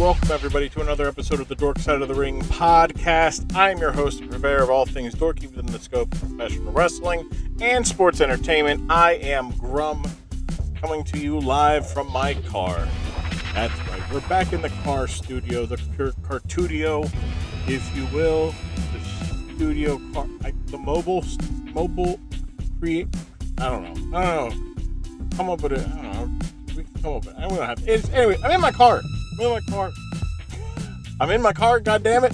welcome everybody to another episode of the Dork Side of the Ring podcast. I'm your host and purveyor of all things dorky within the scope of professional wrestling and sports entertainment. I am Grum, coming to you live from my car. That's right, we're back in the car studio, the cartudio, if you will, the studio car, the mobile create. I don't know. Come up with it. I don't know. We can come up with it. I don't have it. Anyway, I'm in my car. I'm in my car, goddammit.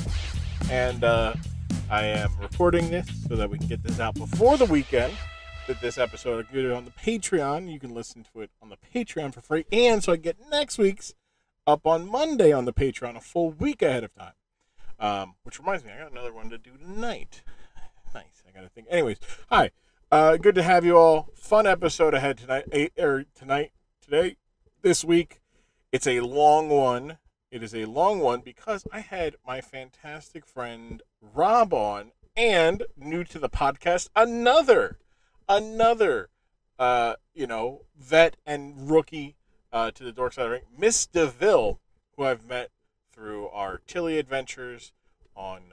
And I am recording this so that we can get this out before the weekend. That this episode, I get it on the Patreon. You can listen to it on the Patreon for free. And so I get next week's up on Monday on the Patreon, a full week ahead of time. Which reminds me, I got another one to do tonight. Nice. I got to think. Anyways, hi. Good to have you all. Fun episode ahead today, this week. It's a long one. It is a long one because I had my fantastic friend Rawb on, and new to the podcast, another, vet and rookie to the Dork Side of the Ring, MsDvil, who I've met through our Tilly adventures on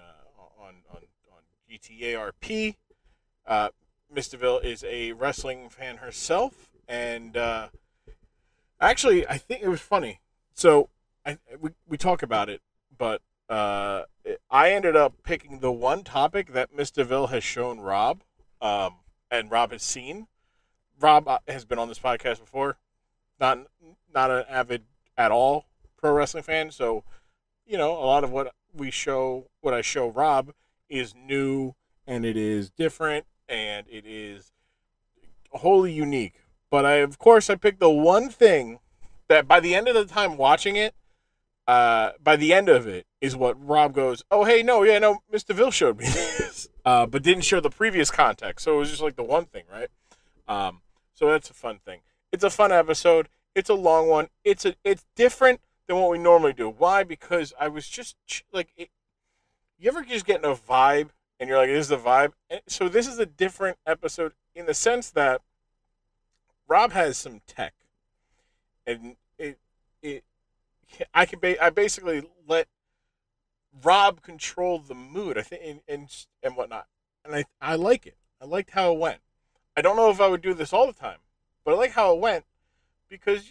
GTARP. MsDvil is a wrestling fan herself, and actually, I think it was funny. So we talk about it, but I ended up picking the one topic that MsDvil has shown Rawb, and Rawb has seen. Rawb has been on this podcast before, not an avid at all pro wrestling fan. So, a lot of what I show Rawb is new, and it is different, and it is wholly unique. But I picked the one thing that by the end of the time watching it, by the end of it is what Rawb goes, oh, hey, no, MsDvil showed me this, but didn't show the previous context. So it was just like the one thing, right? So that's a fun thing. It's a fun episode. It's a long one. It's different than what we normally do. Why? Because I was just you ever just get in a vibe and you're like, this is the vibe? And so this is a different episode in the sense that Rawb has some tech, and I basically let Rawb control the mood, I think, and whatnot, and I like it. I liked how it went. I don't know if I would do this all the time, but I like how it went because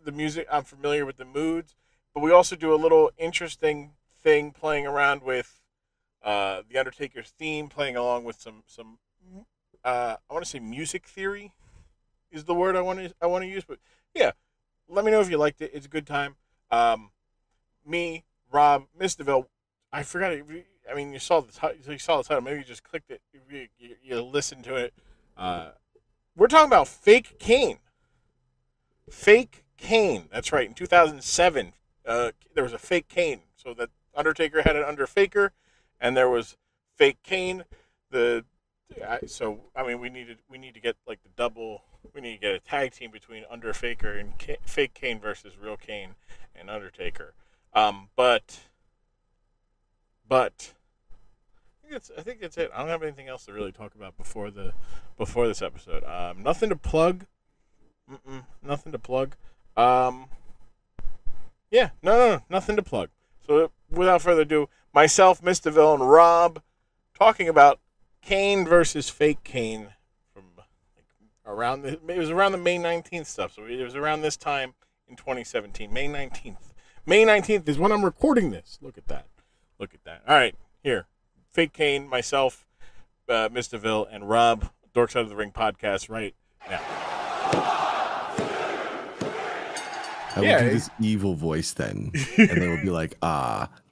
the music, I'm familiar with the moods, but we also do a little interesting thing playing around with the Undertaker's theme, playing along with some I want to say music theory is the word I want to use, but yeah, let me know if you liked it. It's a good time. Me, Rawb, MsDvil. I forgot it. I mean, you saw the title. Maybe you just clicked it. You listened to it. We're talking about Fake Kane. Fake Kane. That's right. In 2007, there was a Fake Kane. So that Undertaker had an Underfaker, and there was Fake Kane. We need to get like the double. We need to get a tag team between Underfaker and Fake Kane versus Real Kane and Undertaker. But I think that's it. I don't have anything else to really talk about before this episode. Nothing to plug. Nothing to plug. Yeah, no, nothing to plug. So without further ado, myself, MsDvil, and Rawb talking about Kane versus Fake Kane from it was around the May 19th stuff. So it was around this time in 2017, May 19th. May 19th is when I'm recording this. Look at that. All right, here. Fake Kane, myself, MsDvil, and Rawb, Dork Side of the Ring podcast right now. I would do this evil voice then, and they would be like,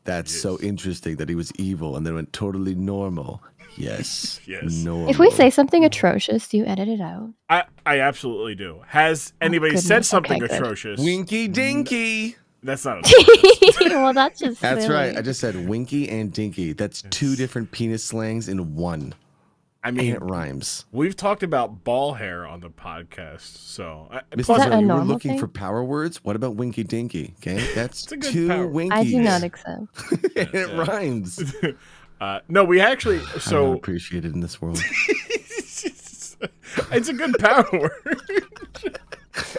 that's so interesting that he was evil, and then it went totally normal. Yes. Normal. If we say something atrocious, do you edit it out? I absolutely do. Has anybody said something atrocious? Winky dinky. That's not well, that's just That's silly. right. I just said winky and dinky. That's two different penis slangs in one. I mean, and it rhymes. We've talked about ball hair on the podcast, so MsDvil, you were looking for power words. What about winky dinky? Okay, that's two winkies. I do not accept. And it rhymes. No, we actually. So I'm not appreciated in this world. It's a good power word.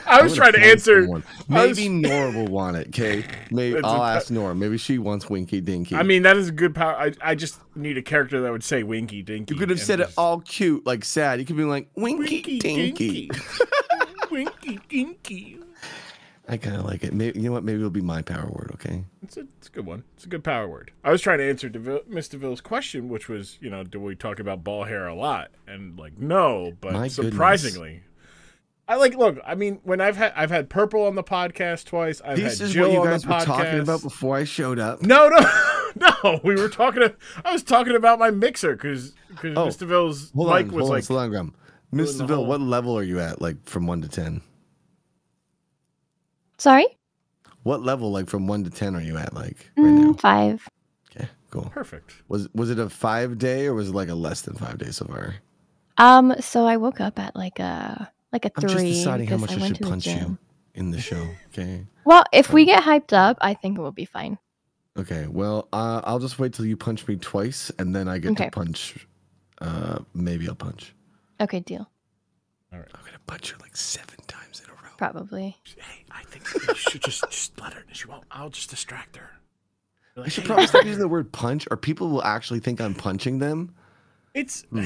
I was trying to answer. Maybe Nora will want it. Okay, maybe I'll ask Nora. Maybe she wants Winky Dinky. I mean, that is a good power. I just need a character that would say Winky Dinky. You could have said it all cute, like sad. You could be like Winky Dinky. Winky Dinky. I kind of like it. Maybe, you know what? Maybe it'll be my power word. Okay. It's a good one. It's a good power word. I was trying to answer MsDvil's question, which was, do we talk about ball hair a lot? And like, no, but surprisingly, look. I mean, when I've had Purple on the podcast twice. I've had Jill on the podcast. This is what you guys were talking about before I showed up. No. We were talking. I was talking about my mixer because MsDvil's mic was like. Hold on, Graham. MsDvil, what level are you at? Like from 1 to 10? Sorry? What level, like from 1 to 10, are you at, like right now? 5. Okay, cool. Perfect. Was it a 5 day or was it like a less than 5 days so far? So I woke up at like a 3. I'm just deciding how much I should punch you in the show. Okay. Well, if we get hyped up, I think it will be fine. Okay. Well, I'll just wait till you punch me twice, and then I get to punch. Maybe I'll punch. Okay, deal. All right. I'm gonna punch her like 7 times in a row. Probably. Hey, I think you should just let her. She won't. I'll just distract her. Like, I should probably stop using the word punch, or people will actually think I'm punching them. It's no,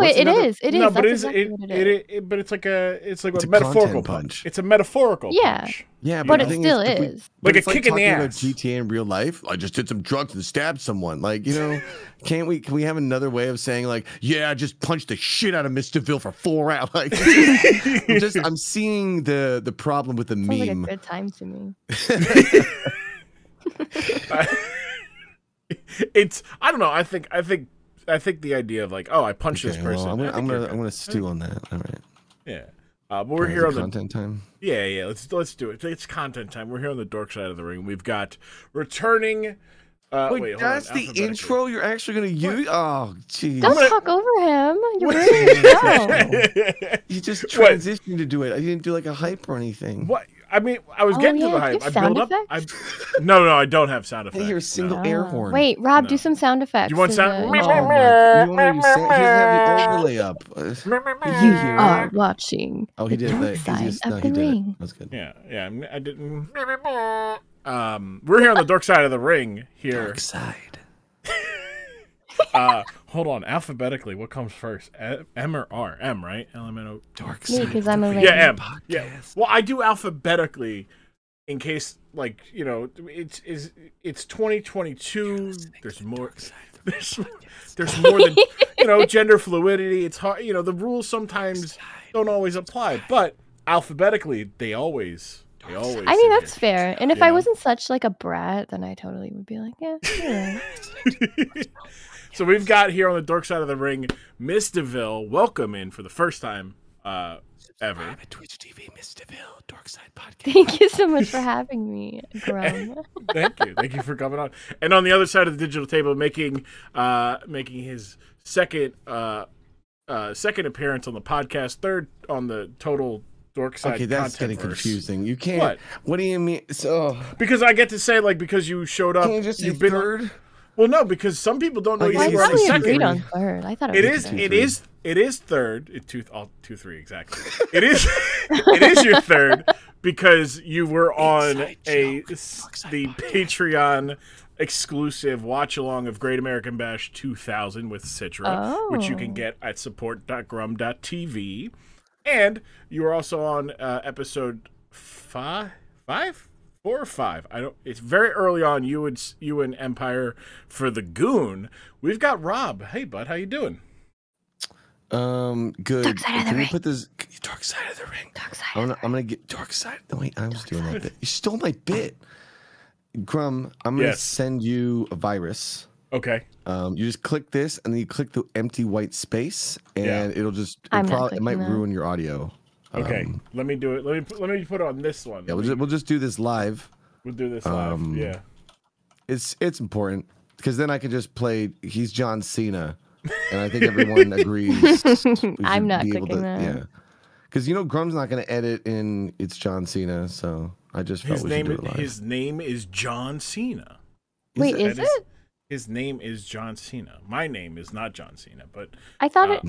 it is. It is. No, but but it's like a metaphorical punch. It's a metaphorical punch. Yeah, but it still is. Like a kick in the ass. About GTA in real life. I just did some drugs and stabbed someone. Like, can we have another way of saying like, yeah, I just punched the shit out of MsDvil for 4 rounds. Like, I'm seeing the problem with the meme. Sounds like a good time to me. I don't know. I think the idea of like, oh, I punched this person. Well, I'm gonna stew on that. All right. Yeah. But we're here on the content time. Yeah. Let's do it. It's content time. We're here on the dork side of the ring. We've got returning. Wait, that's the intro you're actually gonna use? Oh, jeez. Don't talk over him. You're ruining the show. You just transitioned to do it. I didn't do like a hype or anything. What? I mean, I was getting to the hype. I built up. No, I don't have sound effects. I hear a single air horn. Wait, Rob, do some sound effects. You want sound? You want to do sound? He doesn't have the overlay up. You are watching. Oh, he did that. No, he did it. That's good. Yeah. I didn't. We're here on the dork side of the ring. Here. Dark side. Hold on. Alphabetically, what comes first? M or R? M, right? LMNO. Dark side. Because I'm a lady. Yeah, M. Yeah. Well, I do alphabetically in case, like, it's 2022. There's more. There's more than gender fluidity. It's hard. The rules sometimes don't always apply, but alphabetically, they always. I mean, that's fair. And if I wasn't such like a brat, then I totally would be like, yeah, you're right. So we've got here on the dork side of the ring, MsDvil. Welcome in for the first time ever. Subscribe at Twitch TV, MsDvil, Dork Side Podcast. Thank you so much for having me, Grum. Thank you for coming on. And on the other side of the digital table, making his second appearance on the podcast, third on the total dork side. Okay, that's getting confusing. You can't. What do you mean? So because I get to say because you showed up, you've been third. Well, no, because some people don't know you were on the second. Agreed on third. I thought it is third. 2-3 exactly. It is your third because you were on the Patreon exclusive watch along of Great American Bash 2000 with Citra, which you can get at support.grum.tv. And you were also on episode 4 or 5. It's very early on. You and Empire for the Goon. We've got Rawb. Hey, bud, how you doing? Good. Dark side of the ring. Put this dark side of the ring? Dark side. I'm gonna get dark side. No, wait, I was doing that bit. You stole my bit. Grum, I'm gonna send you a virus. Okay. You just click this, and then you click the empty white space, and it might ruin your audio. Okay, let me do it. Let me put it on this one. Yeah, we'll just do this live. We'll do this live. Yeah. It's important because then I can just play. He's John Cena, and I think everyone agrees. I'm not clicking that. Yeah, because Grum's not going to edit in. It's John Cena, so I just felt we should do it live. His name is John Cena. Wait, is it? His name is John Cena. My name is not John Cena, but I thought it.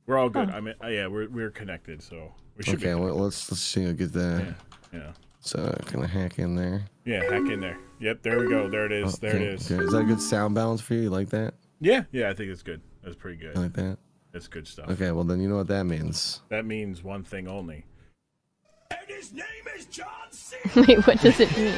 We're all good. I mean, yeah, we're connected, so We should okay, well, let's see. I'll get that. Yeah. So can I hack in there? Yeah, hack in there. Yep, there we go. There it is. There it is. Okay. Is that a good sound balance for you? You like that? Yeah, I think it's good. That's pretty good. I like that. That's good stuff. Okay, well then you know what that means. That means one thing only. And his name is John Cena. Wait, what does it mean?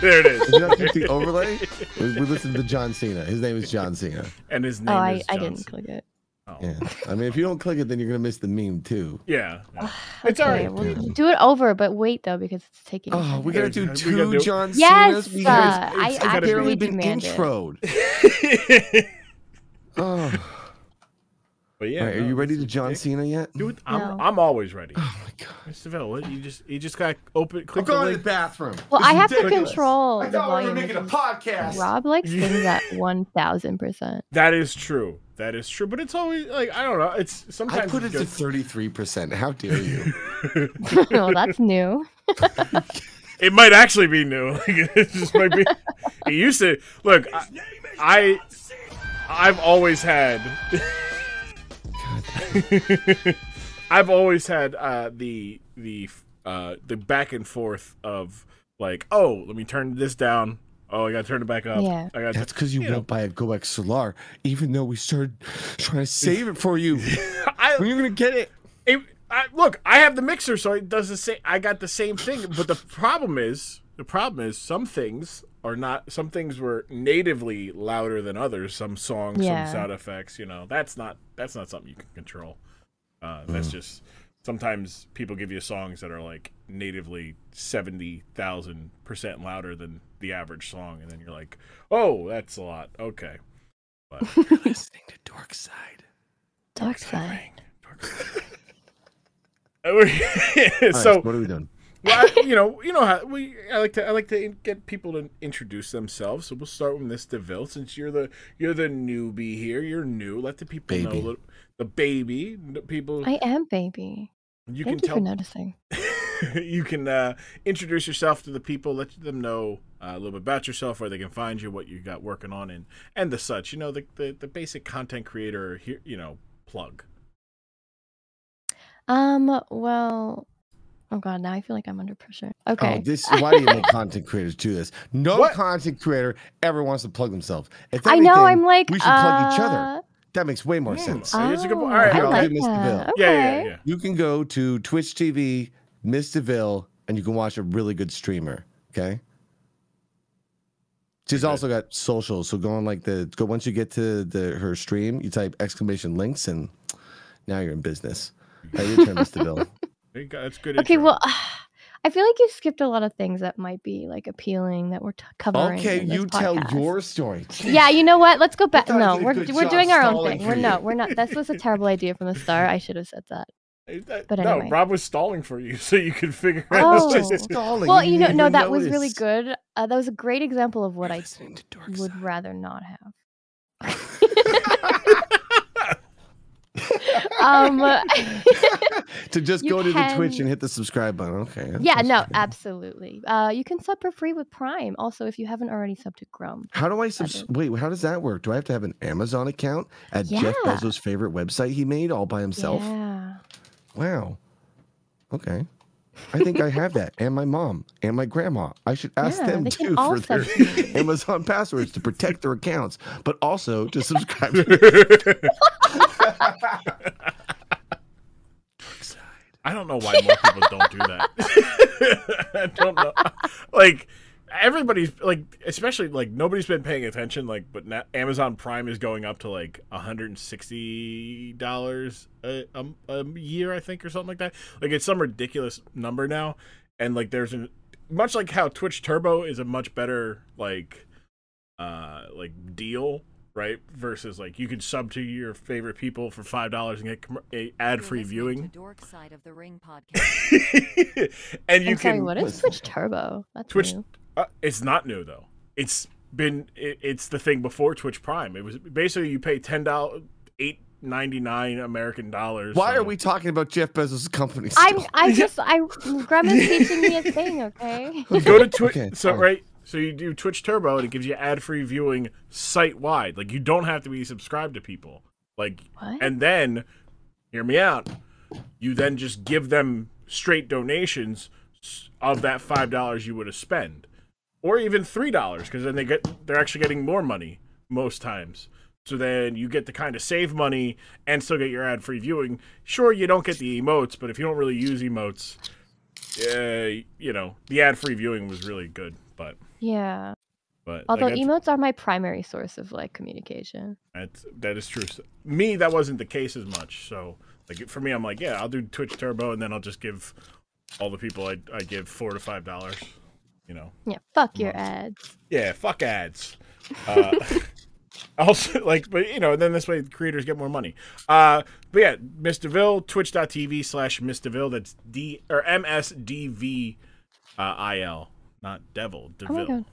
There it is. Is that just the overlay? We listened to John Cena. His name is John Cena. And his name is I John didn't Cena. click it. Oh. Yeah. I mean, if you don't click it, then you're gonna miss the meme too. Yeah. It's all Okay, right. well, do it over, but wait though because it's taking. Oh, we gotta do We two gotta do- John Yes, Cenas. I gotta be- actually been demand it. introed. Oh. But yeah, Right, are you ready to John Cena yet? Dude, No. I'm always ready. Oh my god. MsDvil, what you just got open. I'm Click the going to the link. bathroom. Well, This I is have to ridiculous. control I the thought we were volume. making a because podcast. Rob likes things at 1000%. That is true. That is true. But it's always like I don't know. It's sometimes I put it it's to good. 33%. How dare you? No, that's new. It might actually be new. It just might be. It used to look. I've always had. I've always had the back and forth of like, oh, let me turn this down. Oh, I gotta turn it back up. Yeah. I gotta, That's because you won't buy a GoX Solar, even though we started trying to save it for you. When you're gonna get it? Look, I have the mixer, so it does the same. I got the same thing, but the problem is some things are not. Some things were natively louder than others. Some songs, Yeah. some sound effects. You know, that's not something you can control. That's just sometimes people give you songs that are like natively 70,000% louder than the average song, and then you're like, oh, that's a lot. Okay, but Listening to Dork Side. Dark side. so What are we doing? well, you know how I like to get people to introduce themselves. So we'll start with MsDvil, since you're the newbie here. You're new. Let the people know the baby. People. I am baby. You Thank can you for noticing. you can introduce yourself to the people. Let them know a little bit about yourself, where they can find you, what you got working on, and the such. You know, the basic content creator here. You know, plug. Well, oh god, now I feel like I'm under pressure. Okay. Oh, why do you make content creators do this? No What? content creator ever wants to plug themselves. If I know, anything, I'm like, we should plug each other. That makes way more sense. It's a good point. Oh, All right, Here, I I'll like do MsDvil. that. Yeah. Okay. You can go to Twitch TV, MsDvil, and you can watch a really good streamer. Okay. She's also got socials, so go on once you get to her stream, you type !links, and now you're in business. Your turn, MsDvil. There you go. That's good. Okay, intro. well, I feel like you skipped a lot of things that might be like appealing that we're covering. Okay, in this you tell podcast. your story. Yeah, you know what? Let's go back. thought I No, did a we're good we're job doing our own stalling thing. for you. We're not. That was a terrible idea from the start. I should have said that. But no, anyway. Rob was stalling for you so you could figure Oh. out. Just stalling. Well, You you know, didn't no, even that was really notice. good. That was a great example of what I Listening to Dork would Side. rather not have. To just You go to the Twitch can- and hit the subscribe button. Okay. Yeah, that's no, okay. absolutely. You can sub for free with Prime. Also, if you haven't already subbed to Grum. How do I Better. wait? How does that work? Do I have to have an Amazon account at Jeff Yeah. Bezos' favorite website he made all by himself? Yeah. Wow. Okay. I think I have that, and my mom and my grandma. I should ask Yeah, them they can too all for their sub to me. Amazon passwords to protect their accounts, but also to subscribe. I don't know why more people don't do that. I don't know. Like everybody's like, especially like nobody's been paying attention. Like, but now Amazon Prime is going up to like $160 a year, I think, or something like that. Like it's some ridiculous number now. And like there's much like how Twitch Turbo is a much better like deal. Right, versus like you could sub to your favorite people for $5 and get ad-free viewing. Dork Side of the Ring podcast. And you I'm sorry, can what is Twitch Turbo? That's Twitch. new. It's not new though. It's the thing before Twitch Prime. It was basically you pay $8.99 American dollars. Why so- are we talking about Jeff Bezos' company? Grandma's teaching me a thing, okay? go to Twitch? Okay, so fine. right. So you do Twitch Turbo, and it gives you ad-free viewing site-wide. Like you don't have to be subscribed to people. Like, What? and then, hear me out. you then just give them straight donations of that $5 you would have spent, or even $3, because then they're actually getting more money most times. So then you get to kind of save money and still get your ad-free viewing. Sure, you don't get the emotes, but if you don't really use emotes, you know, the ad-free viewing was really good. But Yeah. But Although like, emotes are my primary source of like communication. that is true. So, me, that wasn't the case as much. So like for me, I'm like, yeah, I'll do Twitch Turbo, and then I'll just give all the people I give $4 to $5. You know. Yeah. Fuck your ads. Yeah. Fuck ads. Also, like, but you know, then this way creators get more money. But yeah, MsDvil, twitch.tv/MsDvil. That's MsDvil, not devil. Oh my Devil. god.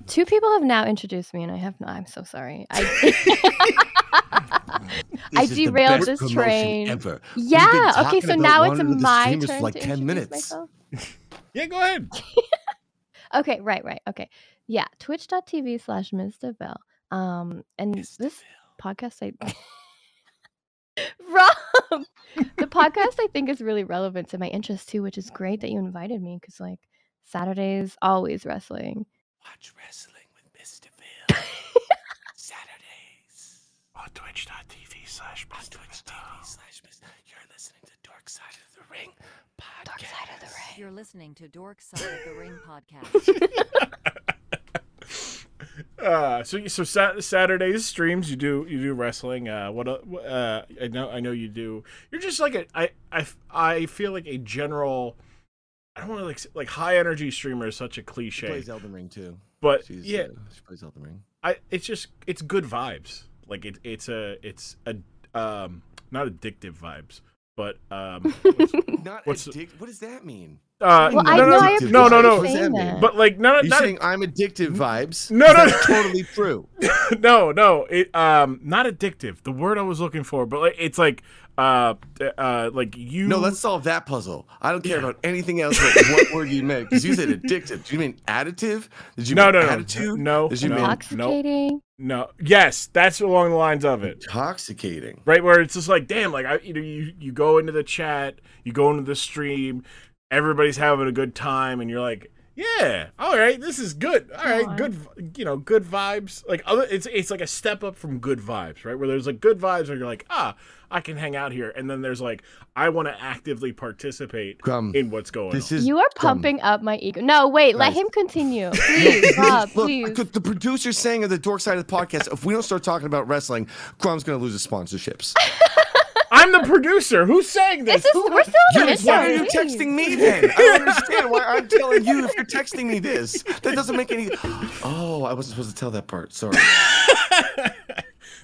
Two people have now introduced me, and I have not. I'm so sorry. I derailed this train. Ever. Yeah. Okay. So now it's my turn for like to 10 introduce minutes. myself. Yeah, go ahead. Okay. Right. Okay. Yeah. Twitch.tv/MsDvil. And this podcast, Rawb, the podcast I think is really relevant to my interests too, which is great that you invited me because like Saturdays always wrestling. Watch wrestling with MsDvil. Saturdays. On twitch.tv/MsDvil. You're listening to Dark Side of the Ring podcast. Dark Side of the Ring. You're listening to Dork Side of the Ring podcast. So Saturdays streams you do wrestling. I know you do. You're just like I feel like a general. I don't want to like high energy streamer is such a cliche. She plays Elden Ring too. But she plays Elden Ring. It's good vibes. Like it's not addictive vibes, but Not addictive. What does that mean? Well, no. What does that mean? But like You're saying I'm addictive vibes? No. That's totally true. no. It not addictive. The word I was looking for, but like it's like you. No, let's solve that puzzle. I don't care about anything else but what word you meant, because you said addictive. Do you mean additive? Did you mean attitude? No. Did you mean Intoxicating. No. Yes, that's along the lines of it. Intoxicating. Right, where it's just like, damn, like you go into the chat, you go into the stream, everybody's having a good time, and you're like, yeah, all right, this is good. All right, good, good vibes. Like it's like a step up from good vibes, right? Where there's like good vibes, where you're like, I can hang out here, and then there's like, I want to actively participate in what's going on. You are pumping up my ego. No, wait, let him continue, please, Rawb, please. Look, the producer's saying of the Dork Side of the podcast, if we don't start talking about wrestling, Crum's gonna lose his sponsorships. I'm the producer. Who's saying this? We're still on the Why are you texting me then? I don't understand why I'm telling you if you're texting me this. That doesn't make any. Oh, I wasn't supposed to tell that part. Sorry.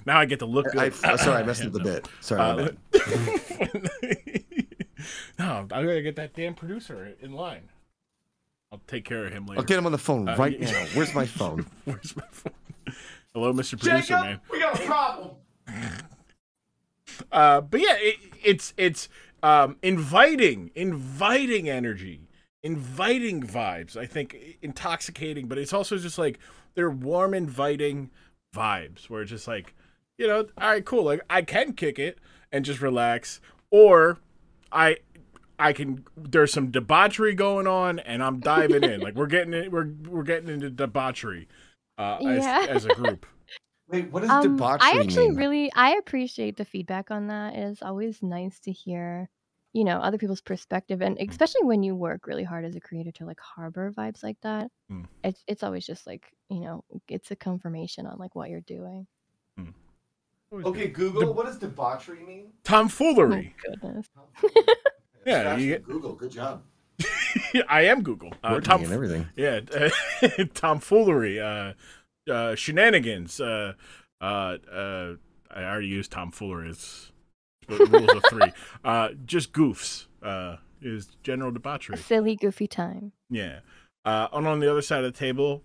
Now I get to look good. Sorry, I messed up the bit. Sorry. No, I gotta get that damn producer in line. I'll take care of him later. I'll get him on the phone right now. Where's my phone? Where's my phone? Hello, Mr. Producer, Jacob, man. we got a problem. But yeah, it's inviting energy, inviting vibes. I think intoxicating, but it's also just like they're warm, inviting vibes where it's just like, all right, cool. Like I can kick it and just relax, or I can. There's some debauchery going on, and I'm diving in. Like we're getting into debauchery as a group. Wait, what does debauchery I actually mean? I appreciate the feedback on that. It is always nice to hear, other people's perspective, and especially when you work really hard as a creator to like harbor vibes like that. It's always just like, it's a confirmation on like what you're doing. Okay, Google, what does debauchery mean? Tomfoolery. Oh, goodness. Yeah, you get Google. Good job. I am Google. And everything. Yeah, tomfoolery. Shenanigans. I already used tomfoolery. It's rules of three. Just goofs. Is general debauchery. A silly, goofy time. Yeah. On the other side of the table,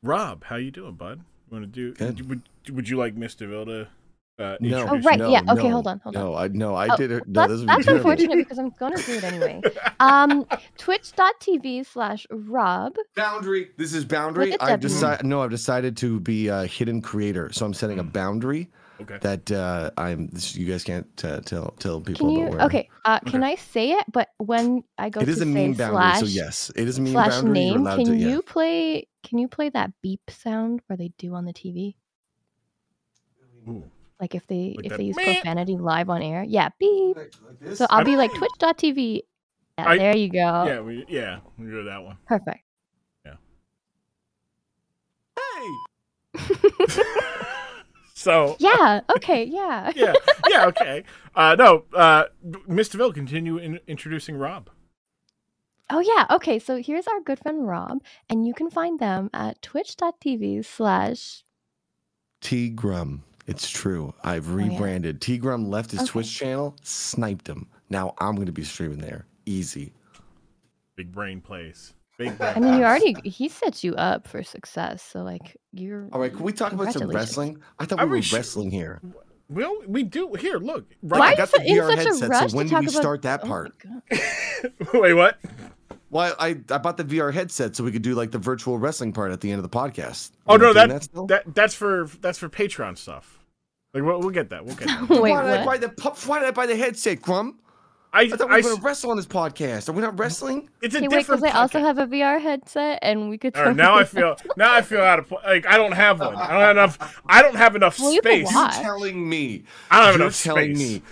Rawb, how you doing, bud? You want to do? Good. Would you like MsDvil to No. Oh right, no, yeah. Okay, no, hold on. I did it. No, this would be That's terrible. unfortunate because I'm gonna do it anyway. Twitch.tv/Rawb. Boundary. This is boundary. With a I've W. decided to be a hidden creator, so I'm setting a boundary that you guys can't tell people Can you? about where. Okay. Can I say it? But when I go It to is a say meme boundary, so slash yes, it is a meme slash boundary. You're name, allowed can to. you play? Can you play that beep sound where they do on the TV? Ooh. Like if they Like use that, profanity live on air? Yeah, beep. Like this? So I'll be like Twitch.tv. Yeah, there you go. Yeah, we do that one. Perfect. Yeah. Hey. So. Yeah. Okay. Yeah. yeah. Okay. No. MsDvil, continue introducing Rawb. Oh yeah. Okay. So here's our good friend Rawb, and you can find them at twitch.tv/ T-Grum. It's true. I've rebranded. T-Grum left his Twitch channel, sniped him. Now I'm going to be streaming there. Easy. Big brain plays. Big brain. I mean, he sets you up for success. So like you're. All right. Can we talk about some wrestling? I thought we were wrestling here. Well, we do. Here, look. Why I are got you the VR in such a headset, rush so when to do talk we about? start that Oh part? my God. Wait, what? Well, I bought the VR headset so we could do like the virtual wrestling part at the end of the podcast. Oh no, that's for Patreon stuff. Like we'll get that. We'll get that. Wait, why did what? why did I buy the headset, Grum? I thought we were going to wrestle on this podcast. Are we not wrestling? It's a Hey, wait, different. because I also have a VR headset, and we could. All right, now I feel out of like I don't have one. I don't have enough Well, you can space. watch. You're telling me. I don't have You're enough telling space. me.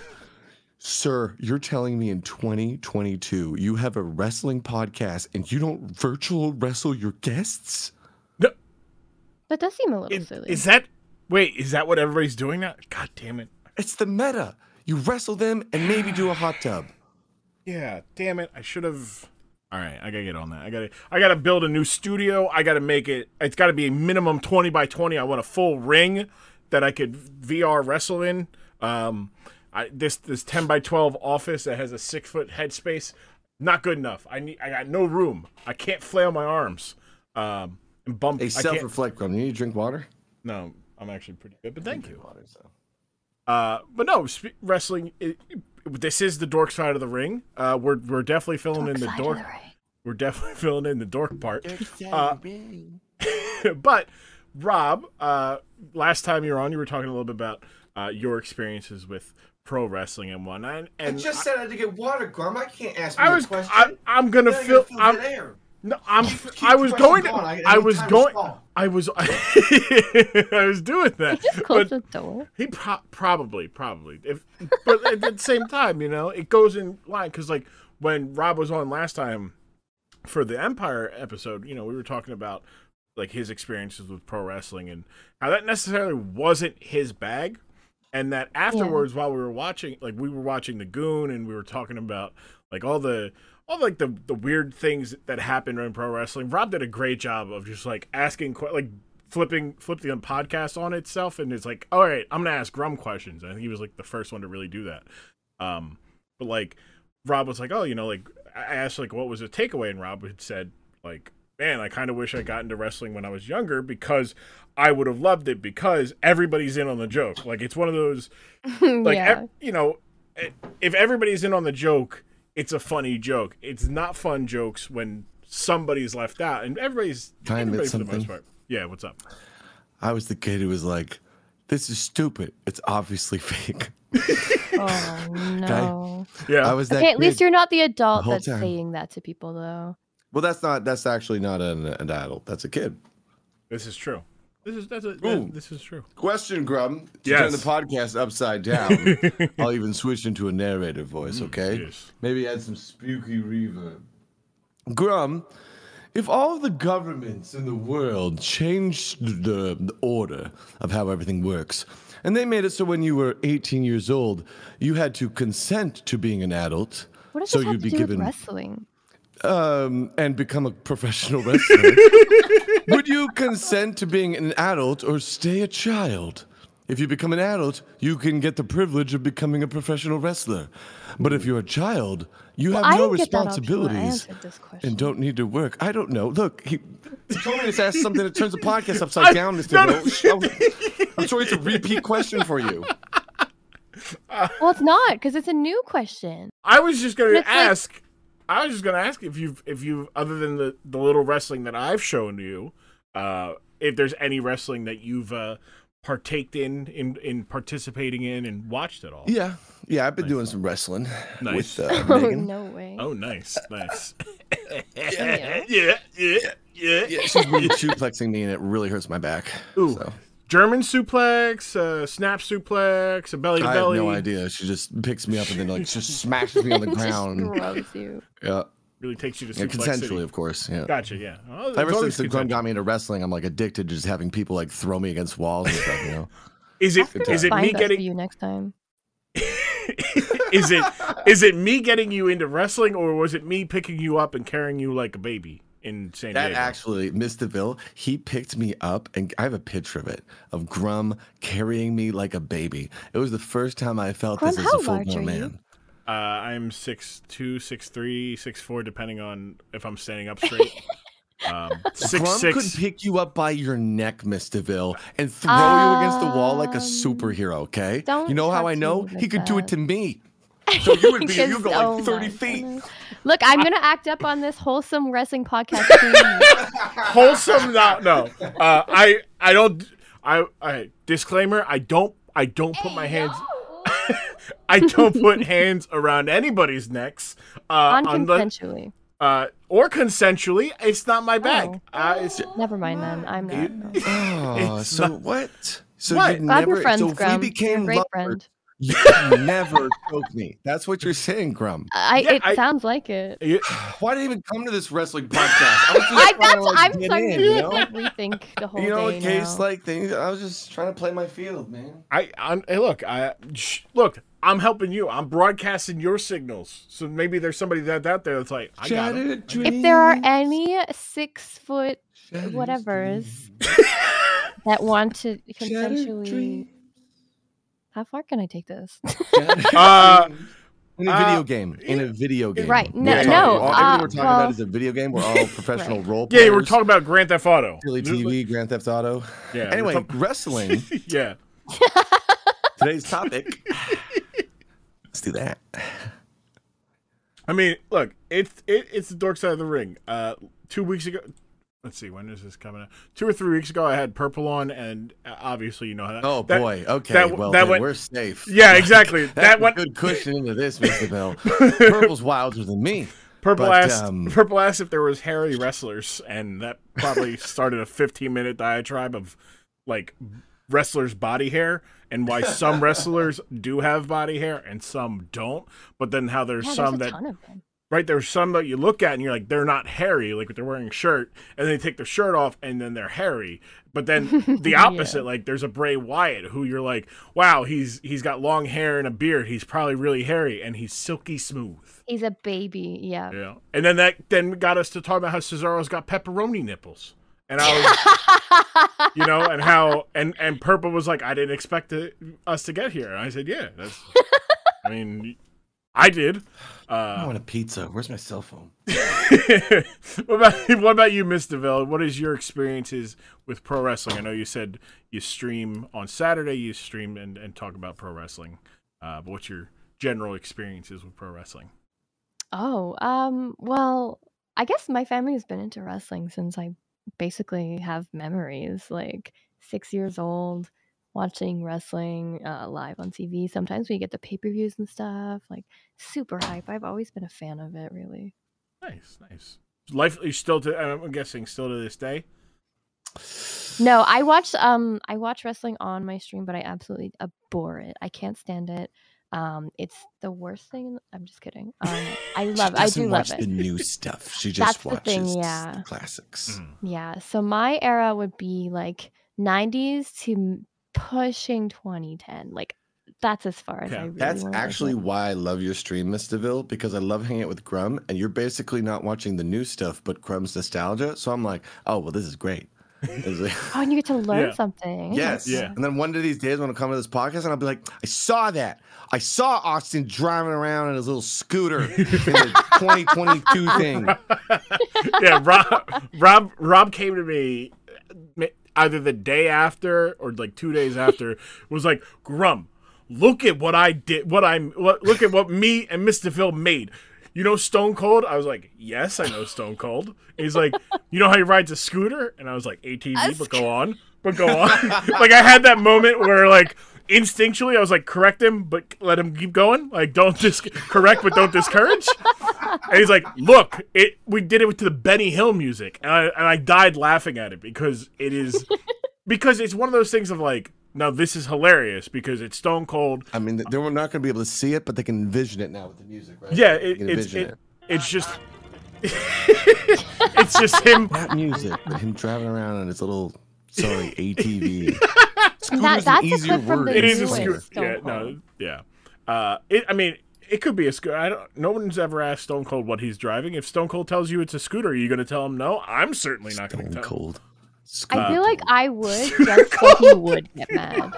Sir, you're telling me in 2022 you have a wrestling podcast and you don't virtual wrestle your guests? No, That does seem a little silly. is that what everybody's doing now? God damn it. It's the meta. You wrestle them and maybe do a hot tub. Yeah, damn it. I should have. All right, I gotta get on that. I gotta build a new studio. I gotta make it. It's gotta be a minimum 20 by 20. I want a full ring that I could VR wrestle in. This 10 by 12 office that has a 6-foot headspace, not good enough. I got no room. I can't flail my arms. And bump. Hey, self-reflect, Grum. You need to drink water? No, I'm actually pretty good, but thank you. Water, so. But no, wrestling. This is the dork side of the ring. We're definitely filling in the dork. We're definitely filling in the dork part. But Rawb, last time you were on, you were talking a little bit about your experiences with pro wrestling and whatnot. And I just said I had to get water, Grum. I can't ask I you was. a question. I'm gonna fill. No, I was going to. I was going. I was. I was doing that. Just close the door. He probably. But at the same time, it goes in line because like when Rawb was on last time for the Empire episode, we were talking about like his experiences with pro wrestling and how that necessarily wasn't his bag, and that afterwards while we were watching the Goon and we were talking about like all the weird things that happened in pro wrestling. Rawb did a great job of just like asking, like flipping the podcast on itself, and it's like, all right, I'm gonna ask Grum questions. I think he was like the first one to really do that. But like Rawb was like, oh, like I asked like what was a takeaway, and Rawb had said like, man, I kind of wish I got into wrestling when I was younger because I would have loved it because everybody's in on the joke. Like it's one of those, like if everybody's in on the joke, it's a funny joke. It's not fun jokes when somebody's left out, and everybody's for the most part. Yeah, what's up? I was the kid who was like, "This is stupid. It's obviously fake." Oh no. Yeah. I was that Okay, at kid least you're not the adult whole that's time. saying that to people, though. Well, that's actually not an adult. That's a kid. This is true. This is true. Question, Grum. To Yes. turn the podcast upside down, I'll even switch into a narrator voice, okay? Yes. Maybe add some spooky reverb. Grum, if all the governments in the world changed the order of how everything works, and they made it so when you were 18 years old, you had to consent to being an adult, What does so this have you'd to be do given with wrestling? and become a professional wrestler, would you consent to being an adult or stay a child? If you become an adult, you can get the privilege of becoming a professional wrestler. But if you're a child, you have no didn't get that option when I responsibilities answered this question. and don't need to work. I don't know. Look, he told me to ask something that turns the podcast upside down, Mr. Roach. I'm sorry, it's a repeat question for you. Well, it's not because it's a new question. I was just going But to it's like- ask. I was just going to ask if you other than the little wrestling that I've shown you, if there's any wrestling that you've partaked in participating in and watched at all. Yeah, I've been doing some wrestling Nice. with Oh, Megan. no way. Oh, nice. Yeah. Yeah. Yeah, she's been suplexing me, and it really hurts my back. Ooh. So. German suplex, snap suplex, a belly to I have belly. no idea. She just picks me up and then like just smashes me on the Just ground. scrubs you. Yeah, Really takes you to yeah, suplex consensually, city. of course. Yeah. Gotcha. Yeah. Oh, it's Ever always since the Grum consensual. got me into wrestling, I'm like addicted to just having people like throw me against walls and stuff. You know. Is it Ask her is to it me find us for getting you next time? is it me getting you into wrestling, or was it me picking you up and carrying you like a baby in San That Diego? actually, MsDvil, he picked me up, and I have a picture of it of Grum carrying me like a baby. It was the first time I felt Grum, this as a how full large are grown you? man. I'm 6'2", 6'3", 6'4", depending on if I'm standing up straight. Grum 6'6". could pick you up by your neck, MsDvil, and throw you against the wall like a Um, superhero. Okay, don't you know how talk I to know? me He like could do it that. to me. So you would be, you Because- go like oh 30 my feet. goodness. Look, I'm gonna act up on this wholesome wrestling podcast. Please. Wholesome? No. I don't. I disclaimer. I don't put my hands. I don't put hands around anybody's necks. Non-consensually. Or consensually. It's not my bag. Oh. It's, Never mind then. I'm not. no. Oh, It's so not- what? So What? you Glad never. we're friends, so if Grum. we You're a became great lovers, friend. you never choked me. That's what you're saying, Grum. Yeah, It sounds like it. Why did I even come to this wrestling podcast? I was just trying to, like, I'm get starting in, to you know? like rethink the whole You know, day in case now. like things. I was just trying to play my field, man. Hey, look. I'm helping you. I'm broadcasting your signals. So maybe there's somebody that's out there that's like, I got it. If there are any 6 foot whatevers that want to consensually, how far can I take this? In a video game. In a video game. Right. We're No, talking- no, everything we're talking well- about is a video game. We're all professional Right. role players. Yeah, we're talking about Grand Theft Auto. Silly TV, Grand Theft Auto. Yeah. Anyway, we're talk- wrestling. yeah. Today's topic. Let's do that. I mean, look, it's the Dork Side of the Ring. 2 weeks ago, let's see, when is this coming out? 2 or 3 weeks ago, I had Purple on, and obviously, you know how that. Oh that- boy. Okay. that- well, that then went- we're safe. Yeah, exactly. That's that a went. good cushion into this, Mr. Bell. Purple's wilder than me. Purple but, asked if there was hairy wrestlers, and that probably started a 15-minute diatribe of like wrestlers' body hair and why some wrestlers do have body hair and some don't. But then how there's Yeah, some there's a that ton of them. right there's some that you look at and you're like they're not hairy, like they're wearing a shirt, and they take their shirt off and then they're hairy. But then the opposite, like there's a Bray Wyatt who you're like, wow, he's got long hair and a beard. He's probably really hairy and he's silky smooth. He's a baby. Yeah. Yeah, and then that got us to talk about how Cesaro's got pepperoni nipples, and I was, you know, and how and Purple was like, I didn't expect us to get here, and I said, yeah, that's, I mean, I did. I want a pizza. Where's my cell phone? what about you, MsDvil? What is your experiences with pro wrestling? I know you said you stream on Saturday, you stream and talk about pro wrestling, but what's your general experiences with pro wrestling? Well, I guess my family has been into wrestling since I basically have memories, like 6 years old, watching wrestling live on TV. Sometimes we get the pay-per-views and stuff, like super hype. I've always been a fan of it, really. Nice. Life is still to. I'm guessing still to this day. No, I watch wrestling on my stream, but I absolutely abhor it. I can't stand it. It's the worst thing. I'm just kidding. I do love the it. new stuff. She That's just the watches thing, yeah. the classics. Yeah, so my era would be like 90s to pushing 2010. Like that's as far as Yeah. I really That's wanna go. actually why I love your stream, MsDvil, because I love hanging out with Grum, and you're basically not watching the new stuff, but Grum's nostalgia. So I'm like, oh, well, this is great. It's like, Oh, and you get to learn Yeah. something. yes. Yeah. And then one of these days, I'm going to come to this podcast, and I'll be like, I saw that. I saw Austin driving around in his little scooter in the 2022 thing. Yeah, Rawb came to me either the day after or like 2 days after. Was like, Grum, look at what I did, look at what me and MsDvil made. You know Stone Cold? I was like, yes, I know Stone Cold. And he's like, you know how he rides a scooter? And I was like, ATV, but go on. Like, I had that moment where, like, instinctually I was like, correct him, but let him keep going. Like, don't correct, but don't discourage. And he's like, look, we did it to the Benny Hill music. And I died laughing at it because it's one of those things of like, now this is hilarious because it's Stone Cold. I mean, they're not going to be able to see it, but they can envision it now with the music, right? Yeah, it's just it's just him. That music, him driving around on his little ATV. That's an easier a clip from word. the It is a newest scooter. Stone Yeah, Cold. no, yeah. I mean, it could be a scooter. No one's ever asked Stone Cold what he's driving. If Stone Cold tells you it's a scooter, are you going to tell him no? I'm certainly not going to tell him. Cold. I feel like I would, just so he would get mad.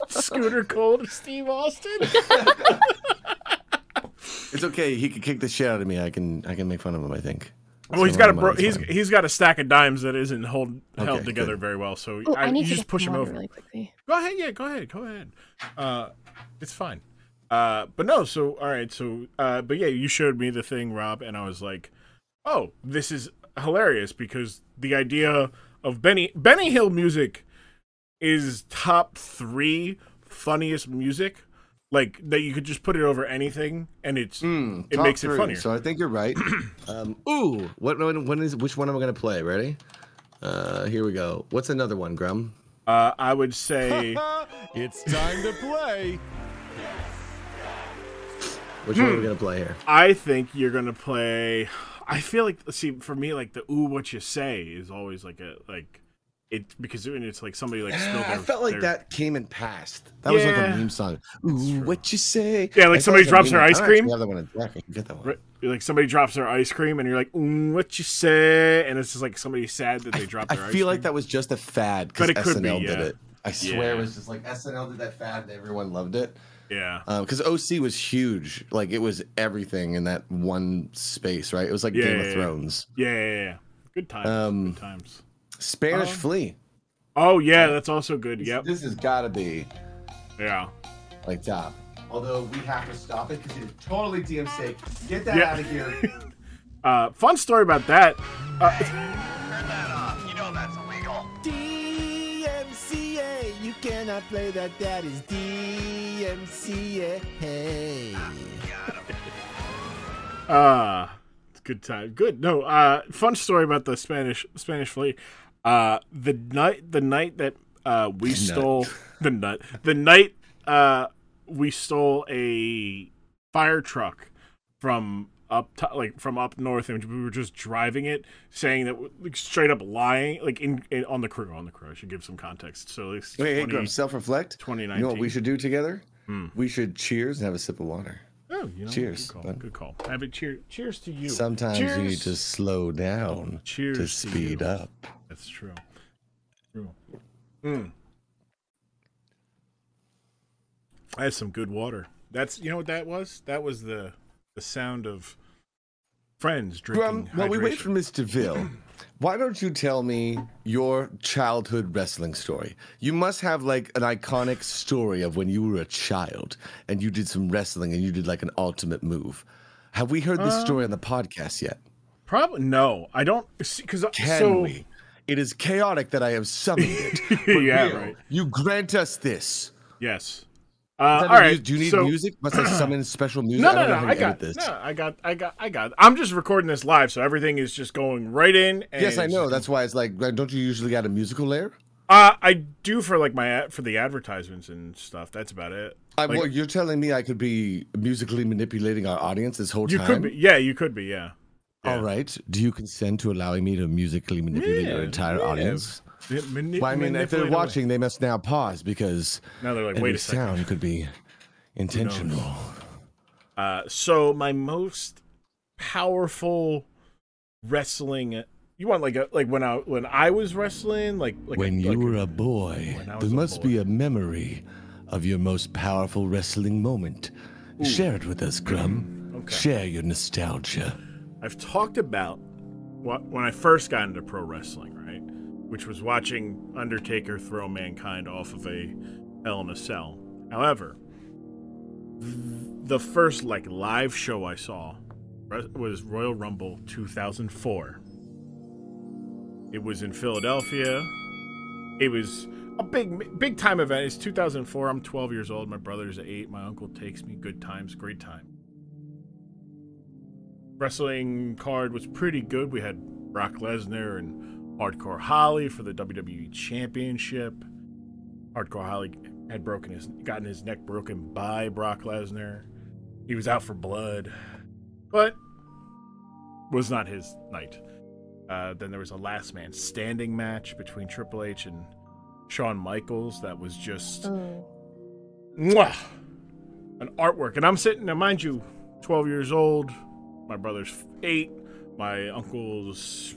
Scooter Cold, Steve Austin. It's okay. He could kick the shit out of me. I can make fun of him, I think. Well, he's got a stack of dimes that isn't held together very well. So Ooh, I need you to just get push some him water over. really quickly. Go ahead. Yeah, go ahead. It's fine. But no. So all right. So but yeah, you showed me the thing, Rob, and I was like, oh, this is hilarious because the idea of Benny Hill music is top 3 funniest music. Like that, you could just put it over anything, and it makes it funnier. So I think you're right. Ooh, which one am I gonna play? Ready? Here we go. What's another one, Grum? I would say It's time to play. Which one are we gonna play here? I think you're gonna play. I feel like, see, for me, like the "ooh, what you say" is always like because it's like somebody like spilled I felt like that came and passed. That was like a meme song. Ooh, what you say? Yeah, like somebody drops their ice cream. I have that one in deck. I can get that one. Right, like somebody drops their ice cream, and you're like, "Ooh, what you say?" And it's just like somebody sad that they dropped their ice cream. I feel like that was just a fad because SNL did it. I swear it was just like SNL did that fad and everyone loved it. Yeah. Because OC was huge. Like, it was everything in that one space, right? It was like Game of Thrones. Yeah. Good times. Good times. Spanish Flea. Oh, yeah, that's also good. Yep. This has got to be, like top. Although we have to stop it because it is totally DMC. Get that out of here. Fun story about that. Turn that off. You know that's illegal. DMCA. You cannot play that. That is DMCA. It's a good time. Good. No, fun story about the Spanish Flea. The night that we stole we stole a fire truck from up north, and we were just driving it, saying that, like, straight up lying, like on the crew. I should give some context. So wait, self-reflect. 2019. You know what we should do together? We should cheers and have a sip of water. Oh, cheers. Good call. Have it. Cheers to you. Sometimes you need to slow down to speed up. That's true. That's some good water. That's, you know what that was? That was the sound of friends drinking. While we wait for MsDvil, why don't you tell me your childhood wrestling story? You must have like an iconic story of when you were a child and you did some wrestling and you did like an ultimate move. Have we heard this story on the podcast yet? Probably no. I don't. Because Can we? It is chaotic that I have summoned it. But right. You grant us this. Yes. All right. Do you need music? Must I summon special music? No. I got this. No, I got. I'm just recording this live, so everything is just going right in. And yes, I know. That's why it's like, don't you usually got a musical layer? I do for like for the advertisements and stuff. That's about it. Well, you're telling me I could be musically manipulating our audience this whole time? You could be. Yeah, you could be. Yeah. All right. Do you consent to allowing me to musically manipulate your entire audience? Well, I mean, if they're watching, they must now pause because now they're like, wait a second. Sound could be intentional. So my most powerful wrestling. You want like when I was wrestling, like when you were a boy, there must be a memory of your most powerful wrestling moment. Ooh. Share it with us, Grum. Okay. Share your nostalgia. I've talked about when I first got into pro wrestling, right? Which was watching Undertaker throw Mankind off of a Hell in a Cell. However, the first like live show I saw was Royal Rumble 2004. It was in Philadelphia. It was a big time event. It's 2004. I'm 12 years old. My brother's 8. My uncle takes me. Good times, great time. Wrestling card was pretty good. We had Brock Lesnar and Hardcore Holly for the WWE Championship. Hardcore Holly had gotten his neck broken by Brock Lesnar. He was out for blood, but was not his night. Then there was a last man standing match between Triple H and Shawn Michaels that was just mwah, an artwork. And I'm sitting there, mind you, 12 years old. My brother's 8. My uncle's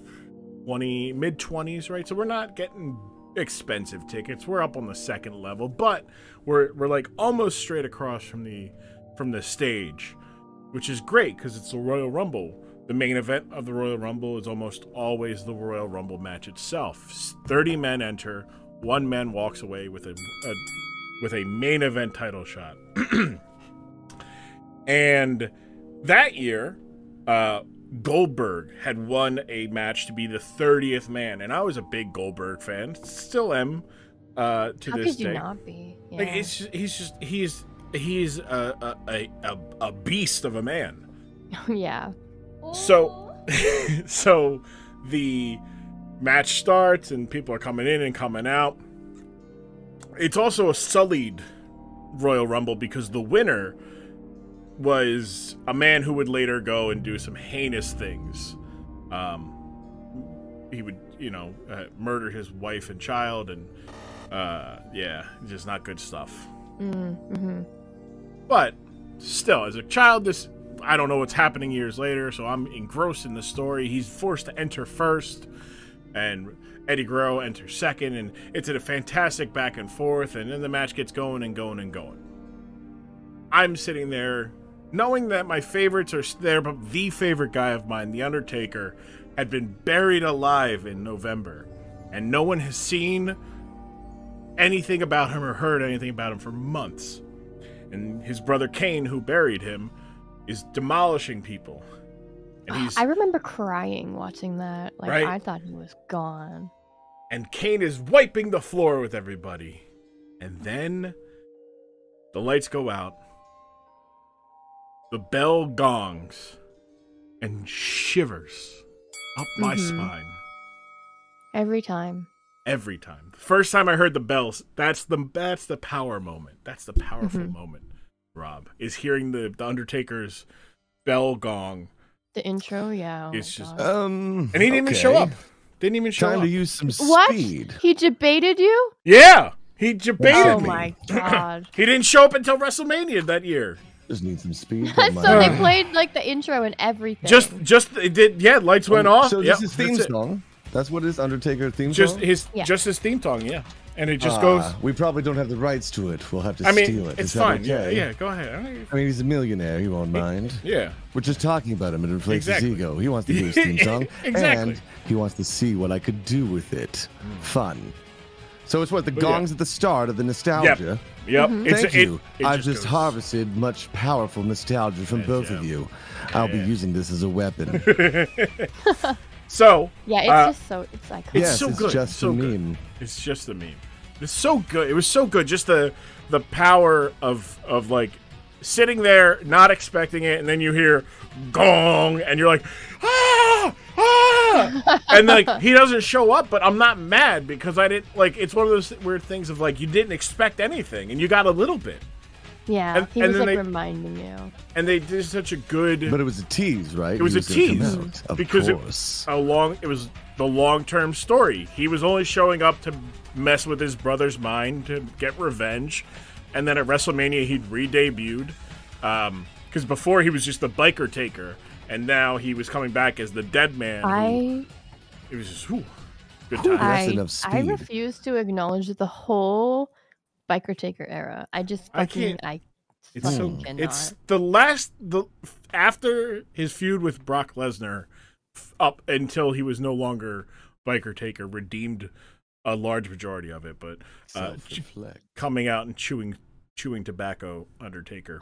mid-20s, right? So we're not getting expensive tickets. We're up on the second level, but we're like almost straight across from the stage, which is great because it's the Royal Rumble. The main event of the Royal Rumble is almost always the Royal Rumble match itself. 30 men enter, 1 man walks away with a main event title shot. And that year, Goldberg had won a match to be the 30th man, and I was a big Goldberg fan. Still am to How this could you day. not be? Yeah. Like he's a beast of a man. Yeah. So so the match starts and people are coming in and coming out. It's also a sullied Royal Rumble because the winner was a man who would later go and do some heinous things. He would, murder his wife and child, and just not good stuff. Mm-hmm. But still, as a child, I don't know what's happening years later, so I'm engrossed in the story. He's forced to enter first, and Eddie Guerrero enters second, and it's a fantastic back and forth, and then the match gets going and going and going. I'm sitting there knowing that my favorites are there, but the favorite guy of mine, The Undertaker, had been buried alive in November, and no one has seen anything about him or heard anything about him for months. And his brother Kane, who buried him, is demolishing people. And I remember crying watching that. Like, Right? I thought he was gone. And Kane is wiping the floor with everybody. And then the lights go out. The bell gongs and shivers up my spine. Every time. Every time. The first time I heard the bells, that's the power moment. That's the powerful moment, Rob, is hearing the Undertaker's bell gong. The intro, yeah. Oh It's my just- God. And he didn't even show up. Didn't even show Time up. to use some What? speed. He debated you? Yeah, he debated Oh me. my God. He didn't show up until WrestleMania that year. Just need some speed. So don't mind. they played like the intro and everything. Just it did. Yeah, lights went off. So Yep, this is theme that's it. song. That's what it is. Undertaker theme Just song. his theme song. Yeah, and it just goes. We probably don't have the rights to it. We'll have to I mean, steal it. it's Is that fine. okay? Yeah, go ahead. I mean, he's a millionaire. He won't mind. Yeah. We're just talking about him. It inflates Exactly. his ego. He wants to hear his theme song. Exactly. And he wants to see what I could do with it. Fun. So it's what the yeah. gongs at the start of the nostalgia. Yep. Thank you. It I've just goes. harvested much powerful nostalgia from both of you. I'll be using this as a weapon. So Yeah, it's just so it's iconic. it's Yes, so it's good. just so a good. meme. It's just a meme. It's so good. It was so good. Just the power of like sitting there not expecting it, and then you hear gong, and you're like, and like he doesn't show up, but I'm not mad because I didn't like. It's one of those weird things of like you didn't expect anything, and you got a little bit, Yeah, and- he and was then like they- reminding you. and they did such a good. But it was a tease, right? It was He a gonna come tease out, of because course. it was the long-term story. He was only showing up to mess with his brother's mind to get revenge, and then at WrestleMania he'd re-debuted because before he was just the biker taker, and now he was coming back as the dead man. It was just good time. That's enough I speed. refuse to acknowledge the whole biker taker era. I just I fucking can't- It's fucking so cannot. it's after his feud with Brock Lesnar up until he was no longer biker taker, redeemed a large majority of it, but Self-reflect. coming out and chewing tobacco, Undertaker.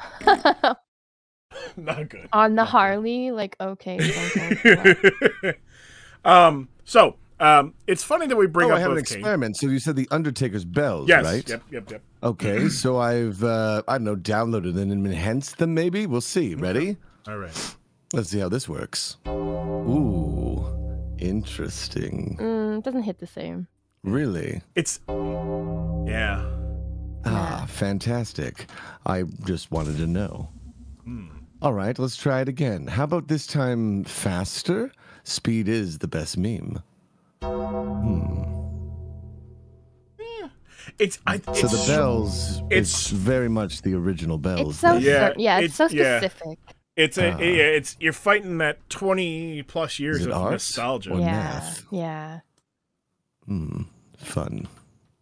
Not good. On the Not Harley, like, okay. good. So it's funny that we bring I up have an both Kane. experiment. So you said the Undertaker's bells, Yes. right? Yep. Okay, so I've I don't know, downloaded them and enhanced them. Maybe we'll see. Ready? All right. Let's see how this works. Ooh, interesting. It doesn't hit the same. Really? It's yeah. Ah, fantastic. I just wanted to know. All right, let's try it again. How about this time faster? Speed is the best meme. It's So the bells, it's very much the original bells. It's so Yeah, it's so specific. It's you're fighting that 20 plus years Is it of art nostalgia. or Yeah, math? yeah. Fun.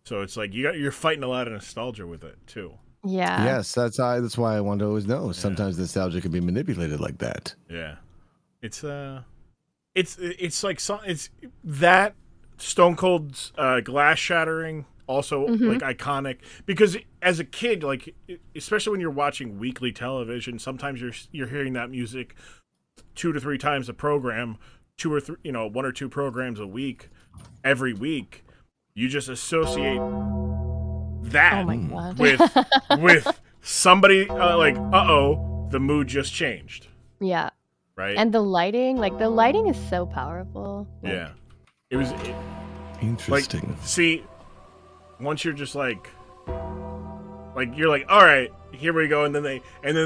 So it's like you're fighting a lot of nostalgia with it too. Yeah. Yes, that's why I want to always know. Sometimes nostalgia can be manipulated like that. Yeah. It's like it's that Stone Cold's glass shattering also like iconic, because as a kid, like especially when you're watching weekly television, sometimes you're hearing that music 2 to 3 times a program, 2 or 3, 1 or 2 programs a week, every week. You just associate that Oh my god. with somebody like, the mood just changed, Yeah. right? And the lighting is so powerful. Like, yeah, it was Interesting. like, see, once you're just like you're like, all right, here we go, and then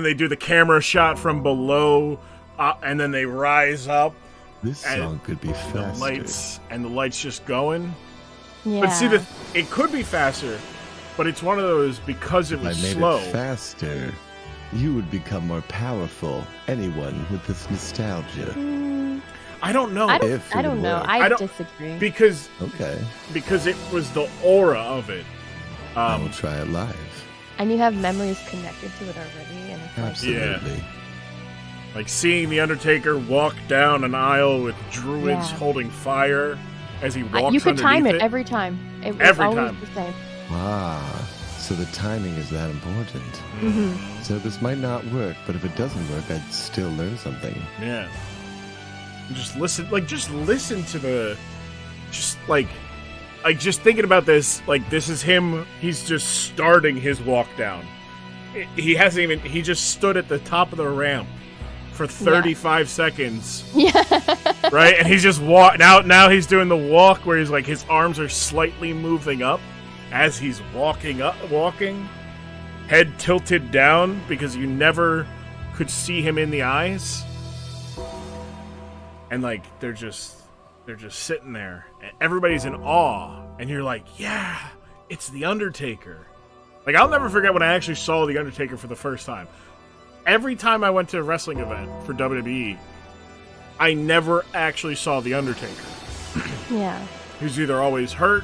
they do the camera shot from below, and then they rise up, This and song could be faster. the lights just going. Yeah. But see, it could be faster, but it's one of those, because it If I was made slow. it faster, you would become more powerful. Anyone with this nostalgia. I don't know, I don't, If it I don't would know. work. I don't- disagree. because Okay, it was the aura of it. I will try it live. And you have memories connected to it already, and it's like, Absolutely. Like seeing the Undertaker walk down an aisle with druids Yeah. holding fire as he walks you could time underneath it every time. It was Every always time. the same. Ah, so the timing is that important. So this might not work, but if it doesn't work, I'd still learn something. Yeah. Just listen to the, just thinking about this, like, this is him, he's just starting his walk down. He just stood at the top of the ramp for 35 seconds, Yeah. right? And he's just now he's doing the walk where he's like, his arms are slightly moving up as he's walking, head tilted down, because you never could see him in the eyes. And like they're just sitting there, and everybody's in awe, and you're like, yeah, it's the Undertaker. Like, I'll never forget when I actually saw the Undertaker for the first time. Every time I went to a wrestling event for WWE, I never actually saw the Undertaker. Yeah. He was either always hurt,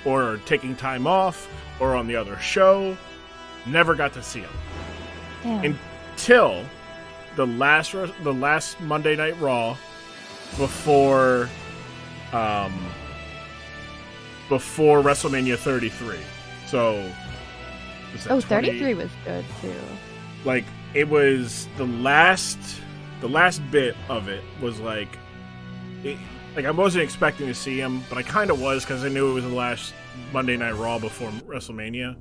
or taking time off, or on the other show. Never got to see him Damn. until the last Monday Night Raw before WrestleMania 33. So was that 33 was good too. Like, it was the last bit of it was like I wasn't expecting to see him, but I kind of was, because I knew it was the last Monday Night Raw before WrestleMania.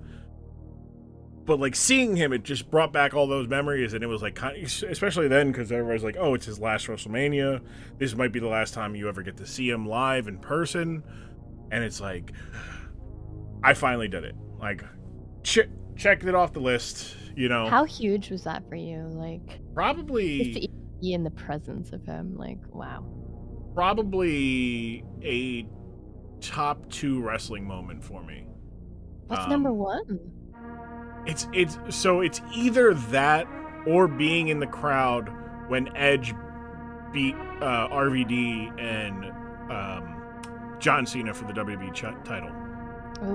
But like, seeing him, it just brought back all those memories, and it was like, especially then, because everybody's like, oh, it's his last WrestleMania. This might be the last time you ever get to see him live in person. And it's like, I finally did it. Like, checked it off the list, How huge was that for you? Like, Probably just to be in the presence of him, like, wow. probably a top 2 wrestling moment for me. What's number 1? It's either that or being in the crowd when Edge beat RVD and John Cena for the WWE title.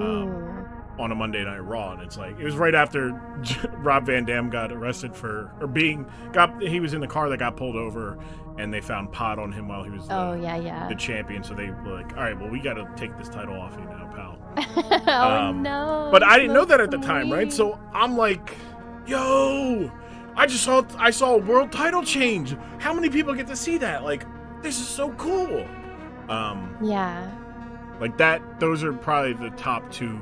Ooh. on a Monday Night Raw, and it's like it was right after Rob Van Dam got arrested he was in the car that got pulled over, and they found pot on him while he was the champion. So they were like, all right, well, we got to take this title off you now, pal. No! But I didn't know that at the time, right? So I'm like, yo, I saw a world title change. How many people get to see that? Like, this is so cool. Yeah. Like that. Those are probably the top two,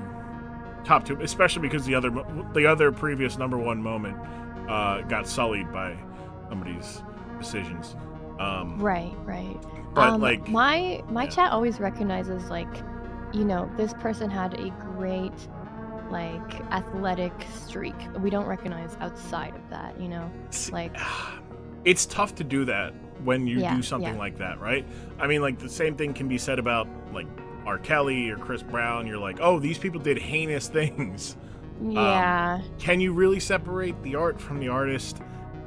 especially because the other previous number one moment got sullied by somebody's decisions. Right. But like my chat always recognizes like, you know, this person had a great like athletic streak. We don't recognize outside of that, you know, like it's tough to do that when you do something like that, right? I mean, like the same thing can be said about like R. Kelly or Chris Brown. You're like, oh, these people did heinous things. Yeah. Can you really separate the art from the artist?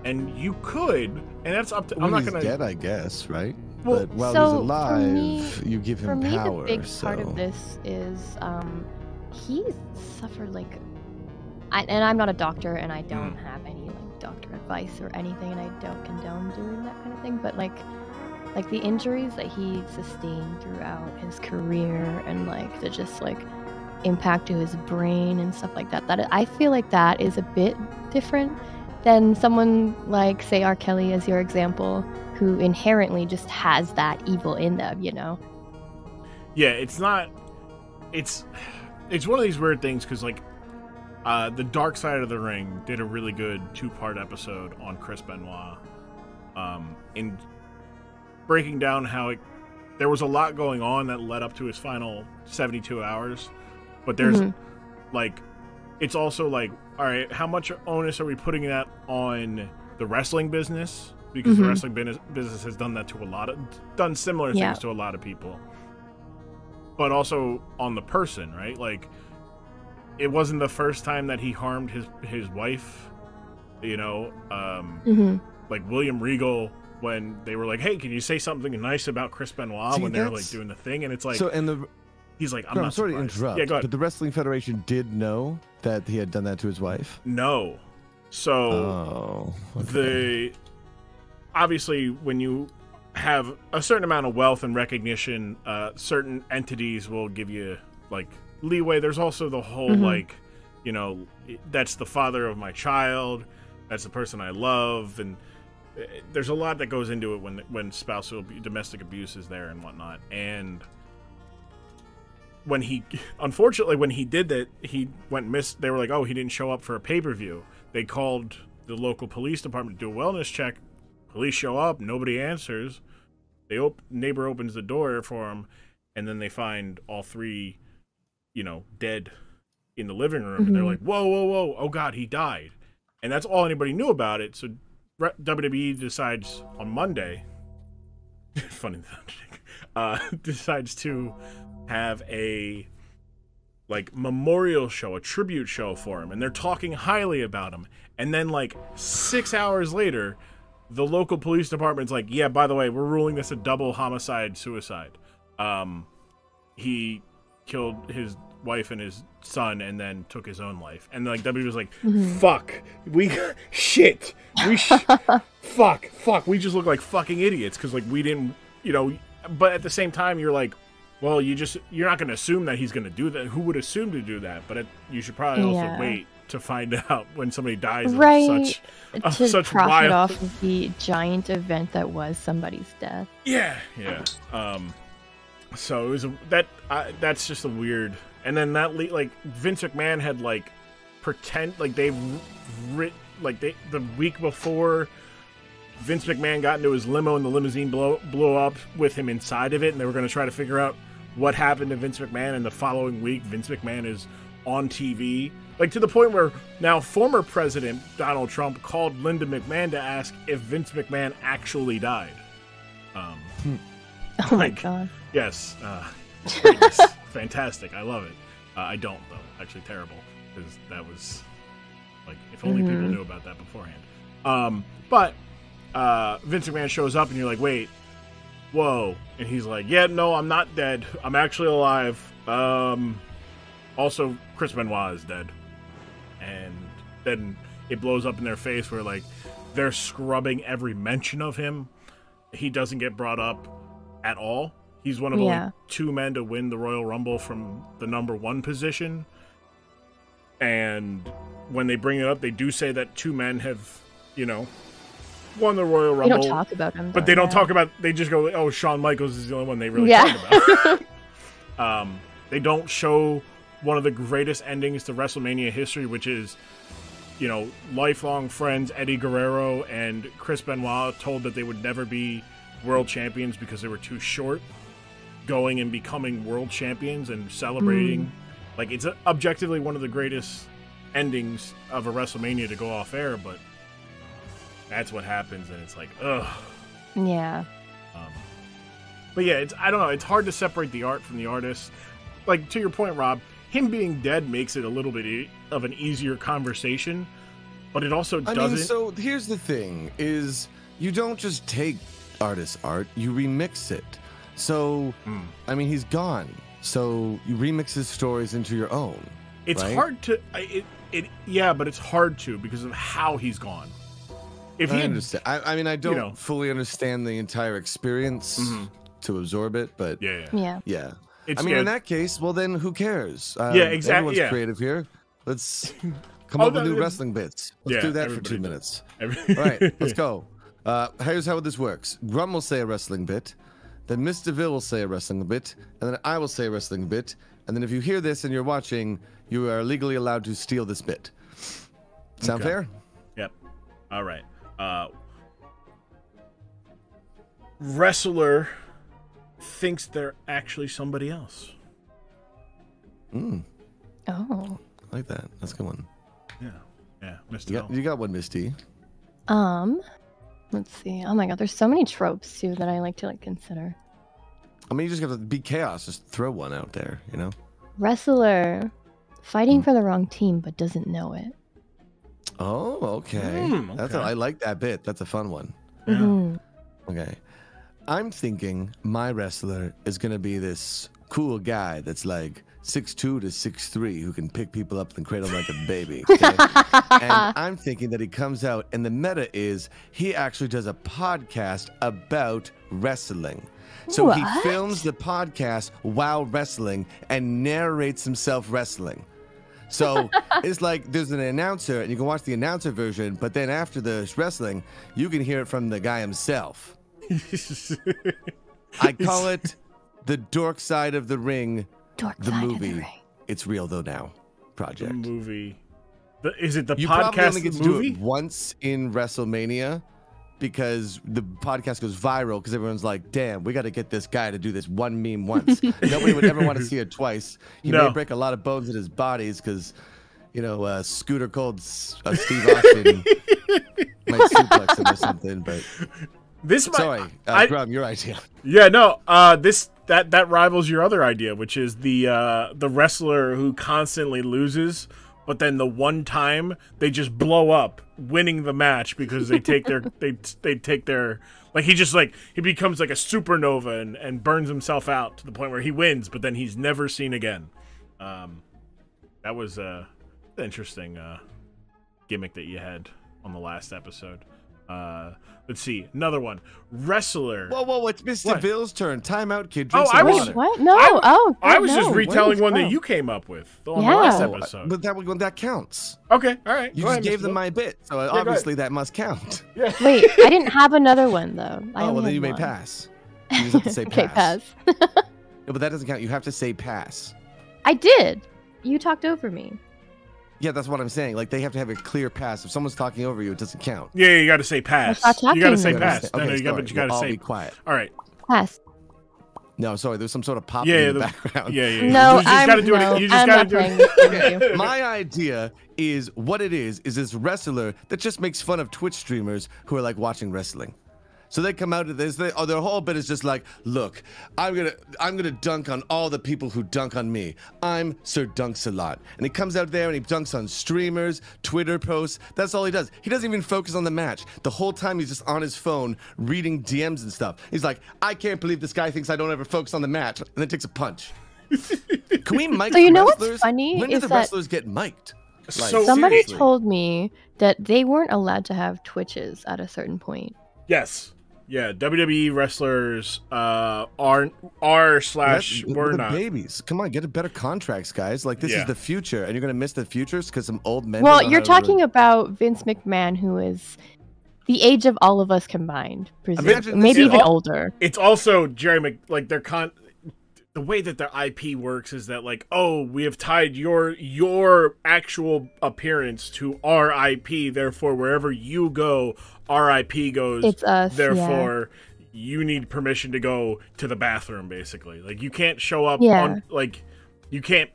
And you could, and that's up to. Well, I'm not he's gonna. dead, I guess, right? Well, but while so he's for alive, me- you give him For me, power. the big so. part of this is he suffered like, and I'm not a doctor, and I don't have any like doctor advice or anything, and I don't condone doing that kind of thing. But like the injuries that he sustained throughout his career, and like the just like impact to his brain and stuff like that. That I feel like that is a bit different than someone like, say, R. Kelly as your example, who inherently just has that evil in them, you know? Yeah, it's not. It's one of these weird things because like the Dark Side of the Ring did a really good 2-part episode on Chris Benoit, in breaking down how there was a lot going on that led up to his final 72 hours, but there's like, it's also like, all right, how much onus are we putting that on the wrestling business? Because the wrestling business has done that to done similar things to a lot of people. But also on the person, right? Like, it wasn't the first time that he harmed his wife, you know? Like William Regal, when they were like, hey, can you say something nice about Chris Benoit when they were like doing the thing? And it's like, so, and he's like, I'm no, not I'm sorry to surprised. interrupt. Yeah, go ahead. But the Wrestling Federation did know that he had done that to his wife? No. So obviously when you have a certain amount of wealth and recognition, certain entities will give you like leeway. There's also the whole like, you know, that's the father of my child, that's the person I love, and there's a lot that goes into it when spousal domestic abuse is there and whatnot. And when he did that, he went they were like, oh, he didn't show up for a pay-per-view. They called the local police department to do a wellness check. Police show up, nobody answers. Neighbor opens the door for him, and then they find all three, you know, dead in the living room. And they're like, whoa, oh God, he died. And that's all anybody knew about it. So WWE decides on Monday, funny that, decides to have a like memorial show, a tribute show for him, and they're talking highly about him. And then like 6 hours later, the local police department's like, yeah, by the way, we're ruling this a double homicide suicide. He killed his wife and his son and then took his own life. And like WWE was like, fuck, fuck, we just look like fucking idiots because like we didn't, you know. But at the same time, you're like, well, you're not going to assume that he's going to do that. Who would assume to do that? But you should probably also wait to find out when somebody dies of such profit wild off of the giant event that was somebody's death. Yeah. So it was that's just a weird. And then like Vince McMahon had like pretend like the week before, Vince McMahon got into his limo and the limousine blew up with him inside of it, and they were going to try to figure out what happened to Vince McMahon. And the following week, Vince McMahon is on TV, like to the point where now former President Donald Trump called Linda McMahon to ask if Vince McMahon actually died. Oh my God. Yes. Fantastic. I love it. I don't, though. Actually, terrible. Because that was, like, if only people knew about that beforehand. But Vince McMahon shows up, and you're like, wait, whoa. And he's like, yeah, no, I'm not dead. I'm actually alive. Also, Chris Benoit is dead. And then it blows up in their face where, like, they're scrubbing every mention of him. He doesn't get brought up at all. He's one of only 2 men to win the Royal Rumble from the number 1 position. And when they bring it up, they do say that 2 men have, you know, won the Royal Rumble. They don't talk about him. But they don't talk about, they just go, oh, Shawn Michaels is the only one they really talk about. They don't show one of the greatest endings to WrestleMania history, which is, you know, lifelong friends Eddie Guerrero and Chris Benoit told that they would never be world champions because they were too short, going and becoming world champions and celebrating. Like, it's objectively one of the greatest endings of a WrestleMania to go off air, but that's what happens, and it's like, ugh. Yeah. But yeah, I don't know. It's hard to separate the art from the artist. Like, to your point, Rob, him being dead makes it a little bit of an easier conversation, but it also doesn't. I mean, so here's the thing, is you don't just take artist art, you remix it. So, I mean, he's gone. So you remix his stories into your own. It's right? hard to... Yeah, but it's hard to because of how he's gone. If I understand. I mean, I don't, you know, fully understand the entire experience to absorb it, but Yeah. I mean, in that case, well, then who cares? Yeah, exactly. Everyone's creative here. Let's come up with new wrestling bits. Let's do that for 2 minutes. All right, let's go. Here's how this works. Grum will say a wrestling bit, then MsDvil will say a wrestling bit, and then I will say a wrestling bit, and then if you hear this and you're watching, you are legally allowed to steal this bit. Sound fair? Yep. All right. Wrestler thinks they're actually somebody else. Oh. I like that. That's a good one. Yeah. MsDvil. You got one, Misty. Let's see. Oh my god, there's so many tropes too that I like to consider. I mean, you just have to be chaos. Just throw one out there, you know? Wrestler fighting for the wrong team but doesn't know it. Oh, okay. I like that bit. That's a fun one. Yeah. Okay. I'm thinking my wrestler is going to be this cool guy that's like 6'2 to 6'3 who can pick people up and cradle like a baby. Okay? And I'm thinking that he comes out, and the meta is he actually does a podcast about wrestling. So he films the podcast while wrestling and narrates himself wrestling. So it's like there's an announcer, and you can watch the announcer version, but then after the wrestling, you can hear it from the guy himself. I call it the Dork Side of the Ring, the movie. It's real though now. Project. The movie. Is it the you podcast? Probably only get to movie? do it once in WrestleMania because the podcast goes viral because everyone's like, "Damn, we got to get this guy to do this one meme once." Nobody would ever want to see it twice. He may break a lot of bones in his bodies because, you know, Scooter called Steve Austin might suplex him or something, but. Grum, your idea. Yeah, no. That rivals your other idea, which is the wrestler who constantly loses, but then the one time they just blow up, winning the match because they take their they take their like he becomes like a supernova and burns himself out to the point where he wins, but then he's never seen again. That was an interesting gimmick that you had on the last episode. Let's see, another one. Wrestler. Whoa! It's MsDvil's turn. Time out, kid. What? No. I was just retelling one that you came up with on the last episode. But that counts. Okay, all right. You just gave them my bit, so obviously that must count. Yeah. Wait, I didn't have another one though. Then you may pass. You just have to say pass. Okay, pass. No, but that doesn't count. You have to say pass. I did. You talked over me. Yeah, that's what I'm saying. Like, they have to have a clear pass. If someone's talking over you, it doesn't count. Yeah, you got to say pass. You got to say pass. Okay, you got to say. Be quiet. All right. Pass. No, sorry. There's some sort of pop in the background. Yeah. No, you just got to do it. You just got to do it. My idea is what it is this wrestler that just makes fun of Twitch streamers who are like watching wrestling. So they come out of this, their whole bit is just like, look, I'm gonna dunk on all the people who dunk on me. I'm Sir Dunks a Lot. And he comes out there and he dunks on streamers, Twitter posts. That's all he does. He doesn't even focus on the match. The whole time he's just on his phone reading DMs and stuff. He's like, I can't believe this guy thinks I don't ever focus on the match. And then takes a punch. Can we mic So you know wrestlers? what's funny When do is the that wrestlers get mic'd? So- somebody seriously. told me that they weren't allowed to have Twitches at a certain point. Yes. Yeah, WWE wrestlers are slash We're were the not. babies. Come on, get a better contracts, guys. Like this Yeah. is the future, and you're gonna miss the futures because some old men. Well, don't know you're how to talking about Vince McMahon, who is the age of all of us combined, Imagine presumably. this Maybe is even all- older. It's also Jerry like the way that their IP works is that like, oh, we have tied your actual appearance to our IP, therefore wherever you go, our IP goes. It's us. Therefore, you need permission to go to the bathroom, basically. Like you can't show up Yeah. on like you can't.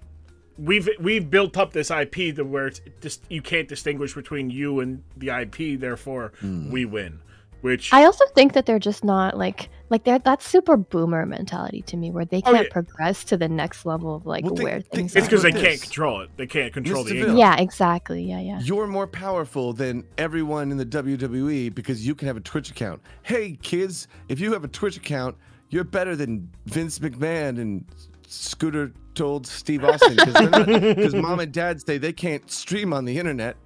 We've built up this IP to where it's just you can't distinguish between you and the IP. Therefore, we win. Which I also think that they're just not like that's super boomer mentality to me, where they Oh, can't yeah. progress to the next level of like Well, think- where think- things it's are. because they This. can't control it. They can't control the MsDvil. income. Yeah, exactly. Yeah. You're more powerful than everyone in the WWE because you can have a Twitch account. Hey, kids, if you have a Twitch account, you're better than Vince McMahon and Scooter told Steve Austin because mom and dad say they can't stream on the internet.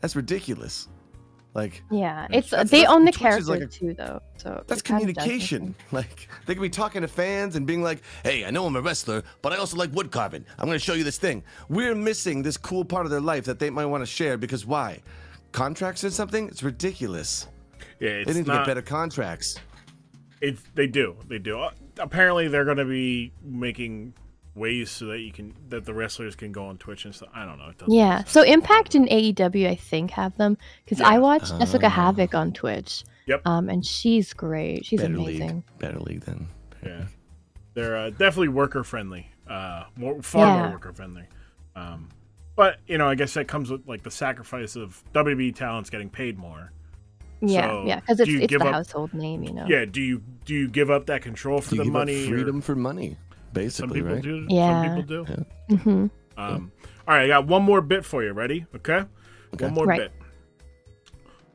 That's ridiculous. Like, Yeah, That's- they own the Twitch is character like a- too, though. So that's it kinda does make communication. sense. Like, they could be talking to fans and being like, hey, I know I'm a wrestler, but I also like wood carving. I'm going to show you this thing. We're missing this cool part of their life that they might want to share because why? Contracts or something? It's ridiculous. Yeah, They it's need to not. get better contracts. They do. Apparently, they're going to be making ways so that the wrestlers can go on Twitch and stuff. I don't know. It doesn't Yeah, make so sense. Impact and AEW, I think, have them because I Yeah. watch Jessica Havoc on Twitch. Yep. And she's great. She's Better amazing. league. Better league then. Yeah, they're definitely worker friendly. Far more Yeah. worker friendly. But I guess that comes with like the sacrifice of WWE talents getting paid more. Yeah, So, yeah, because do it's you the give up- household name, you know. Yeah. Do you give up that control for You the give up money? or- freedom for money, Some basically, people right? do. Yeah. Some people do. Mm-hmm. All right, I got one more bit for you. Ready? Okay. One more Right. bit.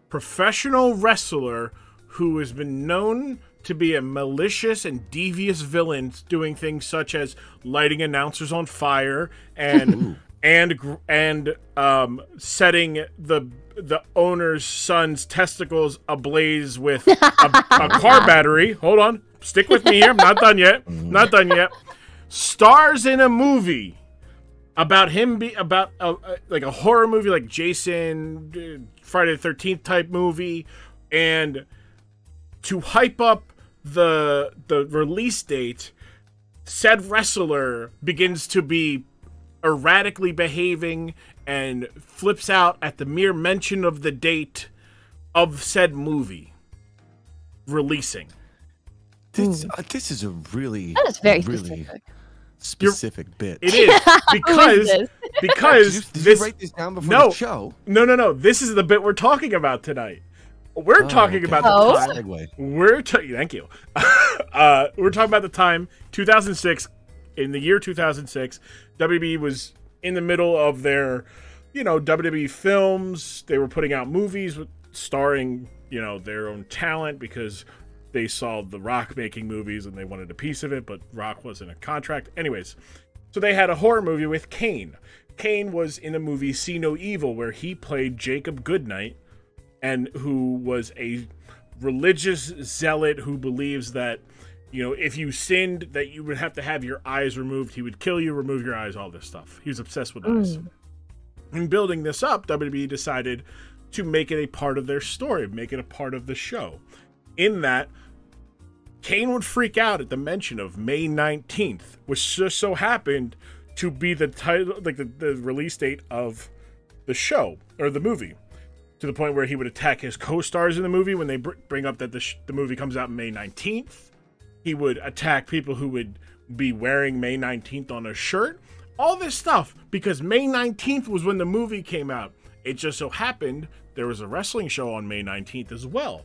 Professional wrestler who has been known to be a malicious and devious villain, doing things such as lighting announcers on fire and setting the owner's son's testicles ablaze with a car battery. Hold on, stick with me here. I'm not done yet. Not done yet. Stars in a movie about him like a horror movie like Jason, Friday the 13th type movie, and to hype up the release date, said wrestler begins to be erratically behaving and flips out at the mere mention of the date of said movie releasing. This is a really, That is very really specific. bit. It is because this? because Did this you write this down before no the show? no. This is the bit we're talking about tonight. We're talking okay. about Oh. the time. Segue. Thank you. We're talking about the time 2006. In the year 2006, WWE was in the middle of their, WWE films. They were putting out movies starring, their own talent because they saw The Rock making movies and they wanted a piece of it, but Rock wasn't a contract. Anyways, so they had a horror movie with Kane. Kane was in the movie See No Evil, where he played Jacob Goodnight, and who was a religious zealot who believes that, if you sinned, that you would have to have your eyes removed. He would kill you, remove your eyes, all this stuff. He was obsessed with eyes. In building this up, WWE decided to make it a part of their story, make it a part of the show. In that, Kane would freak out at the mention of May 19th, which just so happened to be the title, like the release date of the show or the movie, to the point where he would attack his co-stars in the movie when they bring up that the movie comes out May 19th. He would attack people who would be wearing May 19th on a shirt. All this stuff because May 19th was when the movie came out. It just so happened there was a wrestling show on May 19th as well.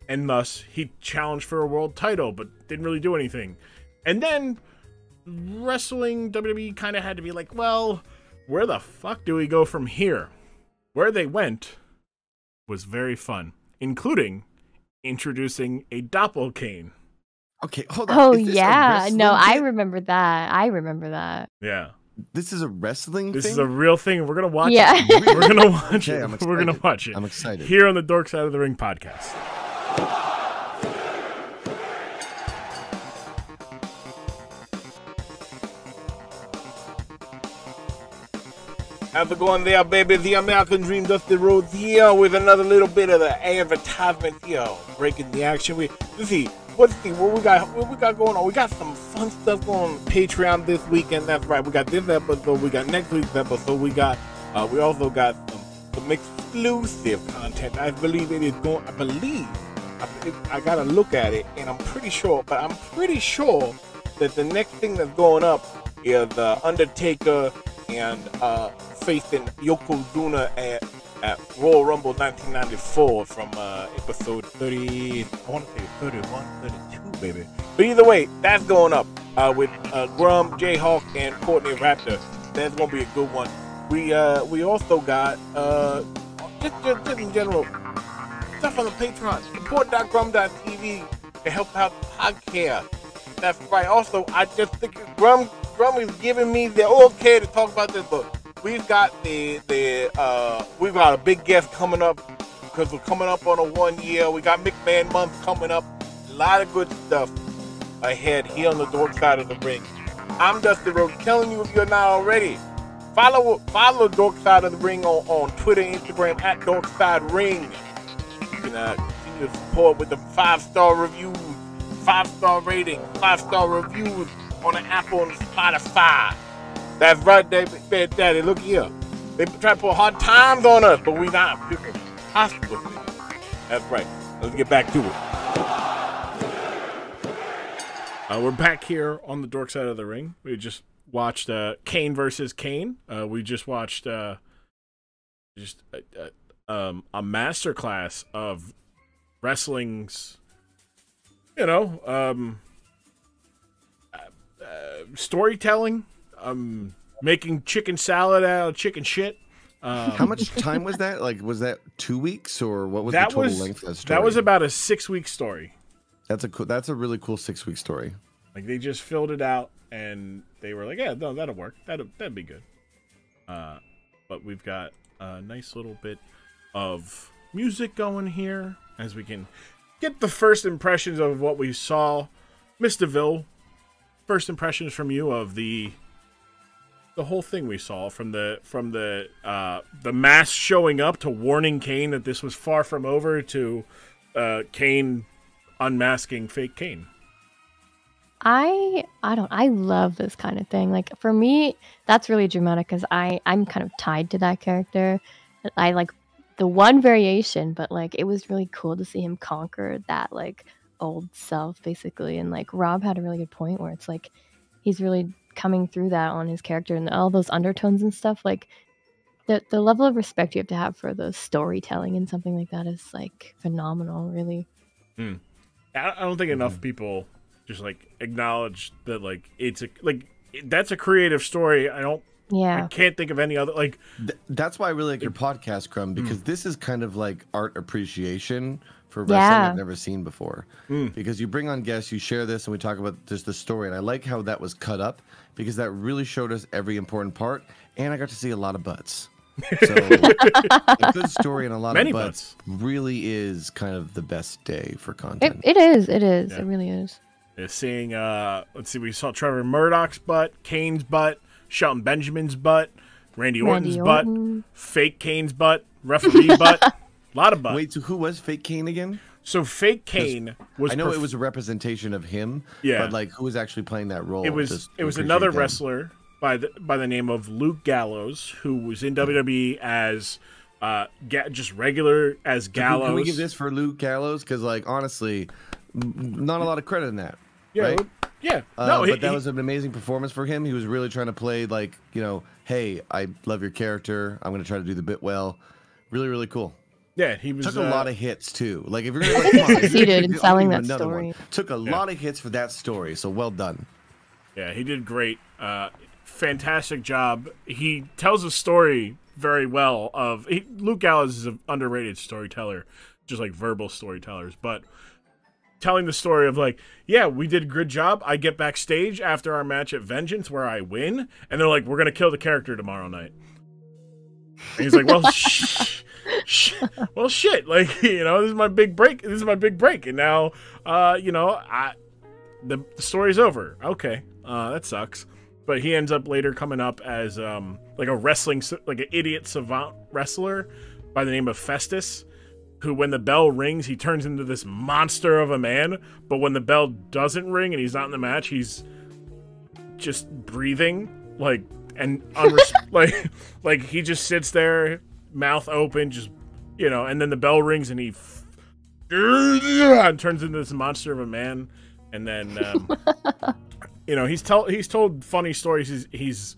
And thus, he challenged for a world title, but didn't really do anything. And then, wrestling, WWE kind of had to be like, well, where the fuck do we go from here? Where they went was very fun, including introducing a doppelkane. Okay, hold on. Oh Is this a yeah, wrestling no, I bit? remember that. I remember that. Yeah. This is a wrestling This thing? is a real thing. We're gonna watch Yeah. it. We're gonna watch Okay, it. I'm We're gonna excited. watch it. I'm excited. Here on the Dork Side of the Ring podcast. How's it going there, baby? The American Dream, Dusty Rhodes here with another little bit of the advertisement here, breaking the action. Let's see what we got going on. We got some fun stuff going on Patreon this weekend. That's right. We got this episode. We got next week's episode. We also got some exclusive content. I believe it is going. I gotta look at it, and I'm pretty sure that the next thing that's going up is Undertaker and facing Yokozuna at Royal Rumble 1994 from episode 30, I want to say 31, 32, baby. But either way, that's going up with Grum, Jayhawk, and Courtney Raptor. That's going to be a good one. We also got, just in general, stuff on the Patreon. Support.grum.tv to help out the podcast. That's right. Also, I just think Grum is giving me the okay to talk about this book. We've got we've got a big guest coming up because we're coming up on a 1 year. We got McMahon month coming up. A lot of good stuff ahead here on the Dork Side of the Ring. I'm Dusty Rhodes telling you, if you're not already, follow Dork Side of the Ring on Twitter and Instagram at Dork Side Ring. You can continue to support with the 5-star reviews, 5-star rating, 5-star reviews on the Apple and Spotify. That's right, David, Daddy. Look here. They try to put hard times on us, but we not. People hospital. That's right. Let's get back to it. We're back here on the Dork Side of the Ring. We just watched Kane versus Kane. We just watched a masterclass of wrestling's, storytelling. Making chicken salad out of chicken shit. How much time was that? Like, was that 2 weeks, or what was the total length of that story? That was about a 6-week story. That's a really cool 6-week story. Like, they just filled it out, and they were like, "Yeah, no, that'll work. That'd be good." But we've got a nice little bit of music going here as we can get the first impressions of what we saw. MsDvil, first impressions from you of the whole thing we saw, from the mass showing up to warning Kane that this was far from over, to Kane unmasking Fake Kane. I love this kind of thing. Like, for me, that's really dramatic because I'm kind of tied to that character. I like the one variation, but like it was really cool to see him conquer that like old self, basically. And like Rawb had a really good point where it's like he's really coming through that on his character and all those undertones and stuff. Like the level of respect you have to have for the storytelling and something like that is like phenomenal, really. I don't think enough people just like acknowledge that like that's a creative story. I can't think of any other like. That's why I really like your podcast, Crumb, because this is kind of like art appreciation for wrestling I've never seen before. Because you bring on guests, you share this, and we talk about just the story. And I like how that was cut up, because that really showed us every important part, and I got to see a lot of butts. So a good story and a lot of butts really is kind of the best day for content. It is. Yeah. It really is. Seeing let's see, we saw Trevor Murdoch's butt, Kane's butt, Shelton Benjamin's butt, Randy Orton's butt, Fake Kane's butt, referee butt, a lot of butt. Wait, so who was Fake Kane again? So Fake Kane was. I know it was a representation of him. Yeah, but like, who was actually playing that role? It was another wrestler by the name of Luke Gallows, who was in WWE as just regular as Gallows. Can we give this for Luke Gallows? Because like honestly, not a lot of credit in that. Yeah, right? Yeah. But that was an amazing performance for him. He was really trying to play like, hey, I love your character. I'm going to try to do the bit well. Really, really cool. Yeah, he was took a lot of hits too. Like if you're I think he succeeded in selling that story. Took a lot of hits for that story. So well done. Yeah, he did great. Fantastic job. He tells a story very well. Luke Gallows is an underrated storyteller, just like verbal storytellers. But telling the story of like, yeah, we did a good job. I get backstage after our match at Vengeance where I win, and they're like, we're gonna kill the character tomorrow night. And he's like, well, well, shit, like, you know, this is my big break. This is my big break, and now, you know, the story's over. Okay, that sucks. But he ends up later coming up as like a wrestling, like an idiot savant wrestler by the name of Festus, who, when the bell rings, he turns into this monster of a man. But when the bell doesn't ring and he's not in the match, he's just breathing, like, and like he just sits there, mouth open, just, you know. And then the bell rings and he turns into this monster of a man. And then, you know, he's told funny stories. He's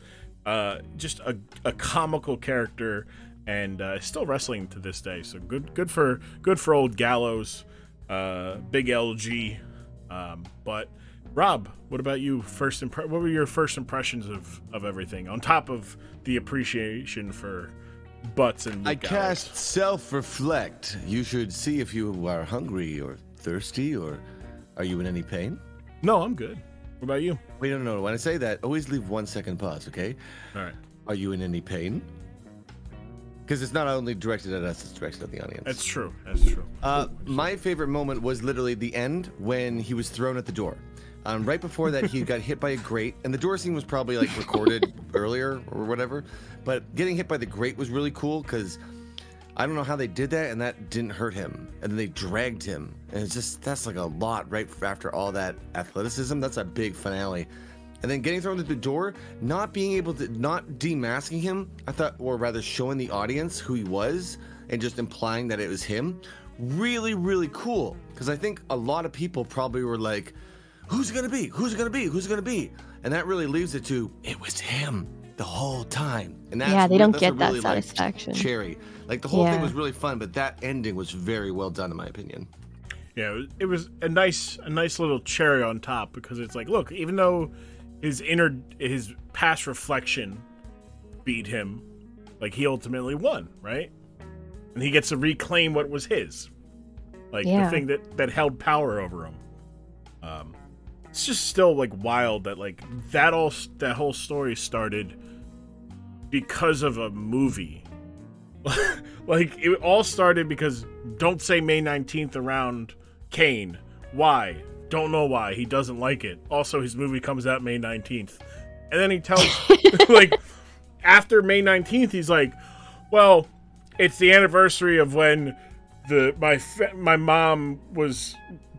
just a comical character. And still wrestling to this day, so good for old Gallows, big LG. But Rob, what about you? What were your first impressions of everything? On top of the appreciation for butts and I Gallows. cast self-reflect. You should see if you are hungry or thirsty, or are you in any pain? No, I'm good. What about you? Wait, no. When I say that, always leave 1 second pause, okay? All right. Are you in any pain? Because it's not only directed at us, it's directed at the audience. That's true. My favorite moment was literally the end when he was thrown at the door. Right before that, he got hit by a grate, and the door scene was probably like recorded earlier or whatever. But getting hit by the grate was really cool because I don't know how they did that, and that didn't hurt him. And then they dragged him, and it's just, that's like a lot right after all that athleticism. That's a big finale. And then getting thrown at the door, not being able to, not demasking him, I thought, or rather showing the audience who he was and just implying that it was him, really, really cool. Because I think a lot of people probably were like, who's it gonna be? Who's it gonna be? Who's it gonna be? And that really leaves it to, it was him the whole time. And that's Yeah, they don't that's get a that really, like, satisfaction. cherry. Like the whole thing Yeah. was really fun, but that ending was very well done in my opinion. Yeah, it was a nice little cherry on top, because it's like, look, even though his past reflection beat him, like, he ultimately won, right? And he gets to reclaim what was his, like, Yeah. the thing that held power over him. It's just still like wild that like that whole story started because of a movie. Like, it all started because don't say May 19th around Kane. Why? Don't know why. He doesn't like it. Also, his movie comes out May 19th. And then he tells, like, after May 19th, he's like, well, it's the anniversary of when my mom was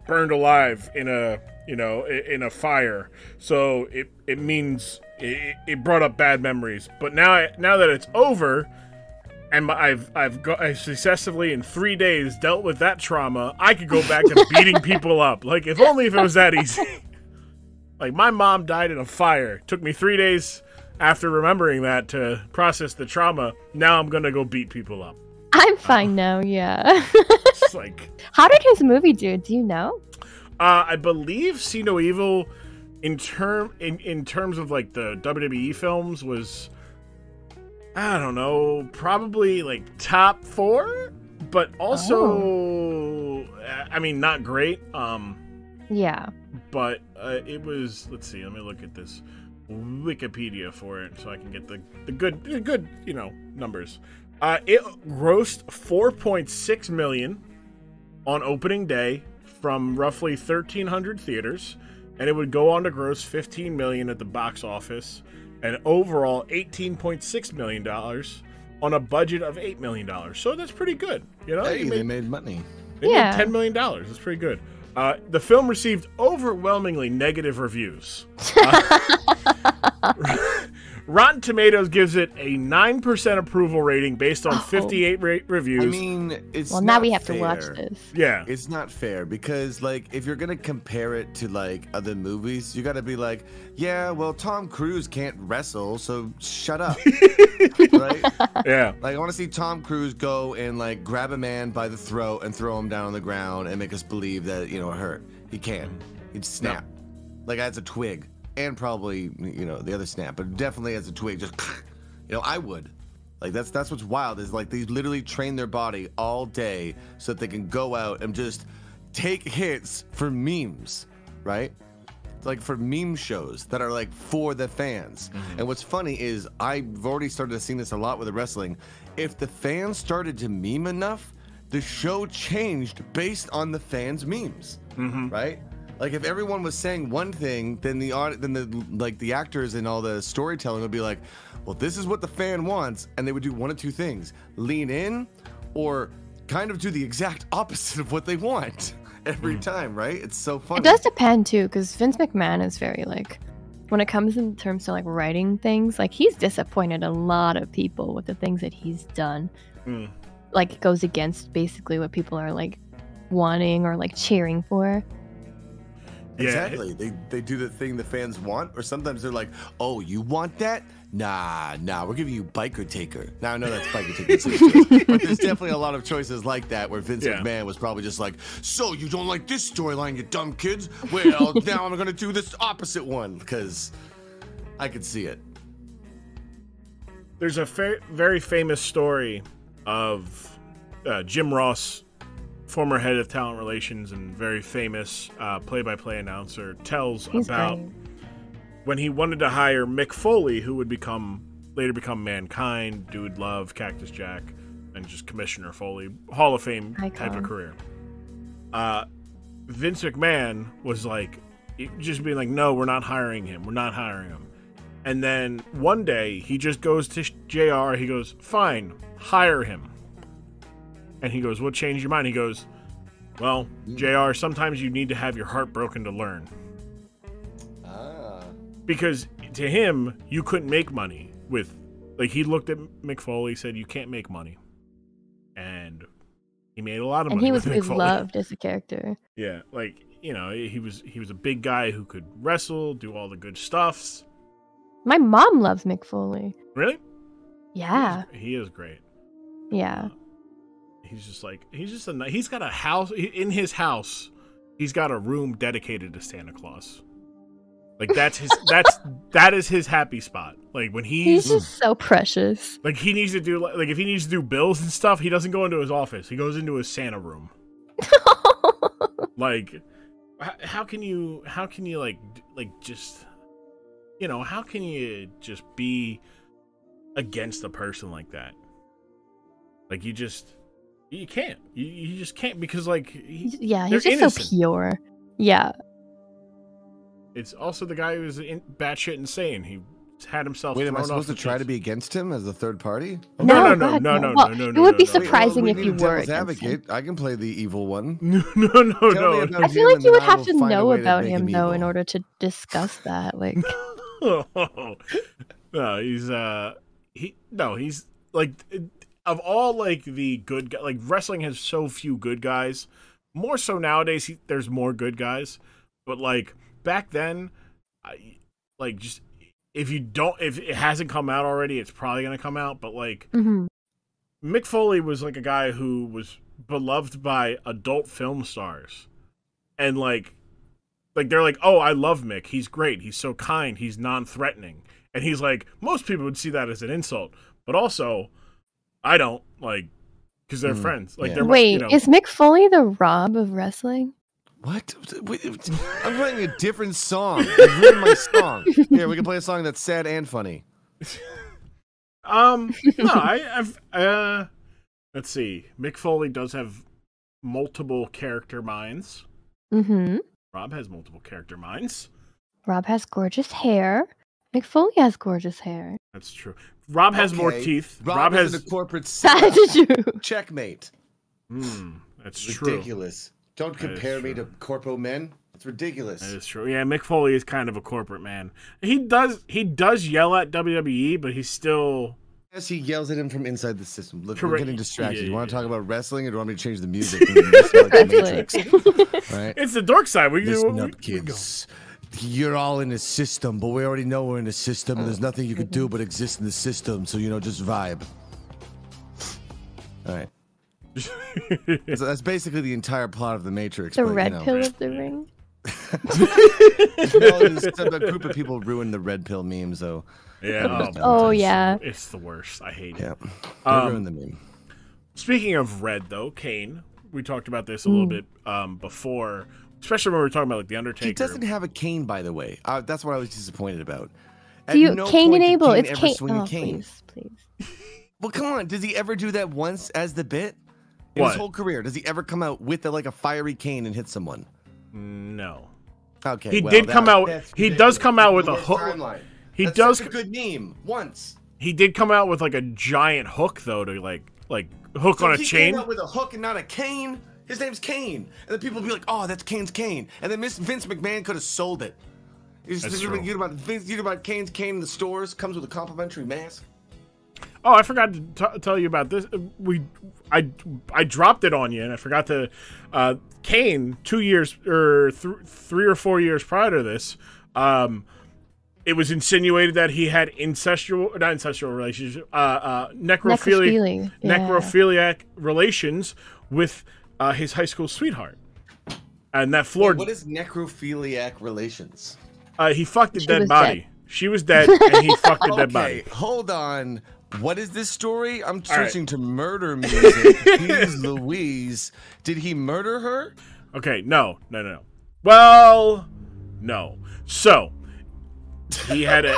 burned alive in a fire. So it means it brought up bad memories. But now that it's over, and I've successfully in 3 days dealt with that trauma, I could go back to beating people up. Like, if only if it was that easy. Like, my mom died in a fire. It took me 3 days after remembering that to process the trauma. Now I'm gonna go beat people up. I'm fine now, yeah. It's like, How did his movie do? Do you know? I believe See No Evil, in terms of like the WWE films, was, I don't know, probably like top 4, but also, I mean, not great. Yeah. But it was. Let's see. Let me look at this Wikipedia for it so I can get the good numbers. It grossed $4.6 million on opening day from roughly 1,300 theaters, and it would go on to gross $15 million at the box office, and overall $18.6 million on a budget of $8 million. So that's pretty good. You know, Hey, they made money. they made $10 million. That's pretty good. The film received overwhelmingly negative reviews. Rotten Tomatoes gives it a 9% approval rating based on 58 reviews. I mean, it's Well, not now we have fair. to watch this. Yeah. It's not fair because, like, if you're gonna compare it to like other movies, you gotta be like, yeah, well, Tom Cruise can't wrestle, so shut up, right? Yeah. Like, I want to see Tom Cruise go and like grab a man by the throat and throw him down on the ground and make us believe that it hurt. He can't. He'd snap, like as a twig, and probably the other snap, but definitely as a twig. Just I would. Like that's what's wild is like they literally train their body all day so that they can go out and just take hits for memes, right? Like for meme shows that are like for the fans. And what's funny is I've already started seeing this a lot with the wrestling. If the fans started to meme enough, the show changed based on the fans' memes, right? Like if everyone was saying one thing, then the actors and all the storytelling would be like, well, this is what the fan wants, and they would do one of two things: lean in, or kind of do the exact opposite of what they want. Every time, right? It's so funny. It does depend too, because Vince McMahon is very like, when it comes in terms to like writing things, like he's disappointed a lot of people with the things that he's done. Like it goes against basically what people are like wanting or like cheering for. Exactly. They do the thing the fans want, or sometimes they're like, oh, you want that? Nah, we're giving you Biker Taker. Now I know that's Biker Taker, but there's definitely a lot of choices like that where Vince McMahon was probably just like, so you don't like this storyline, you dumb kids? Well, now I'm gonna do this opposite one, because I could see it. There's a very famous story of Jim Ross, former head of talent relations and very famous play-by-play announcer, tells about when he wanted to hire Mick Foley, who would later become Mankind, Dude Love, Cactus Jack, and just Commissioner Foley, Hall of Fame type of career. Vince McMahon was like, just being like, no, we're not hiring him. We're not hiring him. And then one day he just goes to JR. He goes, fine, hire him. And he goes, what changed your mind? He goes, well, JR, sometimes you need to have your heart broken to learn. Because to him, you couldn't make money with, like, he looked at Mick Foley, said, you can't make money. And he made a lot of money. And he was loved as a character. Yeah, like, you know, he was a big guy who could wrestle, do all the good stuffs. My mom loves Mick Foley. Really? Yeah. He is great. Yeah. He's got a house in his house. He's got a room dedicated to Santa Claus. Like that is his happy spot. Like when he's just so precious. Like he needs to do like if he needs to do bills and stuff, he doesn't go into his office. He goes into his Santa room. Like how can you like just, you know, how can you just be against a person like that? Like you can't. You just can't, because like he's just innocent. so pure. Yeah. It's also the guy who's batshit insane. He had himself. Wait, am I thrown supposed off to the try cliff. to be against him as a third party? No. It would be no. surprising Wait, if you were devil's advocate. I can play the evil one. No. I feel like you would have to know about him though in order to discuss that. Like, no, he's like, of all like the good guys, like wrestling has so few good guys. More so nowadays, there's more good guys. But like back then, just if it hasn't come out already, it's probably gonna come out. But like, Mick Foley was like a guy who was beloved by adult film stars, and like they're like, oh, I love Mick. He's great. He's so kind. He's non-threatening. And he's like, most people would see that as an insult, but also, I don't, like, because they're friends. Like, they're wait, is Mick Foley the Rawb of wrestling? What? I'm playing a different song. You ruined my song. Here, we can play a song that's sad and funny. No, let's see. Mick Foley does have multiple character minds. Rawb has multiple character minds. Rawb has gorgeous hair. Mick Foley has gorgeous hair. That's true. Rawb has more teeth. Rawb has a corporate That's true. Checkmate. That's true. Ridiculous. Don't compare me to corpo men. It's ridiculous. That is true. Yeah, Mick Foley is kind of a corporate man. He does yell at WWE, but he's still... Yes, he yells at him from inside the system. Look, Correct. we're getting distracted. Yeah, you want to yeah. talk about wrestling, or do you want me to change the music? The Matrix? Right? It's the dark side. Listen up, kids. You're all in a system, but we already know we're in a system, and there's nothing you can do but exist in the system, so, just vibe. All right. So that's basically the entire plot of the Matrix. The red pill of the ring. A group of people ruined the red pill memes, though. Yeah. Yeah. It's the worst. I hate it. Yeah. They ruined the meme. Speaking of red, though, Kane, we talked about this a little bit before, especially when we were talking about like the Undertaker. He doesn't have a cane, by the way. That's what I was disappointed about. Do you no cane point did enable? Kane It's ever cane. swing a Oh, cane. please. Well, come on. Does he ever do that once as the bit? In What? his whole career, does he ever come out with like a fiery cane and hit someone? No. Okay. He well, did come out. that's He does come out with a ridiculous. hook. Timeline. He That's does. such a good meme. Once. He did come out with like a giant hook though, to like hook So on a he chain. came out with a hook and not a cane. His name's Kane, and then people would be like, "Oh, that's Kane's cane," and then Vince McMahon could have sold it. That's true. You know about Kane's cane in the stores comes with a complimentary mask. Oh, I forgot to tell you about this. I dropped it on you, and I forgot to. Kane, 2 years or 3 or 4 years prior to this, it was insinuated that he had necrophiliac relations with his high school sweetheart, and that floored. What is necrophiliac relations? He fucked a She dead was body. dead. She was dead, and he fucked a dead body. Okay, hold on. What is this story? I'm right. searching to murder music. Jeez Louise. Did he murder her? Okay, no. Well, no. So he had a.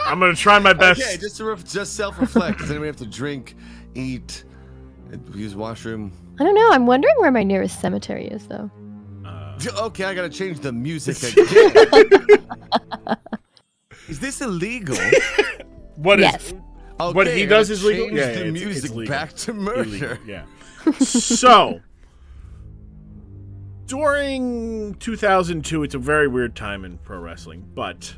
I'm gonna try my best. Okay, just self-reflect. Does anybody have to drink, eat, use washroom? I don't know. I'm wondering where my nearest cemetery is, though. Okay, I gotta change the music again. Is this illegal? What is? Yes. Okay, What he I does gotta is legal? change Yeah, the it's music legal. back to murder. Illegal, yeah. So during 2002, it's a very weird time in pro wrestling, but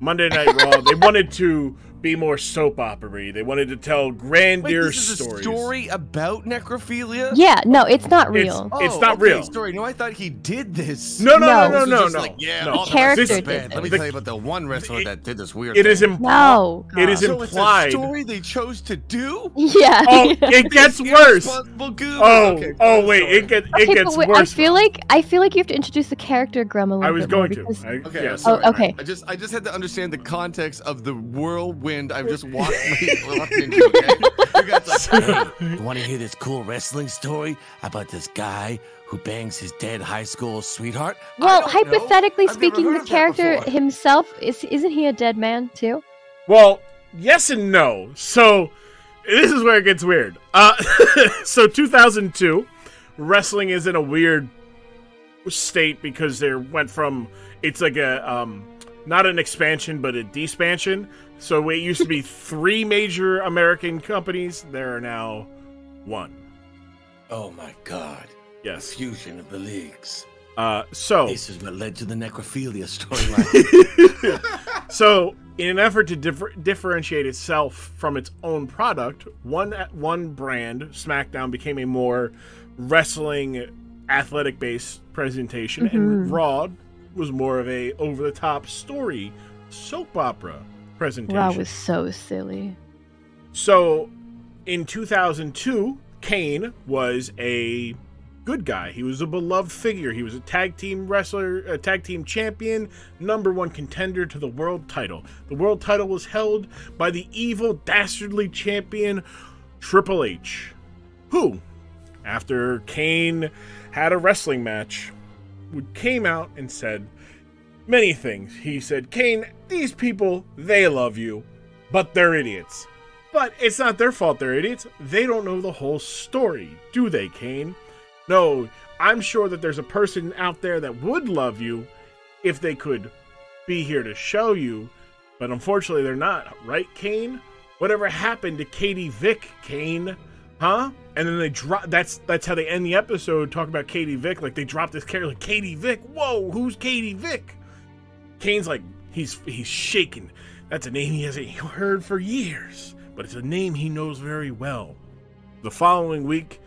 Monday Night Raw, they wanted to be more soap opera-y. They wanted to tell Wait, grandiose this is a stories. story about necrophilia? Yeah, no, it's not real. It's not real. Story. No, I thought he did this. No. This was just like, yeah, no. all the character rest is did bad. this. Let me The- tell you about the one wrestler that did this weird It thing. is No. It is So it's a implied. story they chose to do? Yeah. Oh, it gets worse. Irresponsible goober. Oh, Okay, oh wait, sorry. it gets but wait, worse. I feel like you have to introduce the character Grum a little I was bit more going to. because- Okay, Yes. sorry. Oh, okay. I just had to understand the context of the whirlwind I've just walked into. Okay, you guys like, hey, you want to hear this cool wrestling story about this guy who bangs his dead high school sweetheart? I Well, don't know. hypothetically I've never speaking, heard the of that character before. himself isn't he a dead man too? Well, yes and no. So this is where it gets weird. So 2002, wrestling is in a weird state because there went from it's like a not an expansion but a despansion. So it used to be 3 major American companies. There are now 1. Oh my God! Yes. Fusion of the leagues. So This is what led to the necrophilia storyline. So, in an effort to differentiate itself from its own product, one brand, SmackDown, became a more wrestling, athletic-based presentation, and Raw was more of a over-the-top story soap opera presentation. Raw was so silly. So, in 2002, Kane was a good guy. He was a beloved figure. He was a tag team wrestler, a tag team champion, #1 contender to the world title. The world title was held by the evil, dastardly champion Triple H, who, after Kane had a wrestling match, came out and said many things. He said, Kane, these people, they love you, but they're idiots. But it's not their fault they're idiots. They don't know the whole story, do they, Kane? No, I'm sure that there's a person out there that would love you if they could be here to show you, but unfortunately they're not, right, Kane? Whatever happened to Katie Vick, Kane? Huh? And then they drop. That's how they end the episode, talking about Katie Vick. Like they dropped this character, like Katie Vick. Whoa, who's Katie Vick? Kane's like he's shaking. That's a name he hasn't heard for years, but it's a name he knows very well. The following week,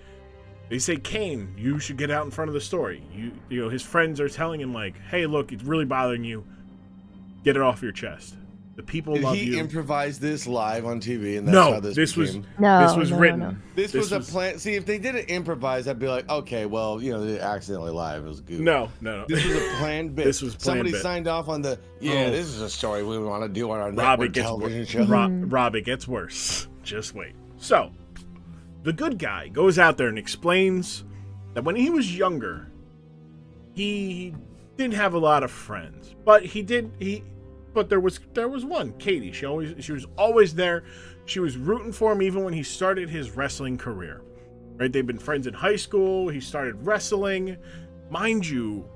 they say, Kane, you should get out in front of the story. You know, his friends are telling him like, hey, look, it's really bothering you. Get it off your chest. The people love Did he you. improvise this live on TV? And that's how No, this was became... written. No. This was a plan. See, if they didn't improvise, I'd be like, okay, well, you know, they accidentally live. It was good. No. This was a planned bit. This was planned Somebody bit. signed off on the, this is a story we want to do on our Rob, network it gets television worse. show. Rob, it gets worse. Just wait. So, the good guy, goes out there and explains that when he was younger, he didn't have a lot of friends, but but there was one, Katie. She was always there. She was rooting for him even when he started his wrestling career. Right? They've been friends in high school. He started wrestling. Mind you,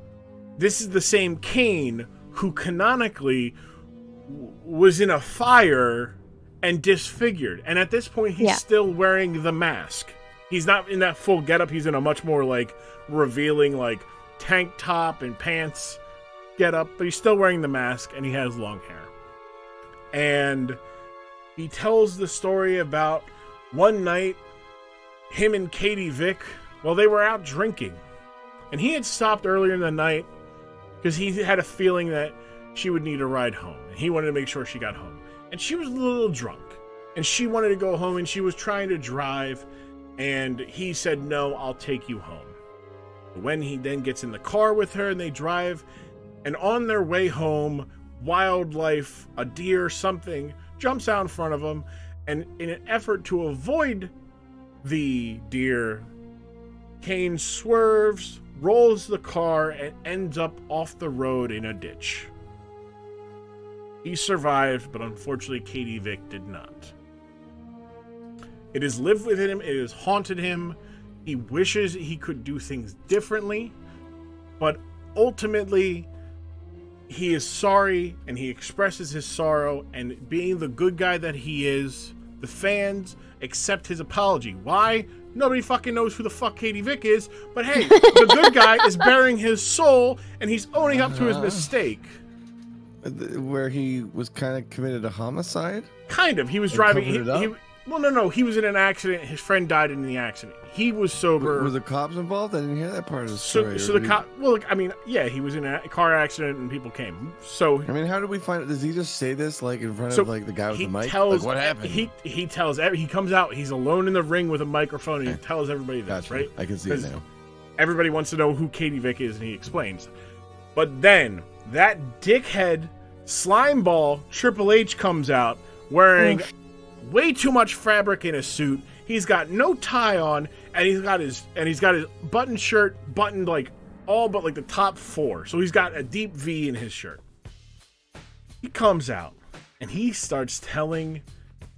this is the same Kane who canonically was in a fire and disfigured. And at this point, he's still wearing the mask. He's not in that full getup. He's in a much more like revealing like tank top and pants getup, but he's still wearing the mask and he has long hair. And he tells the story about one night, him and Katie Vick, well, they were out drinking. And he had stopped earlier in the night because he had a feeling that she would need a ride home. And he wanted to make sure she got home. And she was a little drunk. And she wanted to go home and she was trying to drive. And he said, no, I'll take you home. When he then gets in the car with her and they drive, and on their way home, wildlife, a deer, something, jumps out in front of them. And in an effort to avoid the deer, Kane swerves, rolls the car, and ends up off the road in a ditch. He survived, but unfortunately Katie Vick did not. It has lived with him, it has haunted him. He wishes he could do things differently, but ultimately he is sorry and he expresses his sorrow, and being the good guy that he is, the fans accept his apology. Why? Nobody fucking knows who the fuck Katie Vick is, but hey, the good guy is bearing his soul and he's owning up to his mistake. Where he was kind of committed a homicide? Kind of. He was driving. No. He was in an accident. His friend died in the accident. He was sober. Were the cops involved? I didn't hear that part of the story. So the cop. Well, I mean, yeah, he was in a car accident and people came. So I mean, how did we find it? Does he just say this like in front of like the guy with the mic? Tells, like, what happened? He tells. He comes out. He's alone in the ring with a microphone and he tells everybody this. Gotcha. Right? I can see it now. Everybody wants to know who Katie Vick is, and he explains. But then that dickhead slimeball Triple H comes out wearing way too much fabric in his suit. He's got no tie on, and he's got his button shirt buttoned like all but like the top 4. So he's got a deep V in his shirt. He comes out and he starts telling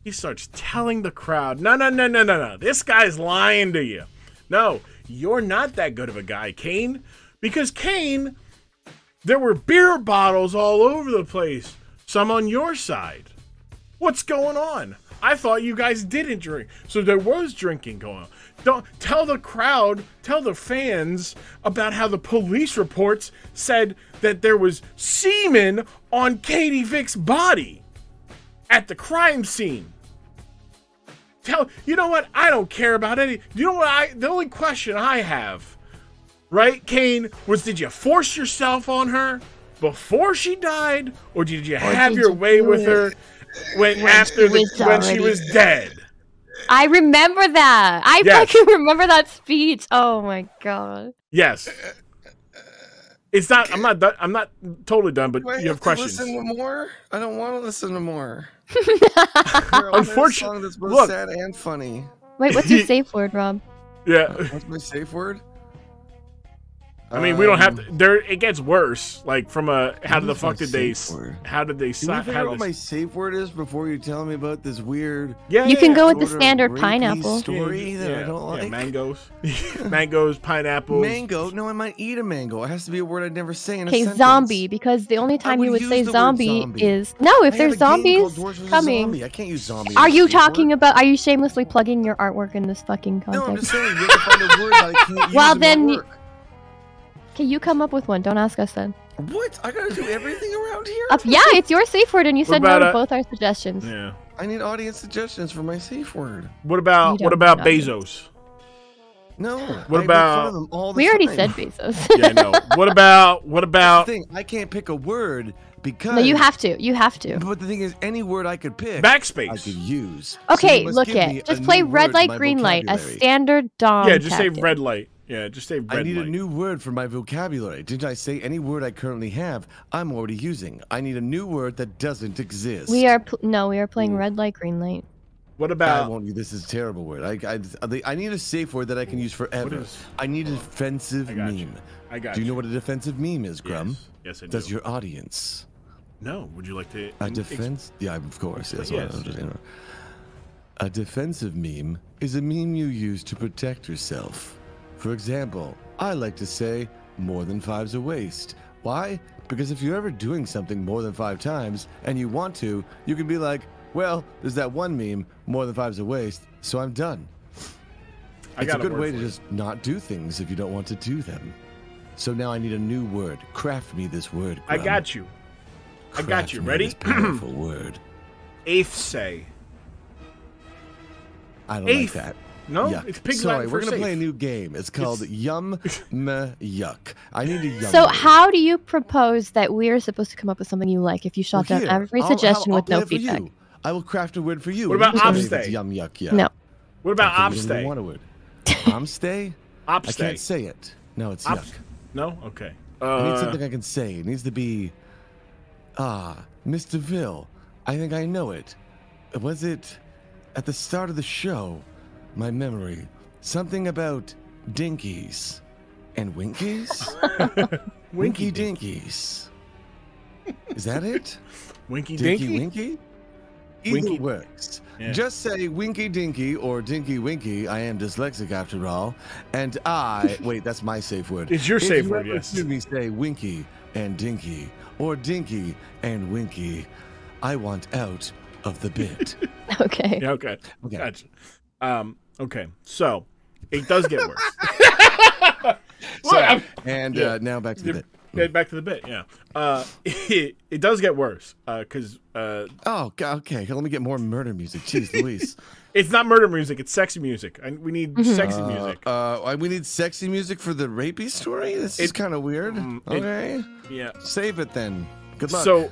the crowd, no. This guy's lying to you. No, you're not that good of a guy, Kane. Because Kane, there were beer bottles all over the place. Some on your side. What's going on? I thought you guys didn't drink. So there was drinking going on. Don't tell the crowd, tell the fans about how the police reports said that there was semen on Katie Vick's body at the crime scene. You know what? I don't care about any. You know what? The only question I have, right, Kane, was did you force yourself on her before she died, or did you have your way with her when she was dead? I remember that. I fucking remember that speech. Oh my god. Yes. It's not. I'm not done. I'm not totally done. But you have questions. Listen to more? I don't want to listen to more. Unfortunately, that's both sad and funny. Wait, what's your safe word, Rob? Yeah. What's my safe word? I mean, we don't have to. There, it gets worse. Like from a, how the fuck did they? How did they? Can you figure out what my safe word is before you tell me about this weird? Yeah, you can go with the standard pineapple story that I don't like. Mangoes, mangoes, pineapples. Mango? No, I might eat a mango. It has to be a word I'd never say in a sentence. Zombie, because the only time you would say zombie is if there's zombies coming. I can't use zombie. Are you talking about? Are you shamelessly plugging your artwork in this fucking context? No, I'm just saying you have to find a word that I can't use. Well, then. In my work. Okay, you come up with one. Don't ask us then. What? I gotta do everything around here? Yeah, it's your safe word, and you said no to both our suggestions. Yeah. I need audience suggestions for my safe word. What about Bezos? No. What about? We already said Bezos. Yeah, no. What about? That's the thing. I can't pick a word because. No, you have to. You have to. But the thing is, any word I could pick, backspace, I could use. Okay, look it. Just play red light, green light, a standard Dom. Yeah, just say red light. Yeah, just say red light. I need a new word for my vocabulary. Didn't I say any word I currently have, I'm already using? I need a new word that doesn't exist. We are playing red light, green light. What I about? won't. This is a terrible word. I need a safe word that I can use forever. I need a defensive meme. I got Do you know what a defensive meme is, Grum? Yes, I do. Does your audience? No. Would you like to? A defense? Yeah, of course. Yes. Yes. A defensive meme is a meme you use to protect yourself. For example, I like to say more than 5's a waste. Why? Because if you're ever doing something more than 5 times and you want to, you can be like, well, there's that one meme, more than 5's a waste, so I'm done. It's a good way to just not do things if you don't want to do them. So now I need a new word. Craft me this word, I Grum. got you. I got you. Craft me Ready? this powerful word. Eighth say. I don't Eighth. like that. No, Yuck. it's pig Sorry, Latin we're for gonna play a safe. new game. It's called Yum Yuck. I need a yum. So word. how do you propose that we are supposed to come up with something you like if you shot Well, down here, every I'll suggestion with play no it for feedback? you. I will craft a word for you. What about You tell me if obstay? it's Yum yuck. Yeah. No. What about Okay, you don't even obstay? want a word. Obstay? I Obstay. can't say it. No, it's yuck. No. Okay. I need something I can say. It needs to be. MsDvil. I think I know it. Was it at the start of the show? My memory. Something about dinkies and winkies. Winky dinkies. Is that it? Winky Dinky dinky. winky? Either Winky- works. Yeah. Just say winky dinky or dinky winky. I am dyslexic after all. And wait, that's my safe word. It's your If safe you word, ever yes. hear me say winky and dinky or dinky and winky, I want out of the bit. Okay. Yeah. Okay. Okay. Gotcha. Okay. So it does get worse. So, Well, I'm- and yeah. now back to the bit. Yeah, back to the bit. Yeah. It does get worse because Oh, okay. Let me get more murder music. Jeez Louise. it's not murder music; it's sexy music. We need sexy music. We need sexy music for the rapey story? This is kind of weird. Okay. Yeah. Save it then. Good luck.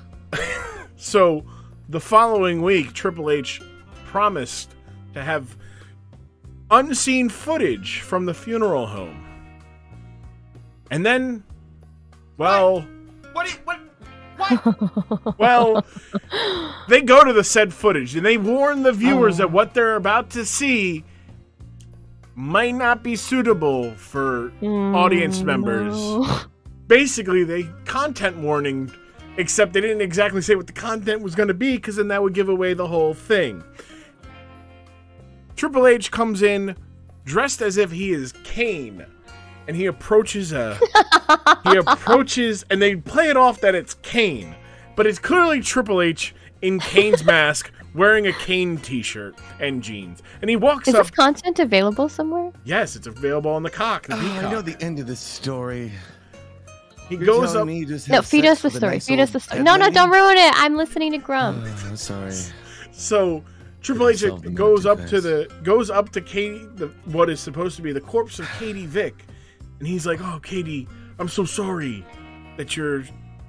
So the following week, Triple H promised to have unseen footage from the funeral home, and then, well, well, they go to the said footage and they warn the viewers that what they're about to see might not be suitable for audience members. No. Basically, they content warning, except they didn't exactly say what the content was going to be, because then that would give away the whole thing. Triple H comes in dressed as if he is Kane, and he approaches and they play it off that it's Kane, but it's clearly Triple H in Kane's mask, wearing a Kane t-shirt and jeans, and he walks Is up. this content available somewhere? Yes, it's available on the cock. The I Peacock. know the end of this story. He You're goes telling up. me you just No, had feed sex us the with a story. nice Feed us old the story. dead No, lady? don't ruin it. I'm listening to Grum. I'm sorry. So Triple H Solve the goes murder up goes up to Katie, what is supposed to be the corpse of Katie Vick, and he's like, "Oh, Katie, I'm so sorry that you're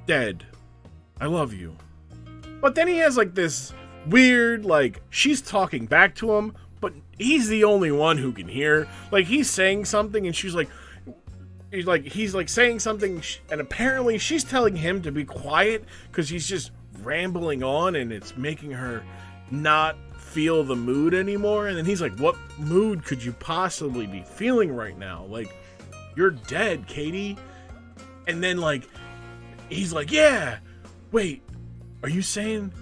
dead. I love you." But then he has like this weird, like, she's talking back to him, but he's the only one who can hear. Like, he's saying something, and she's like, he's saying something, and apparently she's telling him to be quiet because he's just rambling on, and it's making her not feel the mood anymore. And then he's like, "What mood could you possibly be feeling right now? Like, you're dead, Katie." And then, like, he's like, "Yeah, wait, are you saying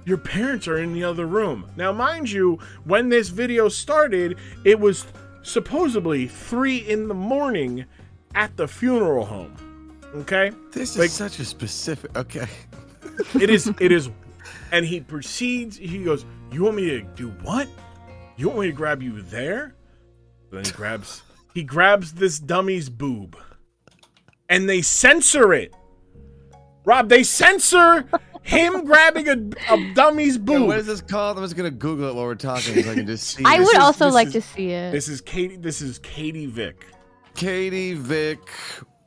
your parents are in the other room?" Now, mind you, when this video started, it was supposedly 3 a.m. at the funeral home. Okay? This Like- is such a specific. Okay. It is. And he proceeds, he goes, "You want me to do what? You want me to grab you there?" Then he grabs this dummy's boob. And they censor it. Rawb, they censor him grabbing a dummy's boob. What is this called? I'm just gonna Google it while we're talking so I can just see. I it. would also this like is- to see it. This is Katie Vick. Katie Vick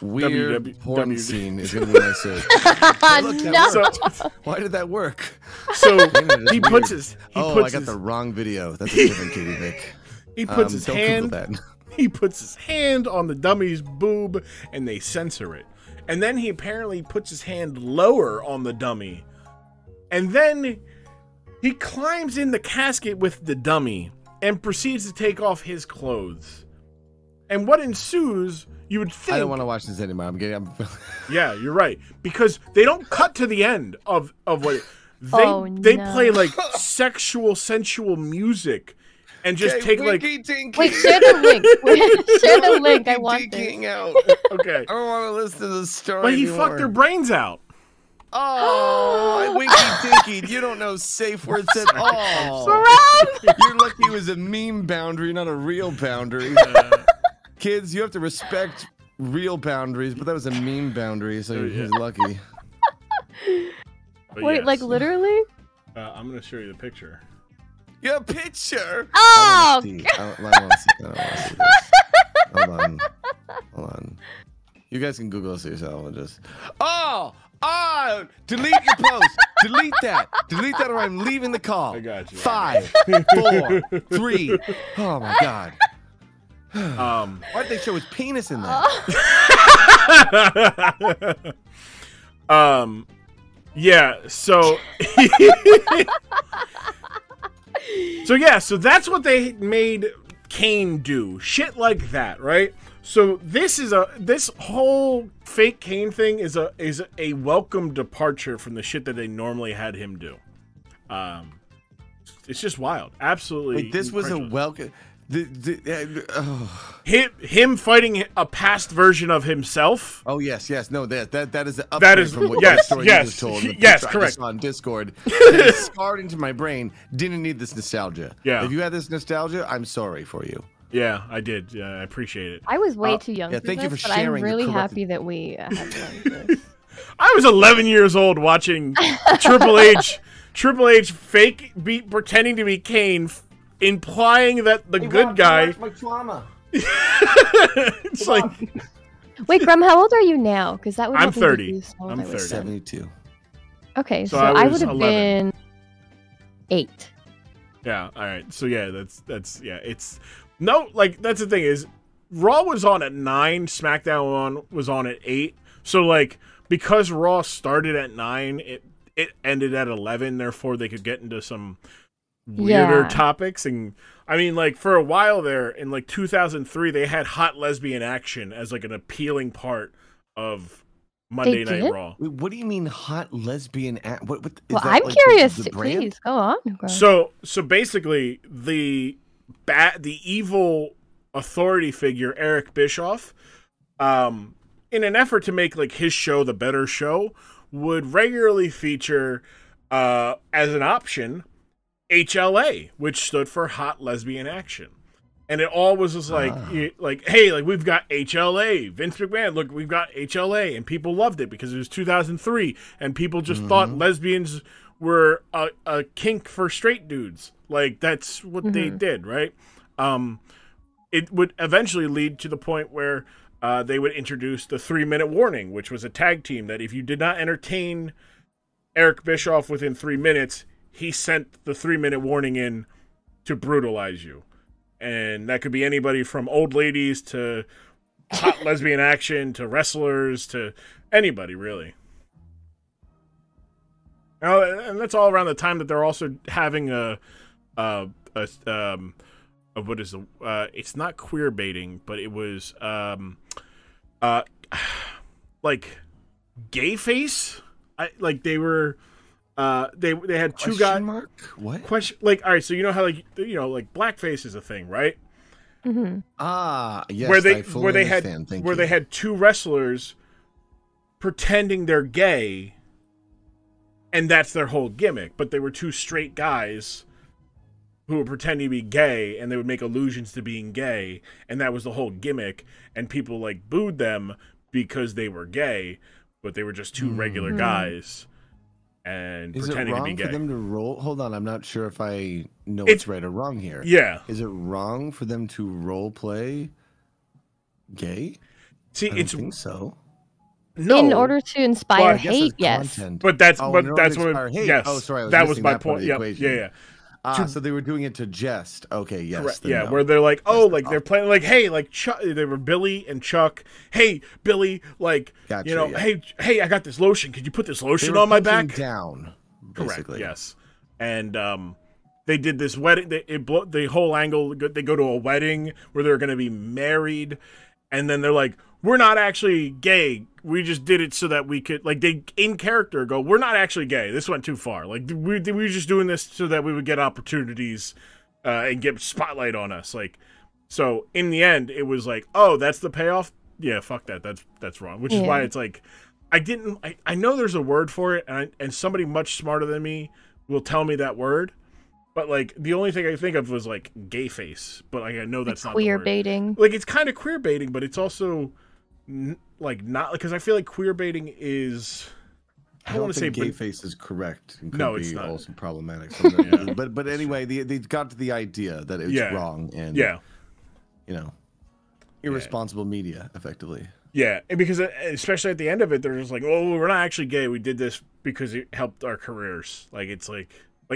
weird WW. porn scene is gonna be my search. Hey, look, that No. worked. Why did that work? So That's he weird. puts his I got the wrong video. That's a different Katie Vick. he puts his don't hand Google that. he puts his hand on the dummy's boob and they censor it. And then he apparently puts his hand lower on the dummy. And then He climbs in the casket with the dummy and proceeds to take off his clothes. And what ensues, you would think... I don't want to watch this anymore. Yeah, you're right. Because they don't cut to the end of what... They play, like, sensual music and just take, like... Wait, share the link. Share the link. I want this. Out. Okay. I don't want to listen to the story But he anymore. fucked their brains out. Oh, I winky dinky. You don't know safe words at all. Rawb! You're lucky it was a meme boundary, not a real boundary. Kids, you have to respect real boundaries, but that was a meme boundary, so you're lucky. But Wait, yes. like literally? I'm going to show you the picture. Your picture? Oh! I don't want to see this. Hold on. You guys can Google this yourself. Just... Oh! Delete your post. Delete that. Delete that or I'm leaving the call. I got you. 5, 4, 3. Oh my god. Why'd they show his penis in there? Yeah, so so that's what they made Kane do. Shit like that, right? So this whole fake Kane thing is a welcome departure from the shit that they normally had him do. It's just wild. Absolutely. Wait, this was a welcome. Him fighting a past version of himself. Oh yes, no, that is the upgrade That is from what yes, the story yes, you just told. yes, I correct. just saw on Discord. It's scarred into my brain. Didn't need this nostalgia. Yeah. If you had this nostalgia, I'm sorry for you. Yeah, I did. Yeah, I appreciate it. I was way too young for thank you this, for but I'm sharing your really corrupted- happy that we have learned this. I was 11 years old watching Triple H fake pretending to be Kane, implying that the good guy. My trauma. It's like Wait, Grum, how old are you now? Because that would I'm help me 30. deduce how old I'm I was 30. then. 72. Okay, So so I I was would have 11. been 8. yeah, all right. So yeah, that's yeah. It's no like that's the thing is, Raw was on at 9, SmackDown was on at 8. So like because Raw started at 9, it ended at 11. Therefore, they could get into some weirder Yeah. topics. And I mean, like for a while there in like 2003, they had hot lesbian action as like an appealing part of Monday Night did? Raw. Wait, what do you mean hot lesbian? What is Well, that, I'm like, curious. the brand? Please, go on. Grum. So basically, the evil authority figure Eric Bischoff, in an effort to make like his show the better show, would regularly feature as an option HLA, which stood for Hot Lesbian Action. And it all was just like, hey, like we've got HLA. Vince McMahon, look, we've got HLA. And people loved it because it was 2003. And people just thought lesbians were a kink for straight dudes. Like, that's what they did, right? It would eventually lead to the point where they would introduce the 3-minute warning, which was a tag team that if you did not entertain Eric Bischoff within 3 minutes, he sent the 3-minute warning in to brutalize you. And that could be anybody from old ladies to hot lesbian action to wrestlers to anybody, really. And that's all around the time that they're also having what is it's not queer baiting, but it was like gay face. They were they had two guys. What? Question, like, all right, so you know how like blackface is a thing, right? Mm-hmm. Yes. Where I fully understand. Thank you. they had two wrestlers pretending they're gay, and that's their whole gimmick. But they were two straight guys who were pretending to be gay, and they would make allusions to being gay, and that was the whole gimmick. And people like booed them because they were gay, but they were just two regular guys. And is it pretending to be wrong gay. for them to role? Hold on, I'm not sure if I know what's right or wrong here. Yeah. Is it wrong for them to role play gay? See, I don't think so. No. In order to inspire Well, I guess hate, it's yes. content. But that's Oh, but in order that's to what inspire hate. yes. Oh, sorry, I was that was missing my that part of point. the Yep. equation. Yeah. So they were doing it to jest. Okay, yes. Correct. then Yeah, no. where they're like, oh, Yes, like then they're playing like, hey, like Chuck, they were Billy and Chuck. Hey, Billy, like, Gotcha, you know, yeah. hey, I got this lotion. Could you put this They lotion were on my punching back? down, Correct. basically. Yes. and they did this wedding. The whole angle. They go to a wedding where they're going to be married, and then they're like, "We're not actually gay. We just did it so that we could." Like they in character go, "We're not actually gay. This went too far. Like we were just doing this so that we would get opportunities and get spotlight on us." Like, so in the end, it was like, "Oh, that's the payoff." Yeah, fuck that. That's wrong. Which is why it's like, I know there's a word for it, and somebody much smarter than me will tell me that word. But, like, the only thing I think of was, like, gay face. But, like, I know that's not the queer word. baiting. Like, it's kind of queer baiting, but it's also, like, not... Because I feel like queer baiting is... I don't want to say... gay face is correct. It could no, be it's not. Also problematic. Yeah. But anyway, they got to the idea that it's wrong. And, you know, irresponsible media, effectively. Yeah, and because especially at the end of it, they're just like, "Oh, we're not actually gay. We did this because it helped our careers." Like it's like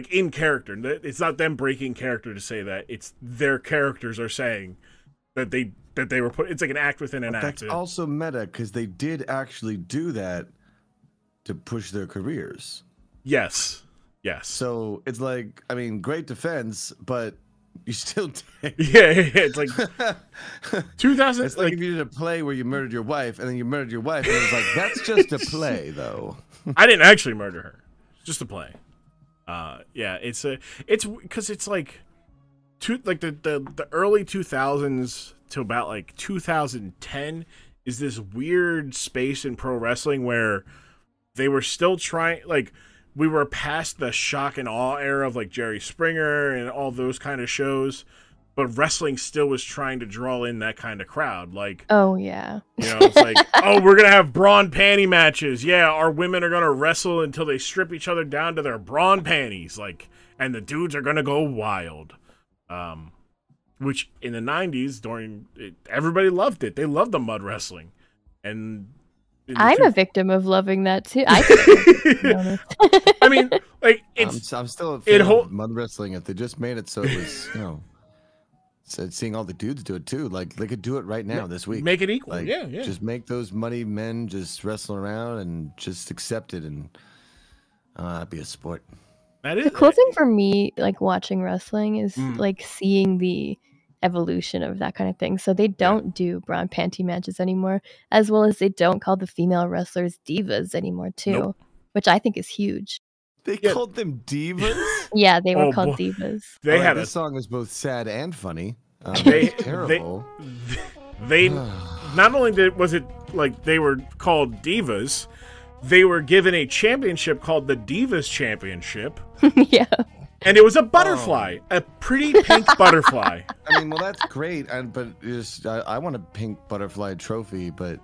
in character. It's not them breaking character to say that. It's their characters are saying that they were put. It's like an act within an act. That's also meta because they did actually do that to push their careers. Yes. So it's like, I mean, great defense, but you still did. Yeah. It's like 2000. It's like if you did a play where you murdered your wife and then you murdered your wife, and it was like, that's just a play, though. I didn't actually murder her. It's just a play. Yeah. It's because it's like the early 2000s to about like 2010 is this weird space in pro wrestling where they were still trying, like, we were past the shock and awe era of like Jerry Springer and all those kind of shows, but wrestling still was trying to draw in that kind of crowd. Like, oh yeah, you know, it's like, oh, we're gonna have brawn panty matches. Yeah, our women are gonna wrestle until they strip each other down to their brawn panties. Like, and the dudes are gonna go wild. Which in the 90s, everybody loved it. They loved the mud wrestling, and I'm a victim of loving that too. I mean, like it's. I'm still a fan of mud wrestling. If they just made it so it was, you know, seeing all the dudes do it too. Like they could do it right now this week. Make it equal. Like, yeah. Just make those muddy men just wrestle around and just accept it, and that'd be a sport. That is the cool thing for me, like watching wrestling, is like seeing the evolution of that kind of thing. So they don't do brawn panty matches anymore, as well as they don't call the female wrestlers divas anymore too, which I think is huge. They called them divas? Yeah, they were called divas. They had this song is both sad and funny. Terrible. They not only was it like they were called divas, they were given a championship called the Divas Championship. Yeah. And it was a butterfly, a pretty pink butterfly. I mean, well, that's great, but I want a pink butterfly trophy. But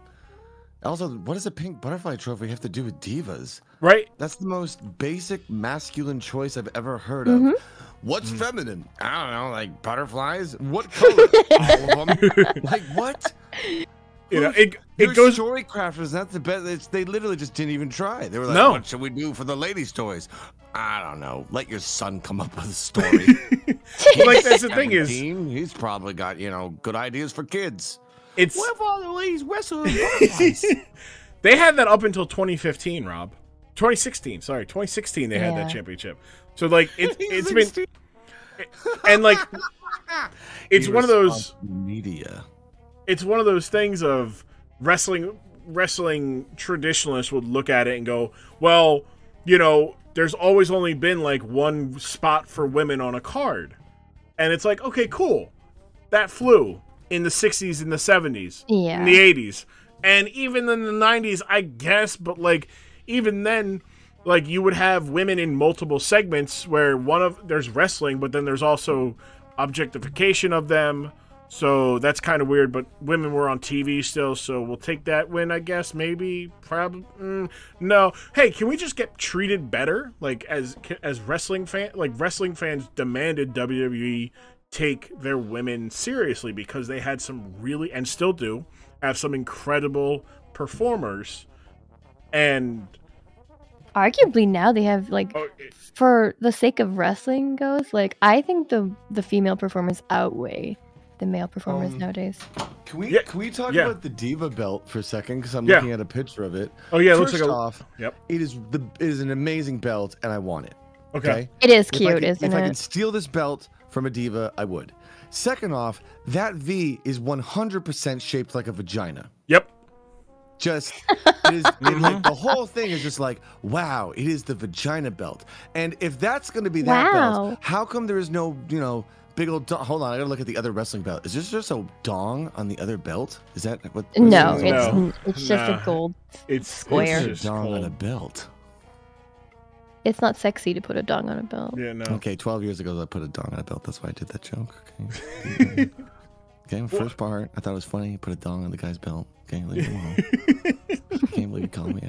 also, what does a pink butterfly trophy have to do with divas? Right? That's the most basic masculine choice I've ever heard of. What's feminine? I don't know, like butterflies. What color? All of them. Like what? You know, it goes. Story crafters. That's the best. They literally just didn't even try. They were like, "What should we do for the ladies' toys?" I don't know. Let your son come up with a story. Like that's the thing is, he's probably got good ideas for kids. It's what if all the ladies wrestle butterflies? They had that up until 2015, Rob. 2016. Sorry, 2016. They had that championship. So like it's been and like it's one of those media. It's one of those things of wrestling traditionalists would look at it and go, well, there's always only been like one spot for women on a card. And it's like, okay, cool. That flew in the 60s and the 70s, in the 80s. And even in the 90s, I guess, but like even then, like you would have women in multiple segments where there's wrestling, but then there's also objectification of them. So that's kind of weird, but women were on TV still, so we'll take that win, I guess, maybe, probably, no. Hey, can we just get treated better? Like, as wrestling fans demanded WWE take their women seriously because they had some really, and still do, have some incredible performers, and... Arguably now they have, like, for the sake of wrestling goes, like, I think the female performers outweigh the male performers nowadays. Can we talk about the Diva belt for a second? Because I'm looking at a picture of it. Oh yeah, it First looks like off, it is an amazing belt, and I want it. Okay. It is If I cute, could- isn't If I it? could steal this belt from a diva, I would. Second off, that V is 100% shaped like a vagina. Yep. Just it is like the whole thing is just like, wow, it is the vagina belt. And if that's going to be that Wow. belt, how come there is no, big old hold on, I gotta look at the other wrestling belt. Is this just a dong on the other belt? Is that what No, is No. it's just a gold. It's Square. It's a just dong on a cold. belt? It's not sexy to put a dong on a belt. Yeah, no. Okay, 12 years ago I put a dong on a belt. That's why I did that joke. Okay. Okay, first part, I thought it was funny. You put a dong on the guy's belt. Okay, leave it alone. Can't believe you called me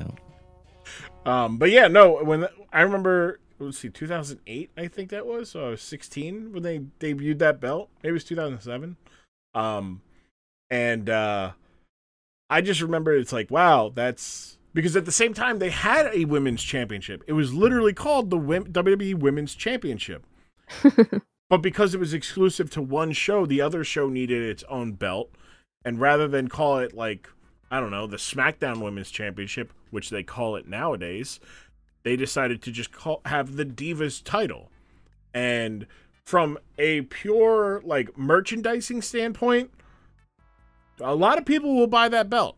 out. But yeah, no. When I remember, let's see, 2008, I think that was. So I was 16 when they debuted that belt. Maybe it was 2007. And I just remember it's like, wow, that's because at the same time they had a women's championship. It was literally called the WWE Women's Championship. But because it was exclusive to one show, the other show needed its own belt. And rather than call it like, I don't know, the SmackDown Women's Championship, which they call it nowadays, they decided to just have the Divas title. And from a pure like merchandising standpoint, a lot of people will buy that belt.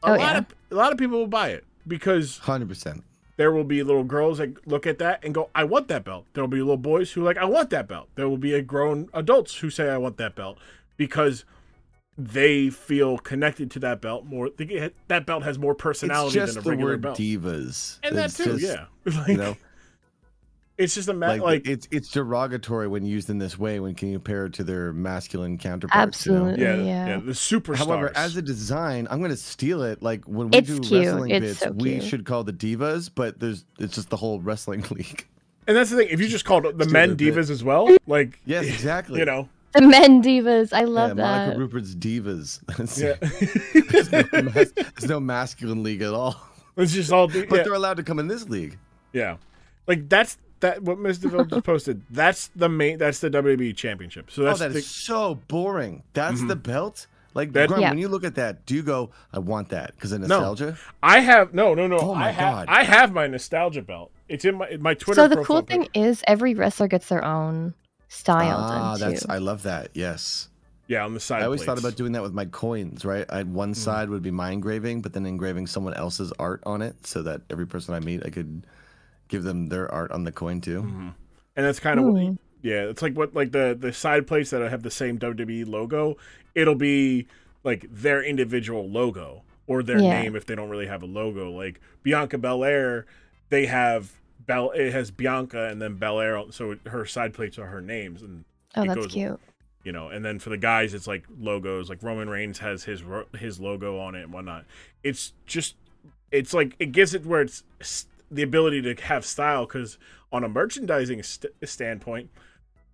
A lot of people will buy it because 100%. there will be little girls that look at that and go, I want that belt. There will be little boys who are like, I want that belt. There will be grown adults who say, I want that belt because they feel connected to that belt more. That belt has more personality It's just than a the regular word belt. divas. And that It's too, just, yeah. Like, it's just a like it's derogatory when used in this way when you compare it to their masculine counterparts. Absolutely. yeah, the superstars. However, as a design, I'm going to steal it. Like when we It's do cute. wrestling It's bits, so we cute. should call the divas, but it's just the whole wrestling league. and that's the thing. If you just called the Steal men their bit. divas as well, like Yes, exactly. you know, The men divas. I love yeah, Monica that. Rupert's divas. yeah, There's no masculine league at all. it's just all. But Yeah, they're allowed to come in this league. yeah. Like that. What MsDvil just posted. That's the WWE Championship. So that's That is so boring. That's the belt. Like Graham, Yeah. when you look at that, do you go, "I want that" because of nostalgia? I have no. Oh my God. I have my nostalgia belt. It's in my Twitter. So the profile cool thing pic. is every wrestler gets their own style done too. I love that. Yes. Yeah, on the side. I always thought plates. about doing that with my coins, right? I had one side would be my engraving, but then engraving someone else's art on it so that every person I meet, I could give them their art on the coin too. And that's kind of it's like what the side plates that have the same WWE logo. It'll be like their individual logo or their name if they don't really have a logo. Like Bianca Belair, they have it has Bianca and then Belair, so her side plates are her names. And Oh, it that's goes, cute. You know, and then for the guys, it's like logos. Like Roman Reigns has his logo on it and whatnot. It's like it gives it where it's the ability to have style because on a merchandising standpoint,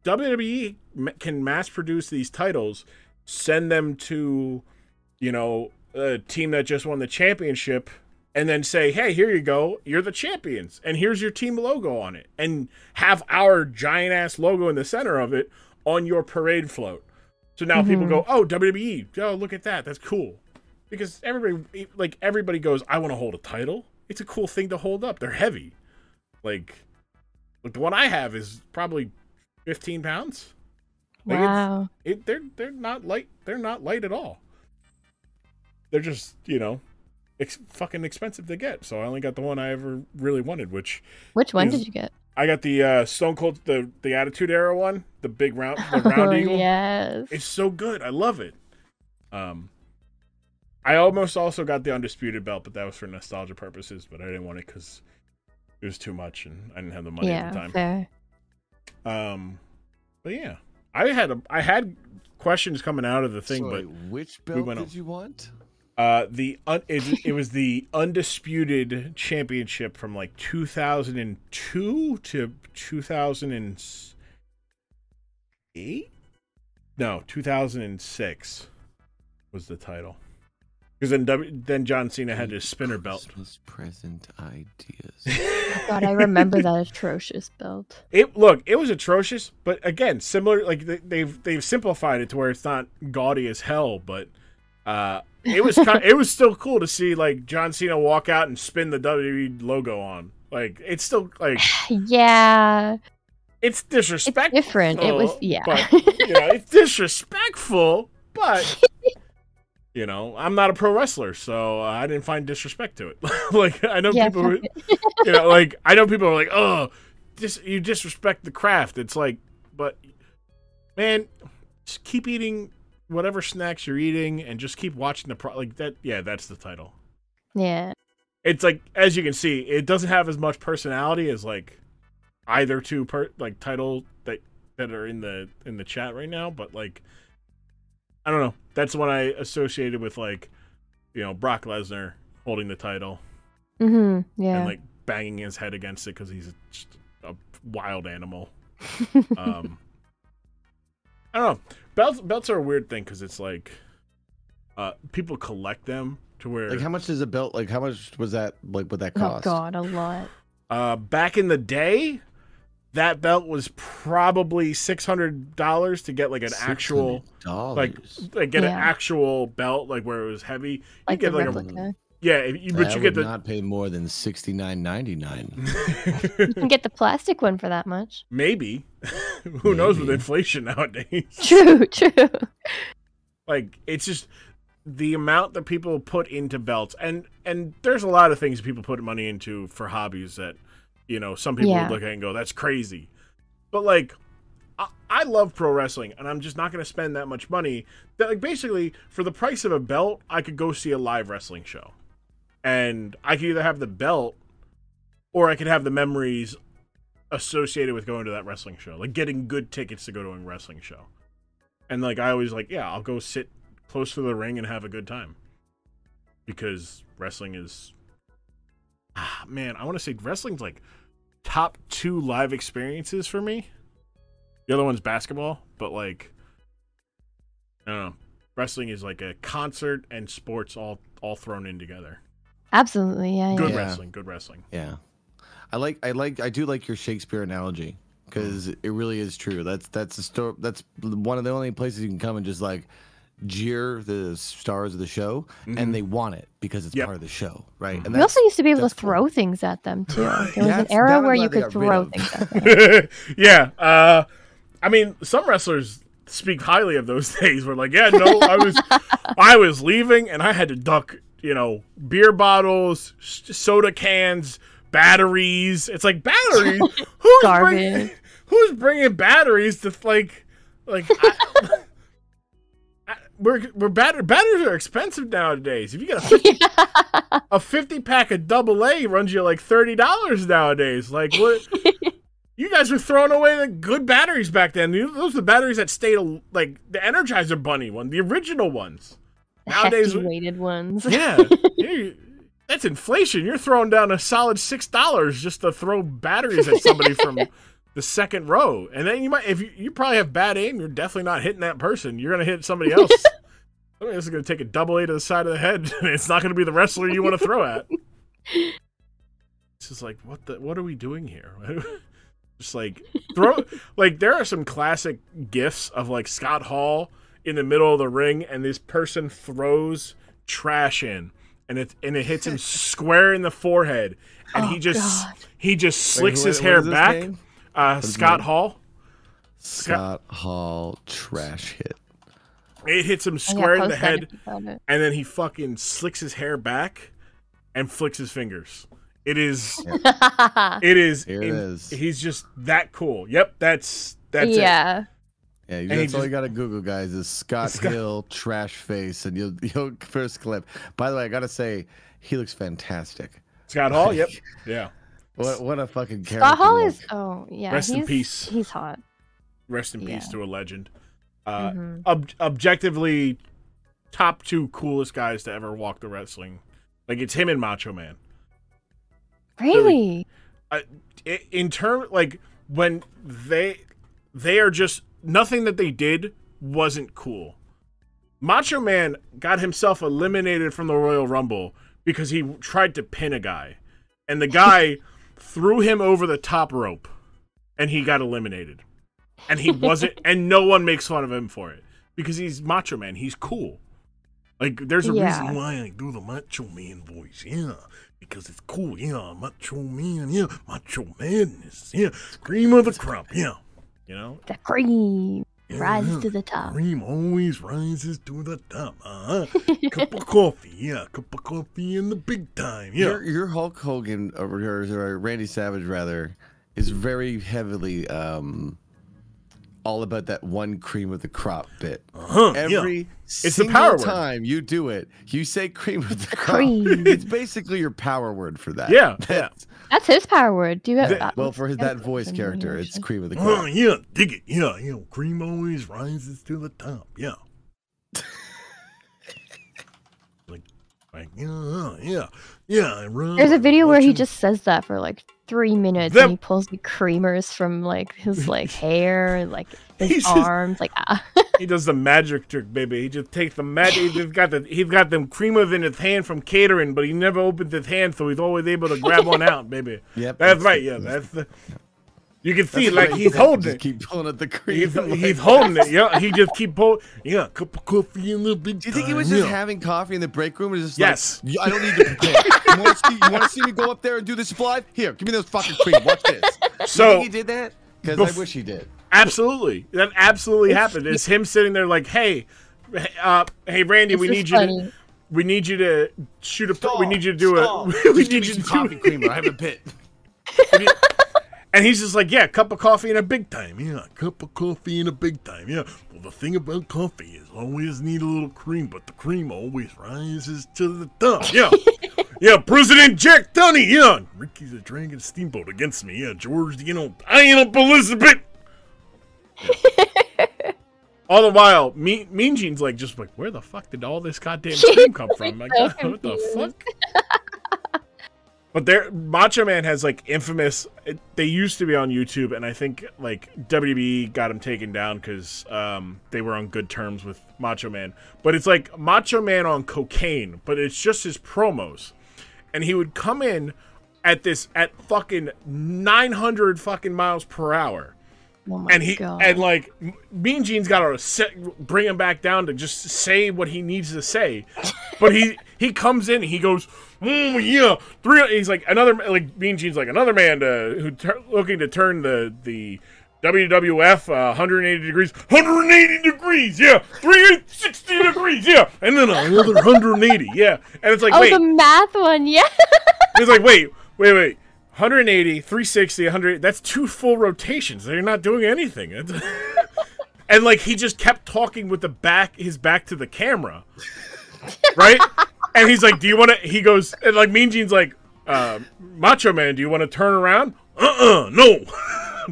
WWE can mass produce these titles, send them to, a team that just won the championship, and then say, hey, here you go, you're the champions, and here's your team logo on it, and have our giant ass logo in the center of it on your parade float. So now people go, oh, WWE, oh, look at that, that's cool. Because everybody goes, I want to hold a title. It's a cool thing to hold up. They're heavy. Like the one I have is probably 15 pounds. Like Wow. They're not light. They're not light at all. They're just fucking expensive to get. So I only got the one I ever really wanted. Which one is- did you get? I got the Stone Cold the Attitude Era one, the big round eagle. Yes. It's so good. I love it. I almost also got the Undisputed belt, but that was for nostalgia purposes. But I didn't want it because it was too much, and I didn't have the money at the time. Fair. But yeah, I had questions coming out of the thing, So, but which belt went did you want? it was the Undisputed Championship from like 2002 to 2008. No, 2006 was the title. Because then John Cena had his spinner belt. Christmas present ideas. God, I remember that atrocious belt. It was atrocious, but again, similar. Like they've simplified it to where it's not gaudy as hell, but it was it was still cool to see like John Cena walk out and spin the WWE logo on. Like it's still like Yeah, it's disrespectful. it's different. It was but it's disrespectful. But I'm not a pro wrestler, so I didn't find disrespect to it. Like I know people, who, I know people are like, oh, you disrespect the craft. It's like, but man, just keep eating whatever snacks you're eating, and just keep watching like that. Yeah, that's the title. Yeah. It's like, as you can see, it doesn't have as much personality as like either two title that are in the chat right now, but like I don't know. That's what I associated with like Brock Lesnar holding the title. Mm-hmm. Yeah. And like banging his head against it because he's just a wild animal. I don't know. Belts are a weird thing because it's like people collect them to where Like, how much is a belt? Like, how much was that? Like, would that cost? Oh God, a lot. Back in the day, that belt was probably $600 to get like an actual $600. an actual belt, like where it was heavy. Like you get the like replica. but you get the not pay more than $69.99. You can get the plastic one for that much. maybe. Who knows with inflation nowadays? True. Like it's just the amount that people put into belts, and there's a lot of things people put money into for hobbies that some people would look at and go, that's crazy. But like I love pro wrestling, and I'm just not going to spend that much money. That like basically for the price of a belt, I could go see a live wrestling show, and I could either have the belt or I could have the memories associated with going to that wrestling show, like getting good tickets to go to a wrestling show. And like I always like, I'll go sit close to the ring and have a good time, because wrestling is man, I want to say wrestling's like top 2 live experiences for me. The other one's basketball, but like I don't know, wrestling is like a concert and sports all thrown in together. Absolutely, yeah. Good yeah. wrestling. Yeah, I do like your Shakespeare analogy, because it really is true. That's the story. That's one of the only places you can come and just like jeer the stars of the show, and they want it because it's part of the show, right? And we also used to be able to throw things at them too. There was an era where you could throw things at them. Yeah. I mean, some wrestlers speak highly of those days. We're like, I was leaving and I had to duck, beer bottles, soda cans, batteries. It's like, batteries? Who's bringing batteries to batteries are expensive nowadays. If you get a 50 pack of AA runs you like $30 nowadays. Like what? You guys were throwing away the good batteries back then. Those are the batteries that stayed, like the Energizer Bunny one, the original ones. Nowadays, weighted ones. Yeah, that's inflation. You're throwing down a solid $6 just to throw batteries at somebody from the second row, and then if you probably have bad aim, you're definitely not hitting that person. You're gonna hit somebody else. Somebody else is gonna take a AA to the side of the head, and it's not gonna be the wrestler you want to throw at. It's just like, what are we doing here? Just like there are some classic gifs of like Scott Hall in the middle of the ring, and this person throws trash in, and it hits him square in the forehead, and he just slicks his hair back. Scott Hall. Scott Hall trash hit. It hits him square in the head, and then he fucking slicks his hair back and flicks his fingers. It is. It is. Here it is. He's just that cool. Yep, that's it. Yeah, that's all you got to Google, guys. Is Scott Hill trash face, and you'll first clip. By the way, I gotta say, he looks fantastic. Scott Hall. Yep. Yeah. What a fucking character. Scott Hall is. Rest in peace. He's hot. Rest in peace to a legend. Objectively, top 2 coolest guys to ever walk the wrestling. Like it's him and Macho Man. Really? In terms, like when they are just, nothing that they did wasn't cool. Macho Man got himself eliminated from the Royal Rumble because he tried to pin a guy, and the guy threw him over the top rope, and he got eliminated. And he wasn't, and no one makes fun of him for it because he's Macho Man. He's cool. Like, there's a Yeah. reason why I do the Macho Man voice, yeah. Because it's cool, yeah. Macho Man, yeah. Macho Madness, yeah. Cream of the crop, yeah. You know? The cream Yeah, rises to the top. Cream always rises to the top, Cup of coffee, yeah. Cup of coffee in the big time, yeah. Your Hulk Hogan, or Randy Savage rather, is very heavily all about that one cream of the crop bit. Every It's single the power word. time you do it, you say cream of the crop. cream. It's basically your power word for that. Yeah, yeah. That's his power word. Do you have, Well, for that voice some character, really it's actually. cream of the Oh, crop. yeah, dig it, yeah. You know, cream always rises to the top, yeah. like, yeah. There's a video where he just says that for like 3 minutes, Them- and he pulls the creamers from like his like hair, like his He's just- arms, like He does the magic trick, baby. He just takes the magic. He's got them creamers in his hand from catering, but he never opens his hand, so he's always able to grab one out, baby. Yep, That's right. Yeah, that's the. You can see, That's like, why he's you holding just it. keep pulling at the cream. He's holding it. Yeah, he just keep pulling. Yeah, cup of coffee in the big. Do you think he was just having coffee in the break room and just Yes. like, I don't need to prepare. You want to see me go up there and do this live? Here, give me those fucking cream. Watch this. So you think he did that? Because I wish he did. Absolutely, that absolutely happened. It's him sitting there like, hey, Randy, This we is need you funny. to. We need you to shoot a. Stop, we need you to do stop. a. We Just need give you me to some do. coffee creamer. I have a pit. And he's just like, yeah, cup of coffee and a big time. Yeah, cup of coffee and a big time. Yeah. Well, the thing about coffee is always need a little cream, but the cream always rises to the top. Yeah. Yeah, President Jack Tunney. Yeah. Ricky's a dragon steamboat against me. Yeah, George, eyeing up Elizabeth. Yeah. All the while, Mean Gene's like, just like, where the fuck did all this goddamn cream come from? Like, so what the confused. fuck? But Macho Man has like infamous. They used to be on YouTube, and I think like WWE got him taken down because they were on good terms with Macho Man. But it's like Macho Man on cocaine, but it's just his promos, and he would come in at fucking 900 fucking miles per hour. oh my And god. and like Mean Gene's got to bring him back down to just say what he needs to say, but he comes in and he goes, yeah, he's like Mean Gene's like another man looking to turn the WWF 180 degrees, yeah, 360 degrees, yeah, and then another 180, yeah, and it's like oh, wait, the math one, yeah. it's like wait. 180, 360, 100. That's 2 full rotations. They're not doing anything. And like he just kept talking with his back to the camera, right? And he's like, "Do you want to?" He goes, and like Mean Gene's like, "Macho Man, do you want to turn around?" No.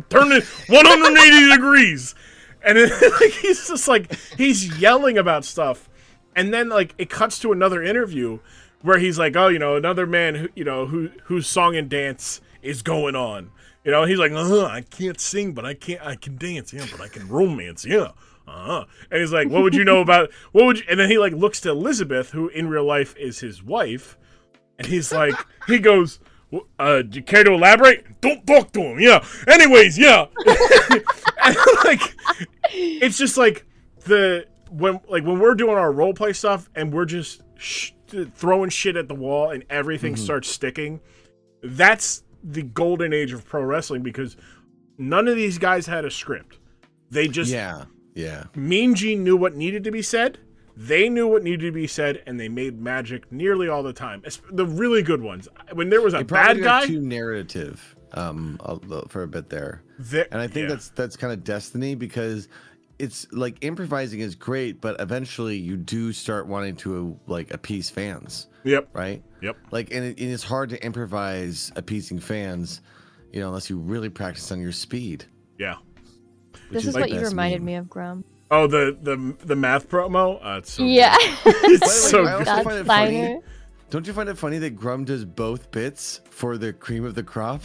Turn it 180 degrees. And then, like, he's just like he's yelling about stuff, and then like it cuts to another interview where he's like, oh, another man whose song and dance is going on. He's like, I can't sing, but I can dance, yeah, but I can romance, yeah. And he's like, what would you know about, and then he like looks to Elizabeth, who in real life is his wife, and he's like, he goes, do you care to elaborate? Don't talk to him, yeah. Anyways, yeah. And like, it's just like when we're doing our role play stuff and we're just throwing shit at the wall and everything starts sticking, that's the golden age of pro wrestling, because none of these guys had a script. They just Mean Gene knew what needed to be said, they knew what needed to be said, and they made magic nearly all the time. The really good ones, when there was a bad guy, too narrative for a bit there, and I think that's kind of destiny, because it's like improvising is great, but eventually you do start wanting to like appease fans. Yep. Right. Yep. Like, and it's hard to improvise appeasing fans, unless you really practice on your speed. Yeah. This is what you reminded me of, Grum. Oh, the math promo. It's so yeah. It's so I also good. find it funny. Don't you find it funny that Grum does both bits for the cream of the crop?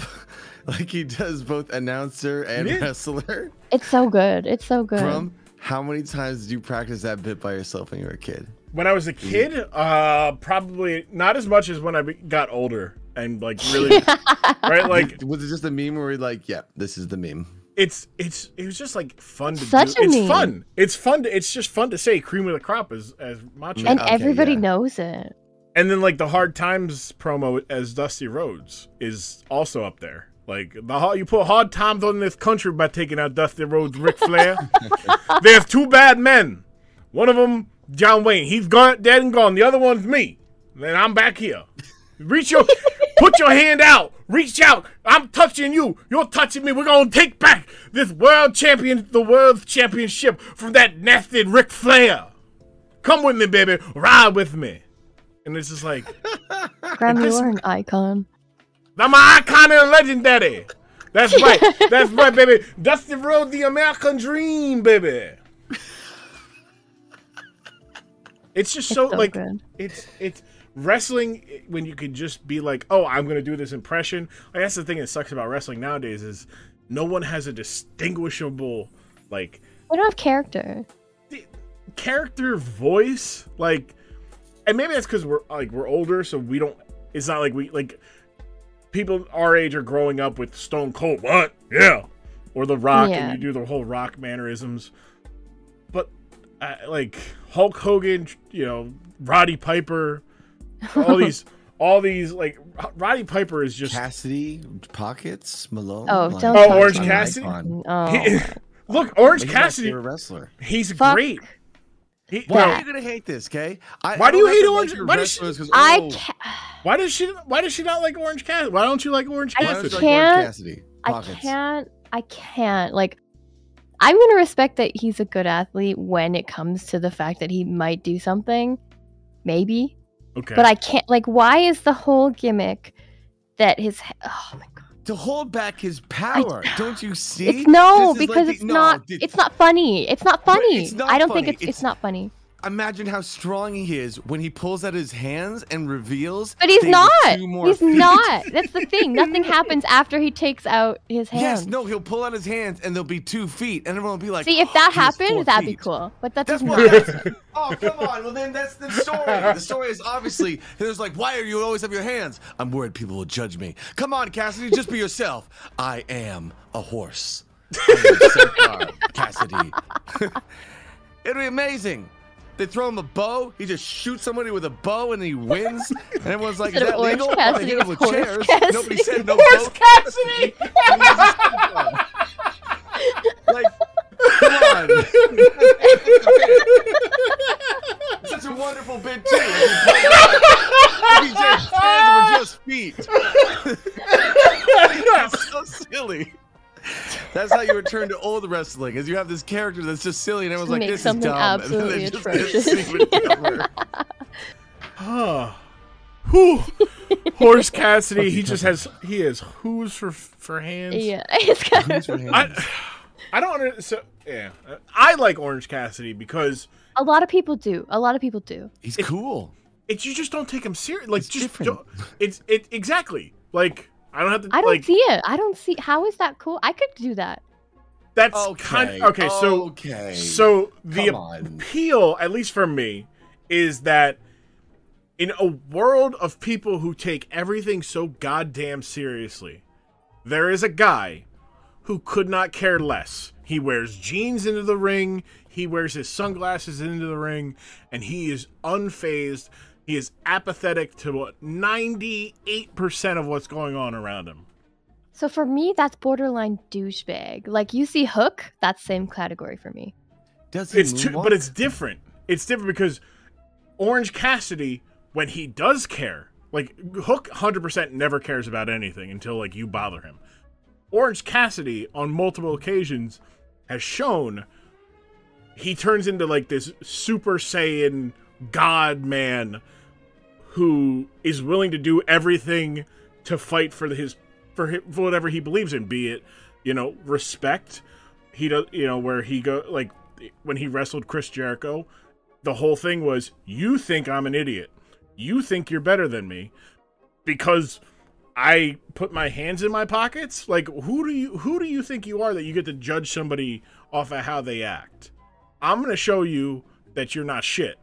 Like he does both announcer and wrestler. It's so good. It's so good. Grum, how many times did you practice that bit by yourself when you were a kid? When I was a kid, probably not as much as when I got older and like really, right? Like, was it just a meme where we're like, yeah, this is the meme? it was just like fun to Such do. a It's meme. fun. It's fun. It's just fun to say cream of the crop as Macho. And Okay, everybody yeah. knows it. And then like the Hard Times promo as Dusty Rhodes is also up there. Like you put hard times on this country by taking out Dusty Rhodes, Ric Flair. There's two bad men. One of them, John Wayne. He's gone, dead and gone. The other one's me. And I'm back here. Put your hand out. Reach out. I'm touching you. You're touching me. We're gonna take back the world championship from that nasty Ric Flair. Come with me, baby. Ride with me. And it's just like, Graham, you are an icon. I'm an icon and a legendary. That's right. That's right, baby. Dusty Rhodes, the American dream, baby. It's just so like good. it's wrestling when you could just be like, oh, I'm gonna do this impression. Like, that's the thing that sucks about wrestling nowadays is no one has a distinguishable like We don't have character. character voice. Like, and maybe that's because we're older, so we don't. It's not like we like people our age are growing up with Stone Cold, what? Yeah, or The Rock, Yeah. and you do the whole Rock mannerisms. But like Hulk Hogan, Roddy Piper, all these like Roddy Piper is just Cassidy, Pockets, Malone. Oh, like, don't Oh, talk Orange to me. Cassidy? Oh, look, Orange He's my Cassidy. favorite wrestler. He's Fuck great. Why Yeah. are you gonna hate this, Kay? Why do you hate Orange? Why does she? I can't. Why does she not like Orange Cassidy? Why don't you like Orange I Cassidy? can't- I can't. Like, I'm gonna respect that he's a good athlete when it comes to the fact that he might do something, maybe. Okay. But I can't. Like, why is the whole gimmick that oh my god. To hold back his power, don't you see? It's no, This is because like it's not. It's not funny. It's not funny. It's not I don't funny. think it's not funny. Imagine how strong he is when he pulls out his hands and reveals. But he's they were not. 2 more He's feet. not. That's the thing. Nothing happens after he takes out his hands. Yes, no, he'll pull out his hands and there'll be 2 feet, and everyone will be like, See, if that "He has 4 happened, that'd be feet." cool. But that That's does what. not. That's, oh, come on. Well, then that's the story. The story is obviously there's like, why are you always have your hands? I'm worried people will judge me. Come on, Cassidy, just be yourself. I am a horse. I am Centaur, Cassidy. It'll be amazing. They throw him a bow. He just shoots somebody with a bow and he wins. And everyone's like, is Instead that of Orange legal? Cassidy, They hit him with Horse chairs. Cassidy. Nobody said no Horse bow. Cassidy! Like, come on. It's such a wonderful bit too. He just hands were just feet. That's so silly. That's how you return to old wrestling, is you have this character that's just silly and everyone's like, Make this is something dumb. absolutely and then they atrocious. just get secret cover. Oh. Whew. Horse Cassidy, he has who's for hands. Yeah, it's kind Who's for of. hands? I don't understand. Yeah, I like Orange Cassidy because A lot of people do. He's cool. you just don't take him serious. Like, It's just different. don't, it's exactly like I don't have to. I don't like, see it. I don't see. How is that cool? I could do that. That's Okay. kind of okay. So the Come on. appeal, at least for me, is that in a world of people who take everything so goddamn seriously, there is a guy who could not care less. He wears jeans into the ring, he wears his sunglasses into the ring, and he is unfazed. He is apathetic to what 98% of what's going on around him. So for me, that's borderline douchebag. Like, you see Hook, that's same category for me. Does he moonwalk? But it's different. It's different because Orange Cassidy, when he does care, like Hook 100% never cares about anything until like you bother him. Orange Cassidy on multiple occasions has shown he turns into like this Super Saiyan God man who is willing to do everything to fight for for whatever he believes in, be it, respect. He does, where he go like when he wrestled Chris Jericho, the whole thing was, you think I'm an idiot. You think you're better than me because I put my hands in my pockets? Like, who do you think you are that you get to judge somebody off of how they act? I'm going to show you that you're not shit.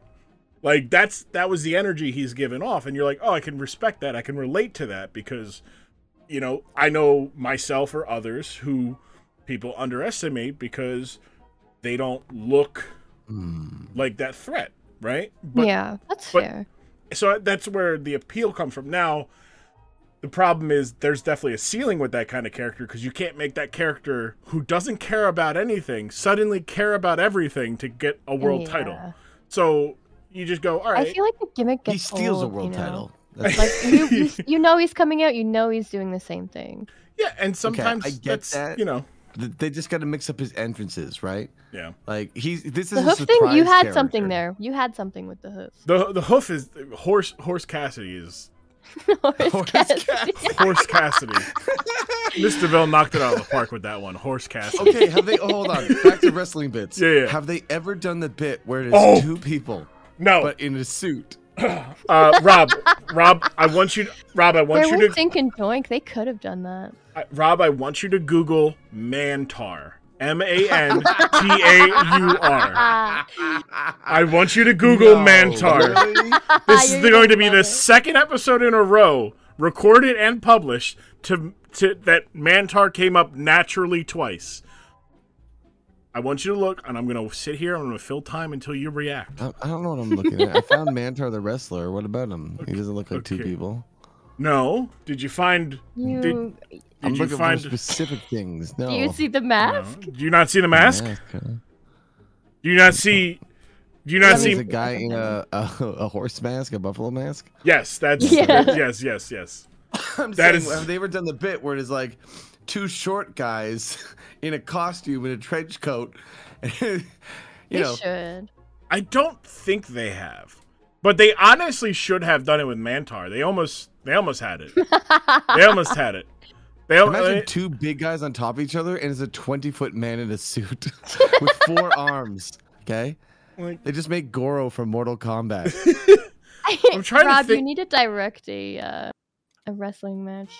Like, that was the energy he's given off, and you're like, oh, I can respect that. I can relate to that because, I know myself or others who people underestimate because they don't look like that threat, right? Yeah, that's fair. So that's where the appeal comes from. Now, the problem is there's definitely a ceiling with that kind of character because you can't make that character who doesn't care about anything suddenly care about everything to get a world title. So you just go, all right. I feel like the gimmick gets He steals old, a world title. Like you know he's coming out, you know he's doing the same thing. Yeah, and sometimes I get that. you know. They just got to mix up his entrances, right? Yeah. Like this is The a hoof thing, surprise you had character. something there. You had something with the hoof. The hoof is Horse Cassidy is Horse Cassidy. Horse Cassidy. MsDvil knocked it out of the park with that one. Horse Cassidy. Okay, have they? hold on. Back to wrestling bits. Yeah. Have they ever done the bit where there's two people, but in a suit? Rob, I want you to Sink and Joink. They could have done that. Rob, I want you to Google Mantar. ManTaur. I want you to Google Mantar. Really? This is going to be the second episode in a row, recorded and published, to that Mantar came up naturally twice. I want you to look, and I'm going to sit here. I'm going to fill time until you react. I don't know what I'm looking at. I found Mantar the wrestler. What about him? He doesn't look like two people. No. Did you find? You... I'm looking for specific things. No. Do you see the mask? No. Do you not see the mask? Do you not see? Do you not see? There's a guy in a horse mask, a buffalo mask. Yes, that's yes. I'm saying, have they ever done the bit where it's like two short guys in a costume in a trench coat? You know. Should. I don't think they have, but they honestly should have done it with Mantar. They almost had it. They almost had it. Imagine two big guys on top of each other, and it's a 20-foot man in a suit with 4 arms. Okay, they just make Goro from Mortal Kombat. I'm trying Rob, to think. you need to direct a wrestling match.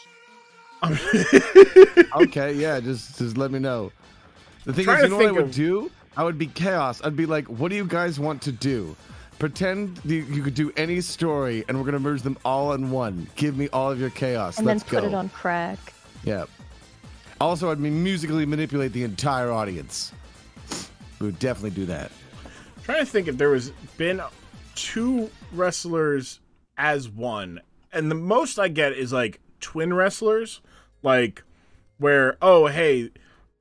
Okay, yeah, just let me know. The thing is, you know what I would do? I would be chaos. I'd be like, what do you guys want to do? Pretend you could do any story, and we're gonna merge them all in one. Give me all of your chaos. And Let's then put go. it on crack. Yeah. Also, I'd musically manipulate the entire audience. We would definitely do that. I'm trying to think if there was been 2 wrestlers as one, and the most I get is like twin wrestlers, like where hey,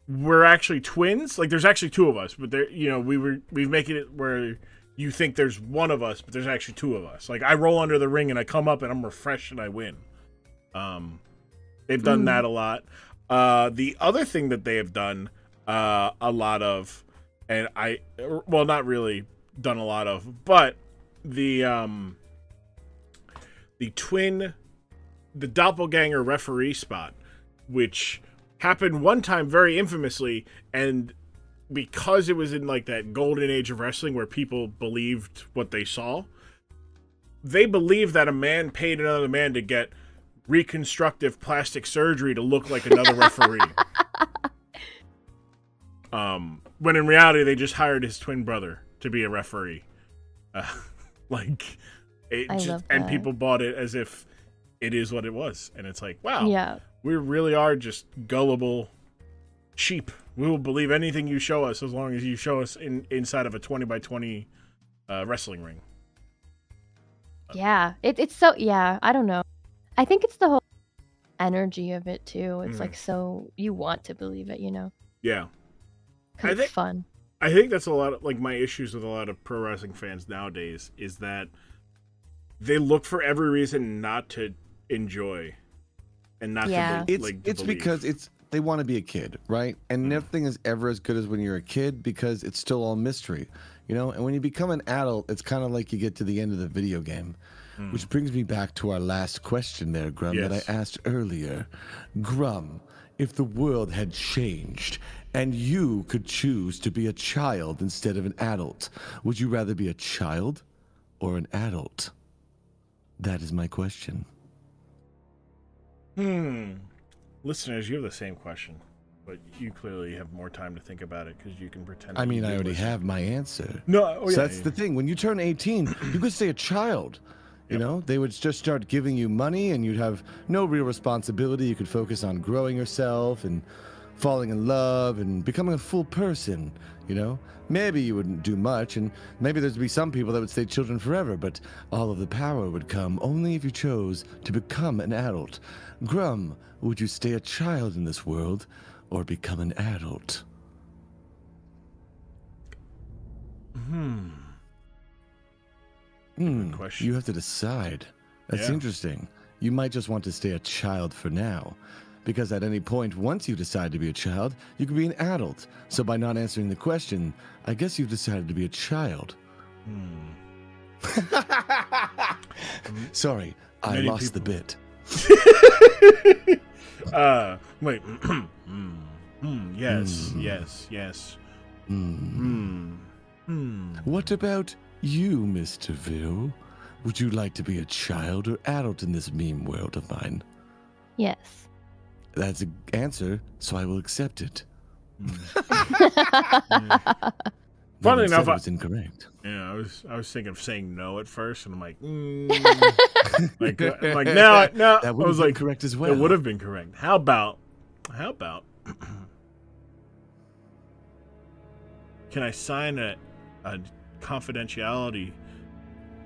we're actually twins. Like there's actually 2 of us, but there, we've making it where you think there's one of us, but there's actually 2 of us. Like I roll under the ring and I come up and I'm refreshed and I win. They've done that a lot. The other thing that they have done a lot of, and not really done a lot of, but the doppelganger referee spot, which happened one time very infamously, and because it was in like that golden age of wrestling where people believed what they saw, they believed that a man paid another man to get reconstructive plastic surgery to look like another referee. When in reality they just hired his twin brother to be a referee. And people bought it as if it is what it was, and it's like, wow, we really are just gullible sheep. We will believe anything you show us as long as you show us inside of a 20x20 wrestling ring. Yeah, it's so, I don't know. I think it's the whole energy of it too. It's like, so you want to believe it, Yeah. It's fun. I think that's a lot of like my issues with a lot of pro wrestling fans nowadays is that they look for every reason not to enjoy and not to it's because they want to be a kid, right? And nothing is ever as good as when you're a kid because it's still all mystery, and when you become an adult, it's kind of like you get to the end of the video game. Which brings me back to our last question there, Grum, that I asked earlier. Grum, if the world had changed and you could choose to be a child instead of an adult, would you rather be a child or an adult? That is my question. Listeners, you have the same question, but you clearly have more time to think about it because you can pretend. I mean, I already have my answer. No, so that's the thing. When you turn 18, you could stay a child. They would just start giving you money and you'd have no real responsibility. You could focus on growing yourself and falling in love and becoming a full person, you know? Maybe you wouldn't do much, and maybe there'd be some people that would stay children forever, but all of the power would come only if you chose to become an adult. Grum, would you stay a child in this world or become an adult? Good question. You have to decide. That's Yeah. interesting. You might just want to stay a child for now. Because at any point, once you decide to be a child, you can be an adult. So by not answering the question, I guess you've decided to be a child. Sorry, I Many lost the people- bit. Wait. Yes. What about you, MsDvil? Would you like to be a child or adult in this meme world of mine? Yes. That's an answer, so I will accept it. Funny enough, it was incorrect. Yeah, I was thinking of saying no at first, and I'm like, like now, That I would was have been like, correct as well. it would have been correct. How about, can I sign a confidentiality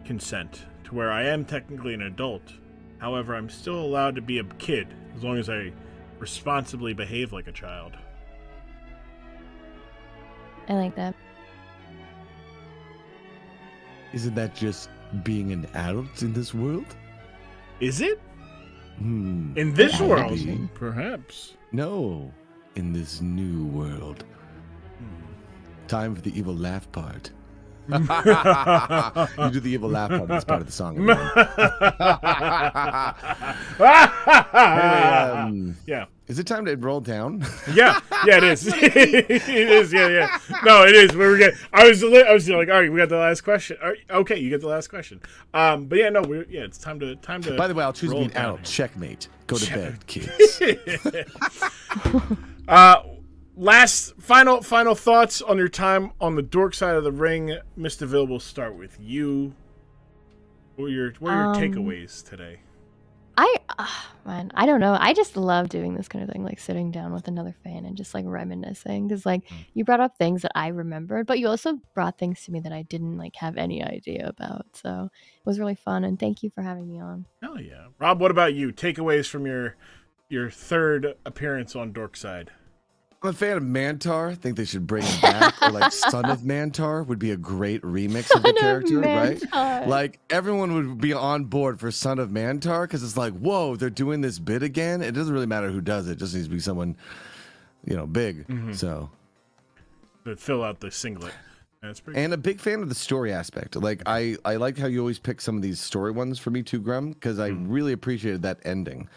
consent to where I am technically an adult, however, I'm still allowed to be a kid as long as I responsibly behave like a child. I like that. Isn't that just being an adult in this world? Is it? Hmm. In this Yeah, world? maybe. Perhaps. No, in this new world. Time for the evil laugh part. You do the evil laugh part. That's part of the song. Anyway, Yeah. is it time to roll down? Yeah, it is. It is. Yeah. No, it is. I was like, all right, we got the last question. All right, okay, you get the last question. But yeah, no, it's time to. By the way, I'll choose to roll be an it down. adult. Checkmate. Go to bed, kids. Last final thoughts on your time on the dork side of the ring, MsDvil. We'll start with you. What are your takeaways today? Man, I don't know. I just love doing this kind of thing, like sitting down with another fan and just like reminiscing. Because like you brought up things that I remembered, but you also brought things to me that I didn't like have any idea about. So it was really fun, and thank you for having me on. Hell yeah, Rob. What about you? Takeaways from your third appearance on Dork Side. I'm a fan of Mantar. I think they should bring him back. Or like Son of Mantar would be a great remix of the character, right? Like everyone would be on board for Son of Mantar because it's like, whoa, they're doing this bit again. It doesn't really matter who does it. It just needs to be someone, big. So. To fill out the singlet. That's pretty. And a big fan of the story aspect. Like I like how you always pick some of these story ones for me too, Grum, because I really appreciated that ending.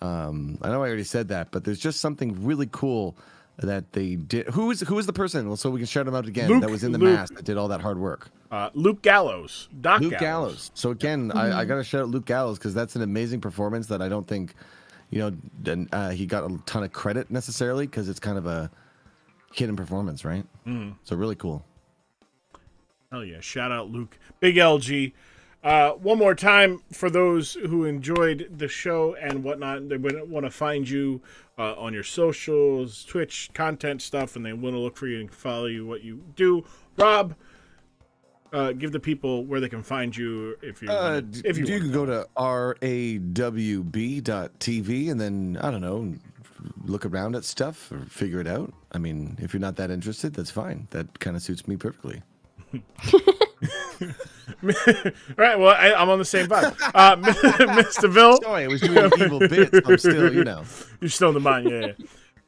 I know I already said that, but there's just something really cool that they did. Who is the person? So we can shout him out again. That was in the mask that did all that hard work. Luke Gallows. Luke Gallows. So again, I got to shout out Luke Gallows because that's an amazing performance that I don't think, he got a ton of credit necessarily because it's kind of a hidden performance, right? So really cool. Hell yeah! Shout out Luke. Big LG. One more time for those who enjoyed the show and whatnot, they want to find you on your socials, Twitch, content stuff, and they want to look for you and follow you, what you do. Rob, give the people where they can find you if you you can go to rawb.tv and then, I don't know, look around at stuff or figure it out. I mean, if you're not that interested, that's fine. That kind of suits me perfectly. All right, well, I'm on the same vibe. MsDvil. Sorry, I was doing evil bits. I'm still, You're still in the mind, yeah.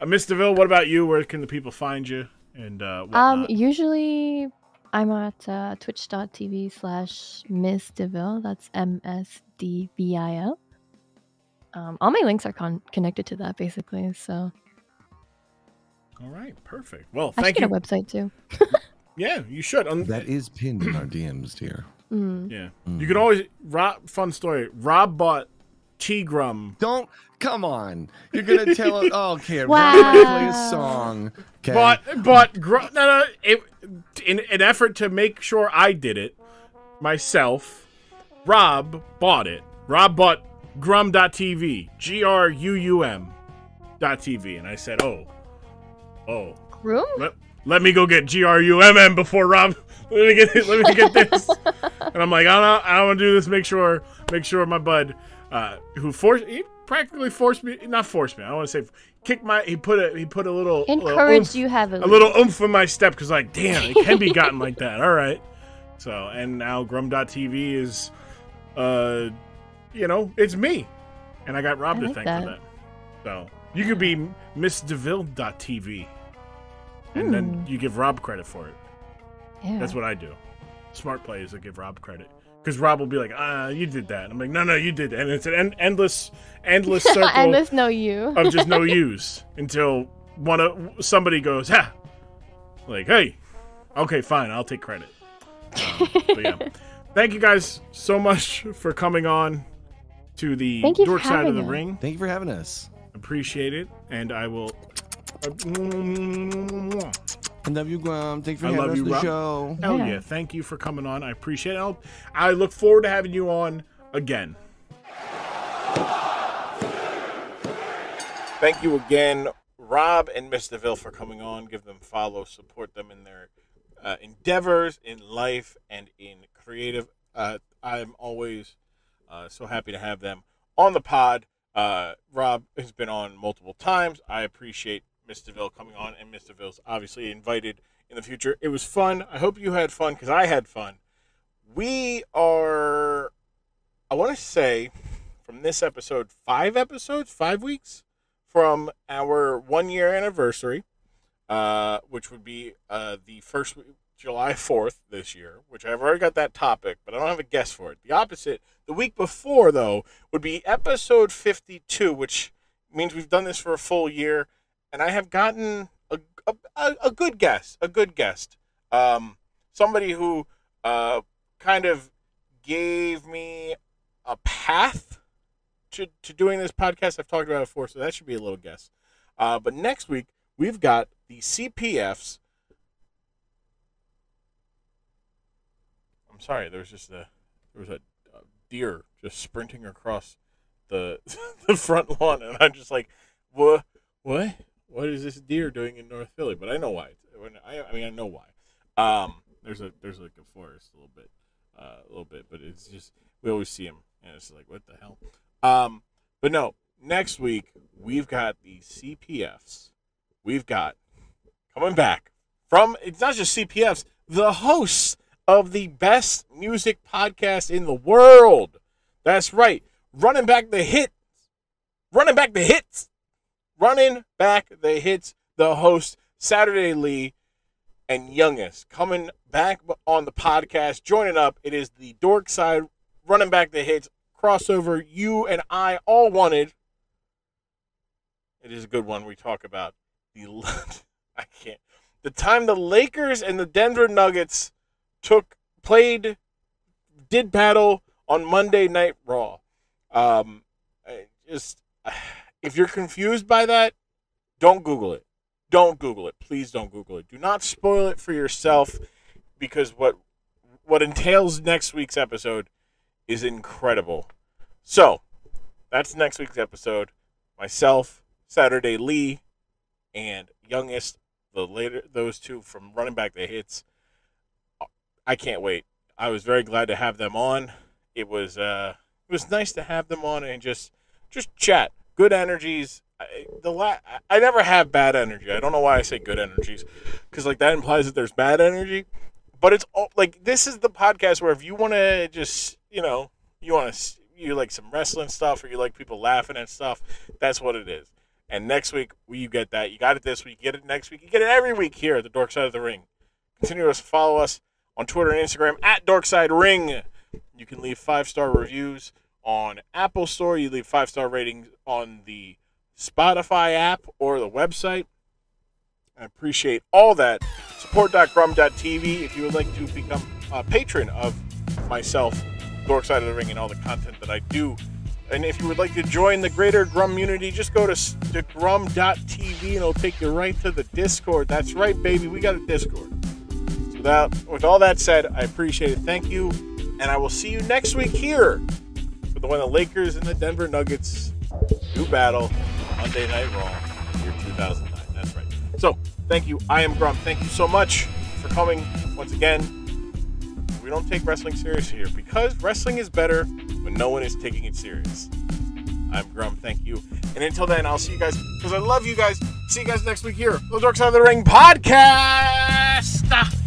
MsDvil, what about you? Where can the people find you? And whatnot? Usually I'm at twitch.tv/MsDvil. That's MsDvil. All my links are connected to that, basically. So. All right, perfect. Well, I should thank get you. a website too. Yeah, you should. That is pinned in our DMs, dear. Yeah. You can always fun story. Rob bought T-Grum. Don't come on. You're gonna tell us. Oh, okay. Wow. We're gonna play a song. Okay. In an effort to make sure I did it myself, Rob bought it. Rob bought Grum.tv, GRUUM.tv, and I said, oh, Oh. Groom? Let me go get GRUMM before Rob. Let me get this. And I'm like, I don't want to do this. Make sure my bud, he practically forced me. Not forced me. I don't want to say kicked my. He put a little Encouraged you heavily. A little oomph in my step because like, damn, it can be gotten like that. All right. So and now Grum.tv is, it's me, and I got Rob to thank for that. So you could be MsDvil.tv. And then you give Rob credit for it. Yeah. That's what I do. Smart players that give Rob credit. Because Rob will be like, you did that. And I'm like, no, you did that. And it's an endless circle endless no you. of just no use until somebody goes, ha! Like, hey, okay, fine, I'll take credit. But yeah. Thank you guys so much for coming on to the Dork Side of the Ring. Thank you for having us. Appreciate it. And I will... I love you, Grum. Thanks for I having love us you, on the Rob. show. Hell yeah. Thank you for coming on. I appreciate it. I look forward to having you on again. Thank you again, Rob and MsDvil, for coming on. Give them follow, support them in their endeavors in life and in creative. I'm always so happy to have them on the pod. Rob has been on multiple times. I appreciate MsDvil coming on, and MsDvil's obviously invited in the future. It was fun. I hope you had fun, because I had fun. We are, I want to say, from this episode, 5 weeks from our 1-year anniversary, which would be the first July 4th this year, which I've already got that topic, but I don't have a guess for it. The opposite, the week before, though, would be episode 52, which means we've done this for a full year, and I have gotten a good guest, somebody who kind of gave me a path to doing this podcast. I've talked about it before, so that should be a little guess. But next week, we've got the CPFs. I'm sorry, there was a deer just sprinting across the the front lawn, and I'm just like, what is this deer doing in North Philly? But I know why. I know why. There's like a forest a little bit, but it's just we always see him, and it's like, what the hell? But no, next week we've got the CPFs. We've got coming back from, it's not just CPFs, the hosts of the best music podcast in the world. That's right. Running back the hits. The host, Saturday Lee and Youngest, coming back on the podcast, joining up. It is the Dork Side, Running Back the Hits crossover you and I all wanted. It is a good one. We talk about the time the Lakers and the Denver Nuggets did battle on Monday Night Raw. If you're confused by that, don't Google it. Please don't Google it. Do not spoil it for yourself, because what entails next week's episode is incredible. So, that's next week's episode. Myself, Saturday Lee, and Youngest, those two from Running Back the Hits. I can't wait. I was very glad to have them on. It was nice to have them on and just chat. Good energies. I never have bad energy. I don't know why I say good energies, because like that implies that there's bad energy. But it's like, this is the podcast where if you want to just, you like some wrestling stuff, or you like people laughing at stuff, that's what it is. And next week you get that. You got it this week. You get it next week. You get it every week here at the Dork Side of the Ring. Continue to follow us on Twitter and Instagram at DorksideRing. You can leave 5-star reviews on Apple Store. You leave 5-star ratings on the Spotify app or the website. I appreciate all that. Support.grum.tv if you would like to become a patron of myself, Dork Side of the Ring, and all the content that I do. And if you would like to join the greater Grum community, just go to grum.tv and it'll take you right to the Discord. That's right, baby. We got a Discord. So with all that said, I appreciate it. Thank you. And I will see you next week here for when the Lakers and the Denver Nuggets do battle Monday Night Raw, year 2009. That's right. So, Thank you. I am Grump. Thank you so much for coming once again. We don't take wrestling serious here because wrestling is better when no one is taking it serious. I'm Grump. Thank you. And until then, I'll see you guys because I love you guys. See you guys next week here. The Dark Side of the Ring podcast.